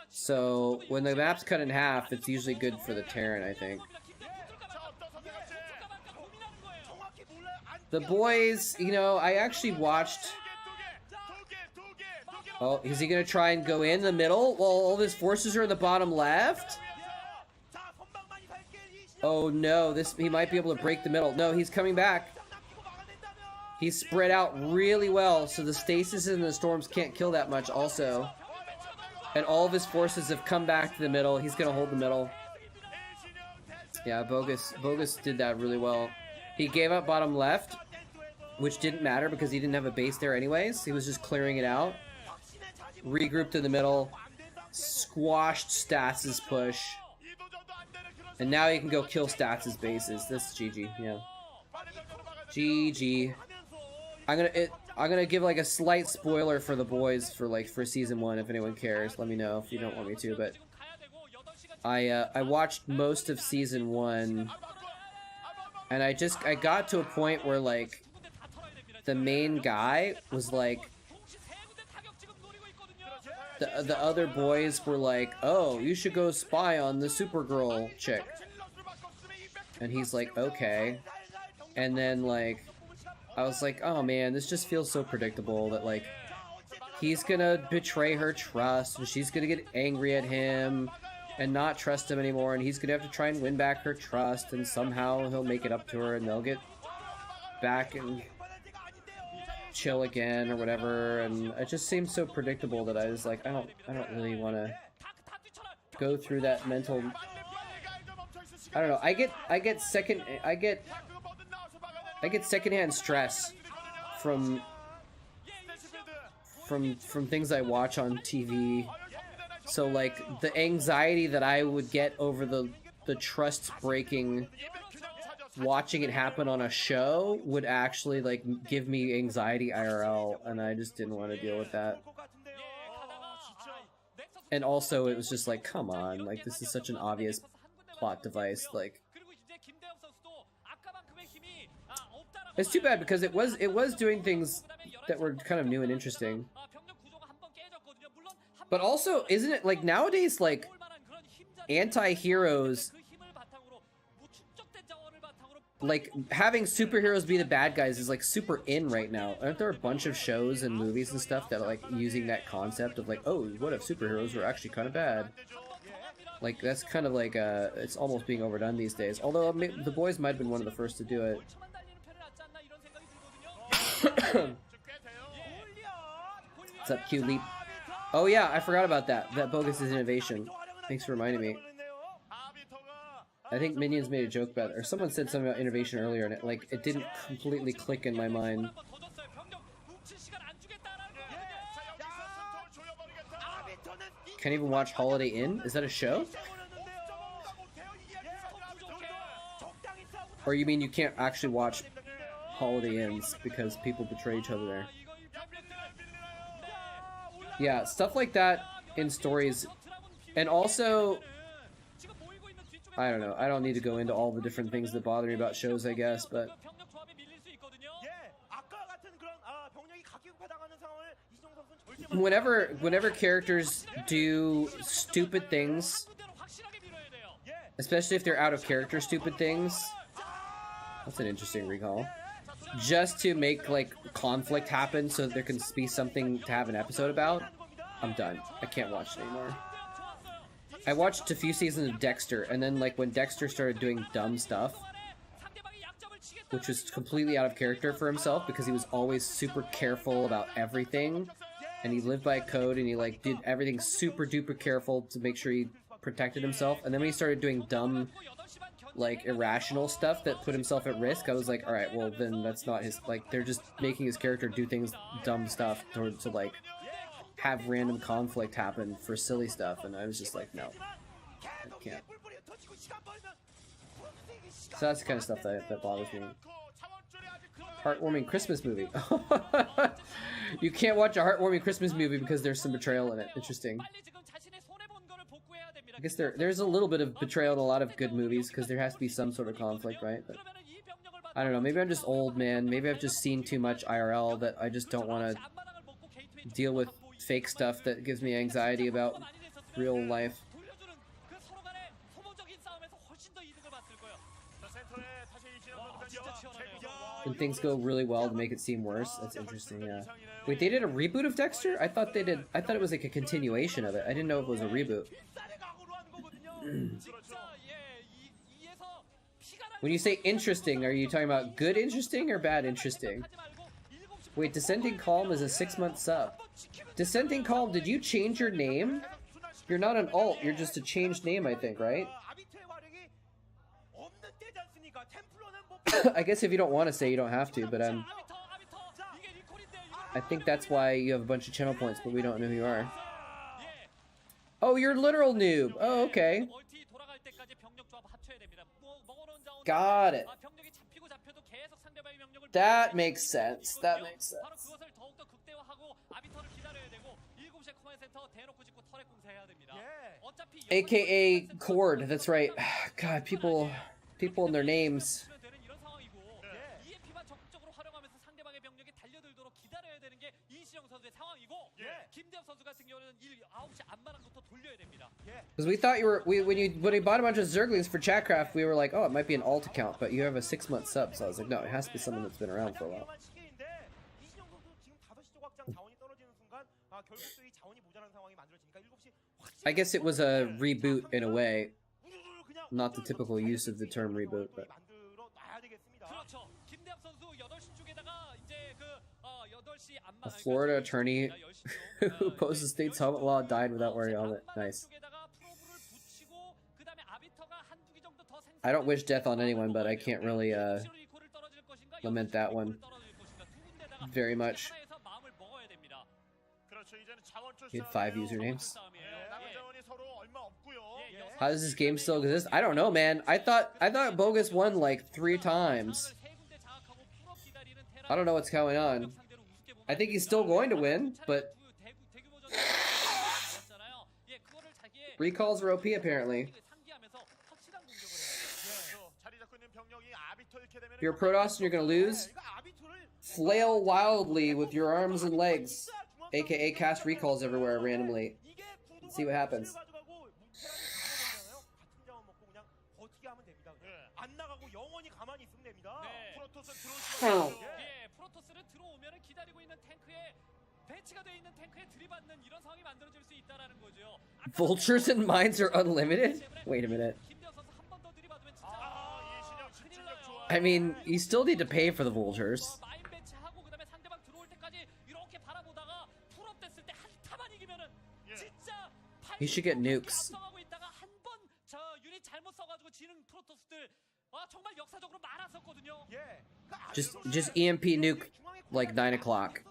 So when the map's cut in half, it's usually good for the Terran, I think. The boys, you know, I actually watched... Oh, is he gonna try and go in the middle while all of his forces are in the bottom left? Oh no, he might be able to break the middle. No, he's coming back. He's spread out really well, so the stasis and the storms can't kill that much also. And all of his forces have come back to the middle. He's gonna hold the middle. Yeah, Bogus did that really well. He gave up bottom left, which didn't matter because he didn't have a base there anyways. He was just clearing it out. Regrouped in the middle. Squashed Stats' push. And now he can go kill Stats' bases. This is GG, yeah. GG. I'm gonna give like a slight spoiler for the boys for season 1 if anyone cares. Let me know if you don't want me to, but I watched most of season 1 and I got to a point where like the main guy was like the other boys were like, oh, you should go spy on the Supergirl chick. And he's like, okay. And then, like, I was like, oh man, this just feels so predictable that, like, he's gonna betray her trust, and she's gonna get angry at him, and not trust him anymore, and he's gonna have to try and win back her trust, and somehow he'll make it up to her, and they'll get back and chill again or whatever. And it just seems so predictable that I was like, I don't really want to go through that mental. I don't know. I get secondhand stress from things I watch on TV. So like the anxiety that I would get over the trust breaking watching it happen on a show would actually like give me anxiety IRL, and I just didn't want to deal with that. And also it was just like, come on, like this is such an obvious plot device. Like, it's too bad because it was doing things that were kind of new and interesting. But also, isn't it like nowadays, like anti-heroes, like having superheroes be the bad guys is like super in right now? Aren't there a bunch of shows and movies and stuff that are like using that concept of like, oh, what if superheroes were actually kind of bad? Like that's kind of like it's almost being overdone these days. Although The Boys might have been one of the first to do it. What's up, Q Leap? Oh yeah, I forgot about that. That bogus is innovation. Thanks for reminding me. I think Minions made a joke about it, or someone said something about innovation earlier, and it didn't completely click in my mind. Can't even watch Holiday Inn? Is that a show? Or you mean you can't actually watch Holiday Inns because people betray each other there? Yeah, stuff like that in stories. And also, I don't know, I don't need to go into all the different things that bother me about shows, I guess, but whenever characters do stupid things, especially if they're out of character stupid things, that's an interesting recall, just to make like conflict happen so that there can be something to have an episode about, I'm done. I can't watch it anymore. I watched a few seasons of Dexter, and then like when Dexter started doing dumb stuff, which was completely out of character for himself because he was always super careful about everything, and he lived by a code, and he like did everything super duper careful to make sure he protected himself. And then when he started doing dumb, like irrational stuff that put himself at risk, I was like, all right, well then that's not his, like they're just making his character do things, dumb stuff to like have random conflict happen for silly stuff, and I was just like, no, I can't. So that's the kind of stuff that bothers me. Heartwarming Christmas movie. You can't watch a heartwarming Christmas movie because there's some betrayal in it. Interesting. I guess there's a little bit of betrayal in a lot of good movies because there has to be some sort of conflict, right? But I don't know, maybe I'm just old, man. Maybe I've just seen too much IRL that I just don't want to deal with fake stuff that gives me anxiety about real life. And things go really well to make it seem worse. That's interesting, yeah. Wait, they did a reboot of Dexter? I thought it was like a continuation of it. I didn't know it was a reboot. When you say interesting, are you talking about good interesting or bad interesting? Wait, Descending Calm is a 6-month sub. Descending Calm, did you change your name? You're not an alt, you're just a changed name, I think, right? I guess if you don't want to say, you don't have to, but I think that's why you have a bunch of channel points, but we don't know who you are. Oh, you're literal noob. Oh, okay. Got it. That makes sense. That makes sense. AKA Cord, that's right. God, people and their names. Because we thought you were, when we bought a bunch of Zerglings for Chatcraft, we were like, oh, it might be an alt account, but you have a 6-month sub, so I was like, no, it has to be someone that's been around for a while. I guess it was a reboot in a way, not the typical use of the term reboot, but... A Florida attorney who opposed the state's helmet law died without wearing a helmet. Nice. I don't wish death on anyone, but I can't really lament that one very much. He had 5 usernames. How does this game still exist? I don't know, man. I thought Bogus won like 3 times. I don't know what's going on. I think he's still going to win, but recalls are OP apparently. If you're a Protoss and you're gonna lose, Flail wildly with your arms and legs, aka cast recalls everywhere randomly. See what happens. 예, 프로토스는 들어오면은 기다리고 있는 탱크에 배치가 돼 있는 탱크에 들이받는 이런 상황이 만들어질 수 있다라는 거죠. Vultures and mines are unlimited? Wait a minute. 김대엽 선수 한 번 더 들이받으면 진짜 큰일 나요. I mean, you still need to pay for the Vultures. 마인 배치하고 그다음에 상대방 들어올 때까지 이렇게 바라보다가 풀업 됐을 때 한타만 이기면은 진짜 You should get nukes. 앞서가고 있다가 한 번 저 유닛 잘못 써가지고 지는 프로토스들 정말 역사적으로 많았었거든요. Just EMP nuke like 9 o'clock.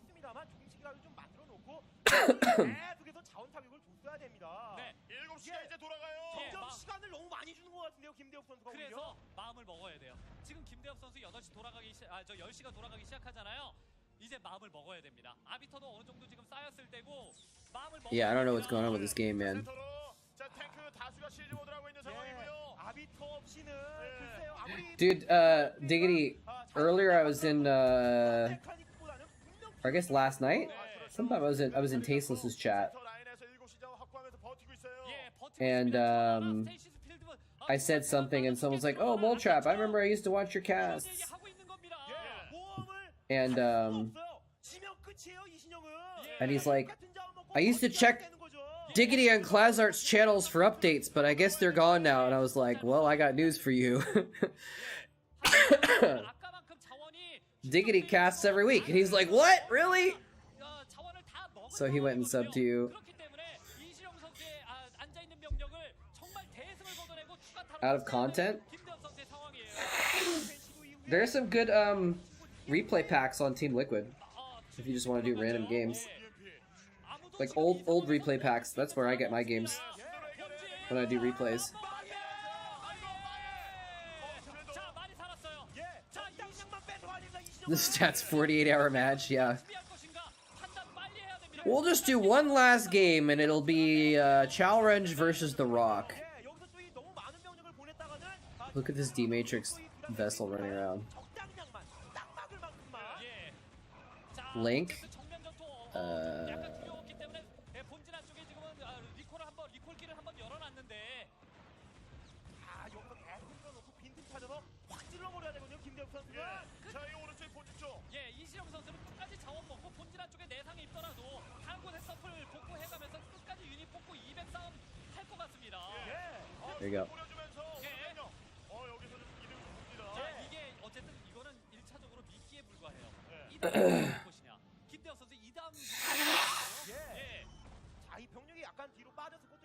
계속해서 자원 타격을 줬어야 됩니다. 네. 7시가 이제 돌아가요. 점점 시간을 너무 많이 주는 것 같은데요, 김대엽 선수가. 그래서 마음을 먹어야 돼요. 지금 김대엽 선수 8시 돌아가기 10시가 돌아가기 시작하잖아요. 이제 마음을 먹어야 됩니다. 아비터도 어느 정도 지금 쌓였을 때고 마음을 먹어야 Yeah, I don't know what's going on with this game, man. 자, 탱크 다수가 실드 모드를 하고 있는 상황이고요. 아비터 없이는 글쎄요, 아무리 Dude, Diggity, earlier I was in, I guess last night? Sometime I was in Tasteless's chat. And, I said something and someone's like, oh, moletrap, I remember I used to watch your casts. And he's like, I used to check Diggity and Klazart's channels for updates, but I guess they're gone now. And I was like, well, I got news for you. Diggity casts every week. And he's like, what? Really? So he went and subbed to you. Out of content? There's some good replay packs on Team Liquid if you just want to do random games. Like old replay packs. That's where I get my games when I do replays. The stats 48-hour match, yeah. We'll just do one last game and it'll be Challenge versus The Rock. Look at this D-Matrix vessel running around. Link. There you go.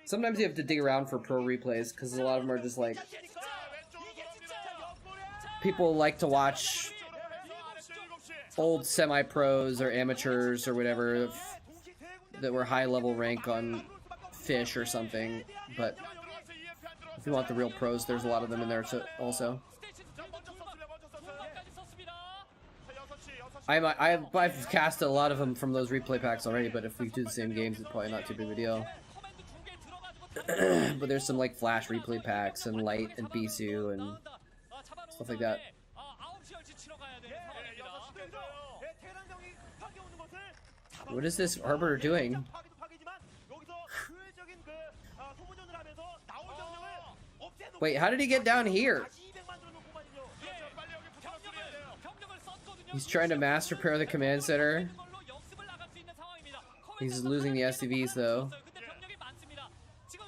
Sometimes you have to dig around for pro replays because a lot of them are just like people like to watch old semi-pros or amateurs or whatever that were high level rank on Fish or something, but if you want the real pros, there's a lot of them in there too, also. I've cast a lot of them from those replay packs already, but if we do the same games, it's probably not too big of a deal. But there's some like Flash replay packs and Light and Bisu and stuff like that. What is this Arbiter doing? Wait, how did he get down here? He's trying to mass repair the command center. He's losing the SCVs though.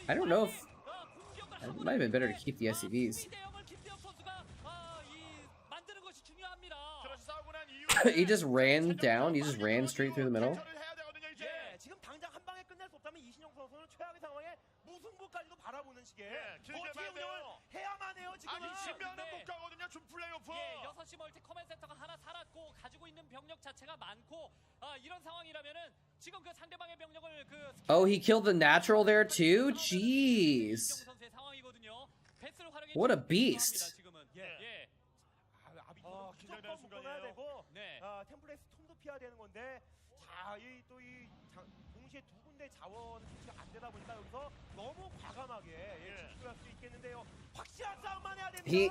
I don't know if... It might have been better to keep the SCVs. He just ran down? He just ran straight through the middle? Oh, he killed the natural there too? Jeez. What a beast.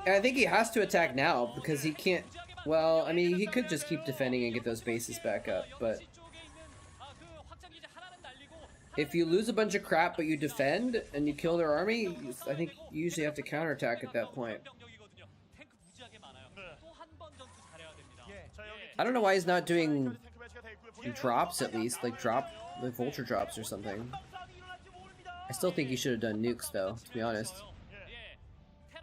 I think he has to attack now because he can't Well, I mean, he could just keep defending and get those bases back up, but if you lose a bunch of crap but you defend and you kill their army, I think you usually have to counterattack at that point. I don't know why he's not doing drops at least, like Vulture drops or something. I still think he should have done nukes though, to be honest.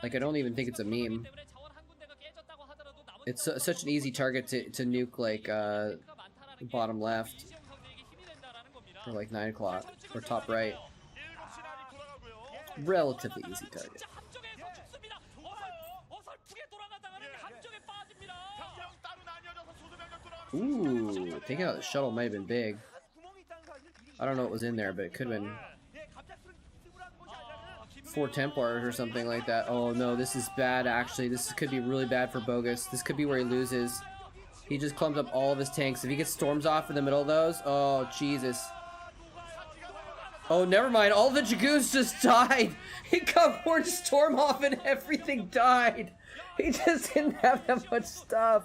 Like, I don't even think it's a meme. It's such an easy target to nuke, like, bottom left. Or like 9 o'clock. Or top right. Relatively easy target. Ooh, taking out the shuttle might have been big. I don't know what was in there, but it could have been 4 Templars or something like that. Oh no, this is bad actually. This could be really bad for Bogus. This could be where he loses. He just clumped up all of his tanks. If he gets storms off in the middle of those, oh Jesus. Oh, never mind. All the Dragoons just died. He got one storm off and everything died. He just didn't have that much stuff.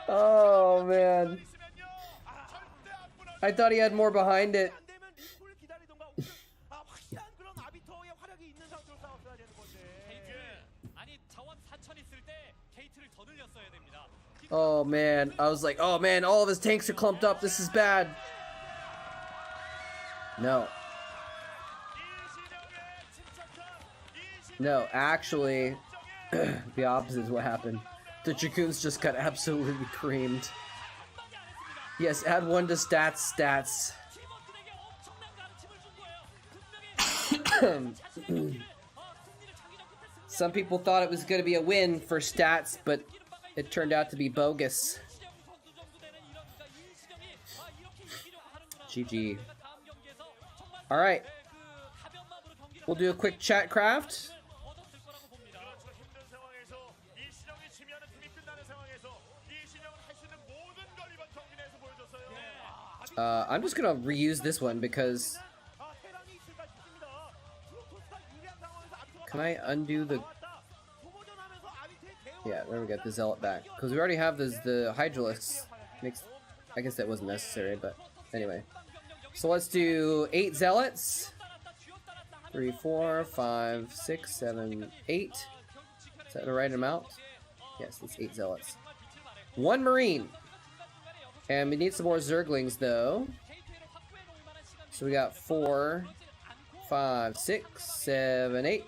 Oh man. I thought he had more behind it. Oh man, I was like, oh man, all of his tanks are clumped up. This is bad. No. No, actually, the opposite is what happened. The Dragoons just got absolutely creamed. Yes, add 1 to stats. Some people thought it was going to be a win for stats, but it turned out to be bogus. GG. Alright. We'll do a quick Chatcraft. I'm just gonna reuse this one because... Can I undo the... Yeah, there we go, the Zealot back. Because we already have the Hydralisk. I guess that wasn't necessary, but anyway. So let's do 8 Zealots. 3, 4, 5, 6, 7, 8. Is that the right amount? Yes, it's 8 Zealots. 1 Marine. And we need some more Zerglings, though. So we got 4, 5, 6, 7, 8.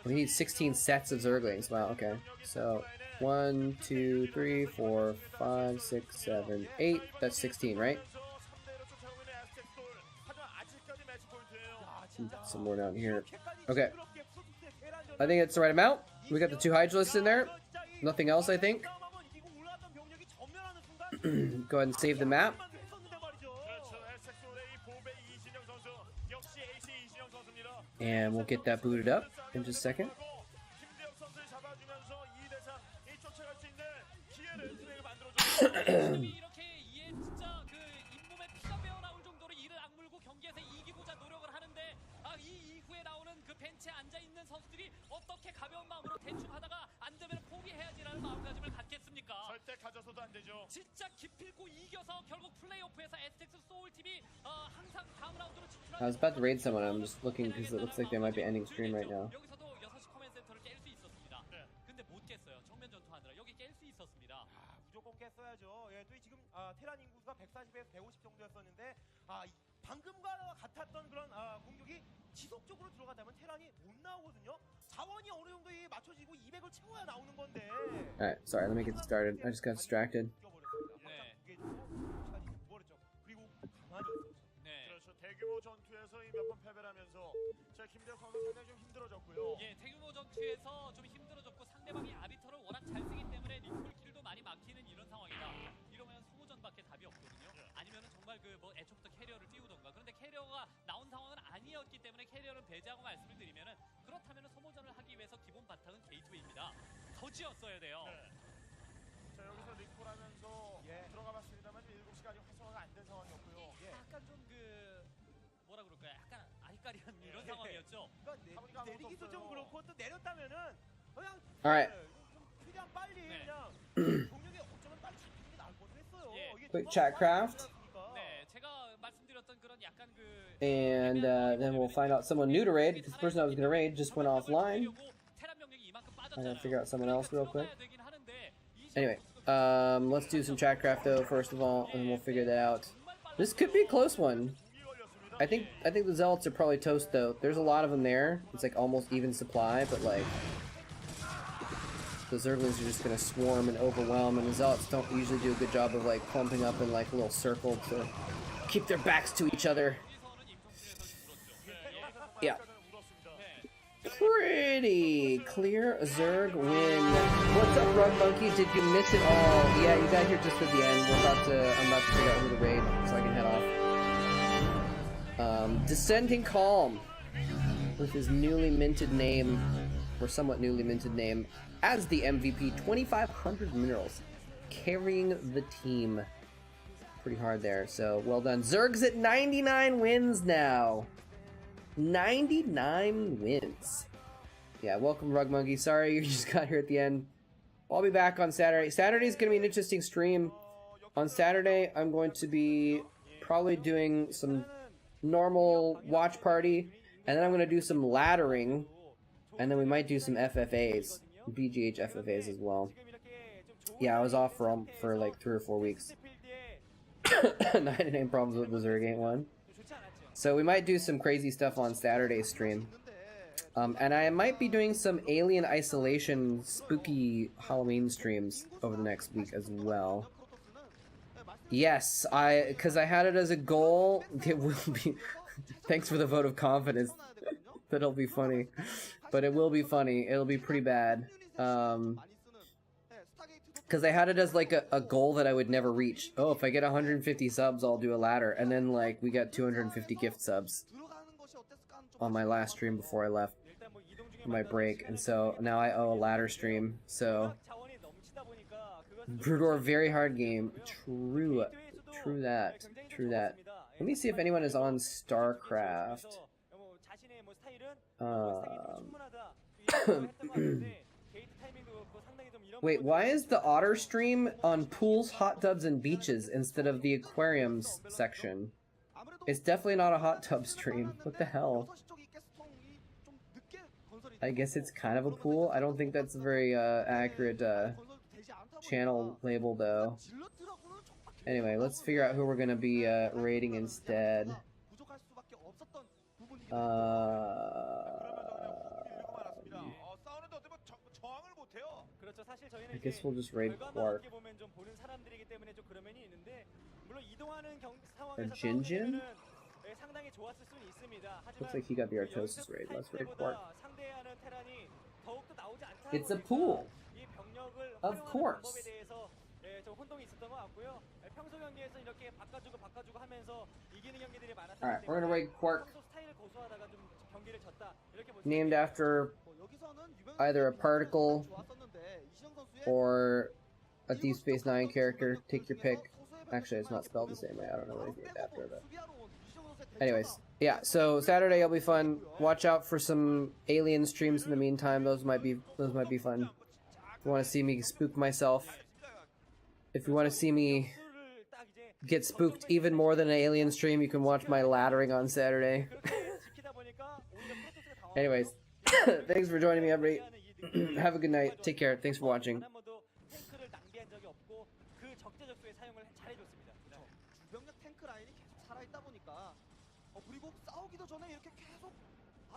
We need 16 sets of Zerglings. Wow, okay. So 1, 2, 3, 4, 5, 6, 7, 8. That's 16, right? Some more down here. Okay. I think it's the right amount. We got the 2 Hydralisks in there. Nothing else, I think. Go ahead and save the map. And we'll get that booted up in just a second. I was about to raid someone. I'm just looking because it looks like they might be ending stream right now. 무조건 깼어야죠. 예, 또 지금 테란 인구수가 140에서 150 정도였었는데 방금과 같았던 그런 공격이 지속적으로 들어가다면 테란이 못 나오거든요. 자원이 어느 정도 맞춰지고 200을 채워야 나오는 건데. Alright, sorry, let me get started. I just got distracted. 대규모 전투에서 몇 번 패배를 하면서 자, 김대엽 선수 굉장히 좀 힘들어졌고요. 예, 대규모 전투에서 좀 힘들어졌고 상대방이 아비터를 워낙 잘 쓰기 때문에 리콜킬도 많이 막히는 이런 상황이다. 이러면 소모전밖에 답이 없거든요. 아니면은 정말 뭐 애초부터 캐리어를 띄우던가. 그런데 캐리어가 나온 상황은 아니었기 때문에 캐리어를 배제하고 말씀을 드리면은 그렇다면은 소모전을 하기 위해서 기본 바탕은 게이트웨이입니다. 더 지었어야 돼요. 네. 자, 여기서 리콜하면서 들어가봤습니다만 7시가 아직 활성화가 안 된 상황이었고요. 약간 좀 뭐라 그럴까요? 약간 아직 아리까리한 이런 상황이었죠. 그러니까 내리기도 좀 그렇고 또 내렸다면은 그냥 Alright. 최대한 빨리 네. 그냥 공격에 어쩌면 빨리 잡히는 게 나을 뻔도 했어요. 예. 이게 Quick Chatcraft. 네, 제가 말씀드렸던 그런 약간 그 And then we'll find out someone new to raid, because the person I was going to raid just went offline. I gotta figure out someone else real quick. Anyway, let's do some Chatcraft though, first of all, and we'll figure that out. This could be a close one. I think the Zealots are probably toast though. There's a lot of them there. It's like almost even supply, but like the Zerglings are just gonna swarm and overwhelm, and the Zealots don't usually do a good job of like clumping up in like a little circle to keep their backs to each other. Yeah. Pretty clear Zerg win. What's up, Rug Monkey? Did you miss it all? Yeah, you got here just at the end. I'm about to figure out who to raid so I can head off. Descending Calm with his newly minted name, or somewhat newly minted name, as the MVP. 2,500 minerals, carrying the team. Pretty hard there. So well done. Zerg's at 99 wins now. 99 wins. Yeah, welcome Rug Monkey. Sorry you just got here at the end. I'll be back on Saturday. Saturday's gonna be an interesting stream. On Saturday, I'm going to be probably doing some normal watch party, and then I'm gonna do some laddering, and then we might do some FFAs, BGH FFAs as well. Yeah, I was off for like 3 or 4 weeks. 99 problems with the Zerg ain't one. So we might do some crazy stuff on Saturday's stream. And I might be doing some Alien Isolation spooky Halloween streams over the next week as well. Yes, because I had it as a goal. It will be... Thanks for the vote of confidence. That'll be funny. But it will be funny. It'll be pretty bad. Because I had it as like a goal that I would never reach. Oh, if I get 150 subs, I'll do a ladder. And then like we got 250 gift subs on my last stream before I left for my break. And so now I owe a ladder stream. So Brudor, very hard game. True that. Let me see if anyone is on Starcraft. Wait, why is the Otter stream on pools, hot tubs, and beaches instead of the aquariums section? It's definitely not a hot tub stream. What the hell? I guess it's kind of a pool. I don't think that's a very accurate channel label, though. Anyway, let's figure out who we're gonna be raiding instead. I guess we'll just raid Quark. Or Jinjin? Looks like he got the Artosis raid. Let's raid Quark. It's a pool! Of course! Alright, we're gonna raid Quark. Named after either a particle or a Deep Space Nine character. Take your pick. Actually, it's not spelled the same way. I don't know what he's named after, but... Anyways, yeah, so Saturday will be fun. Watch out for some alien streams in the meantime. Those might be fun. If you want to see me spook myself, if you want to see me get spooked even more than an alien stream, you can watch my laddering on Saturday. Anyways, thanks for joining me, everybody. Have a good night. Take care. Thanks for watching. 주변력 탱크 라인이 계속 살아있다 보니까 그리고 싸우기도 전에 이렇게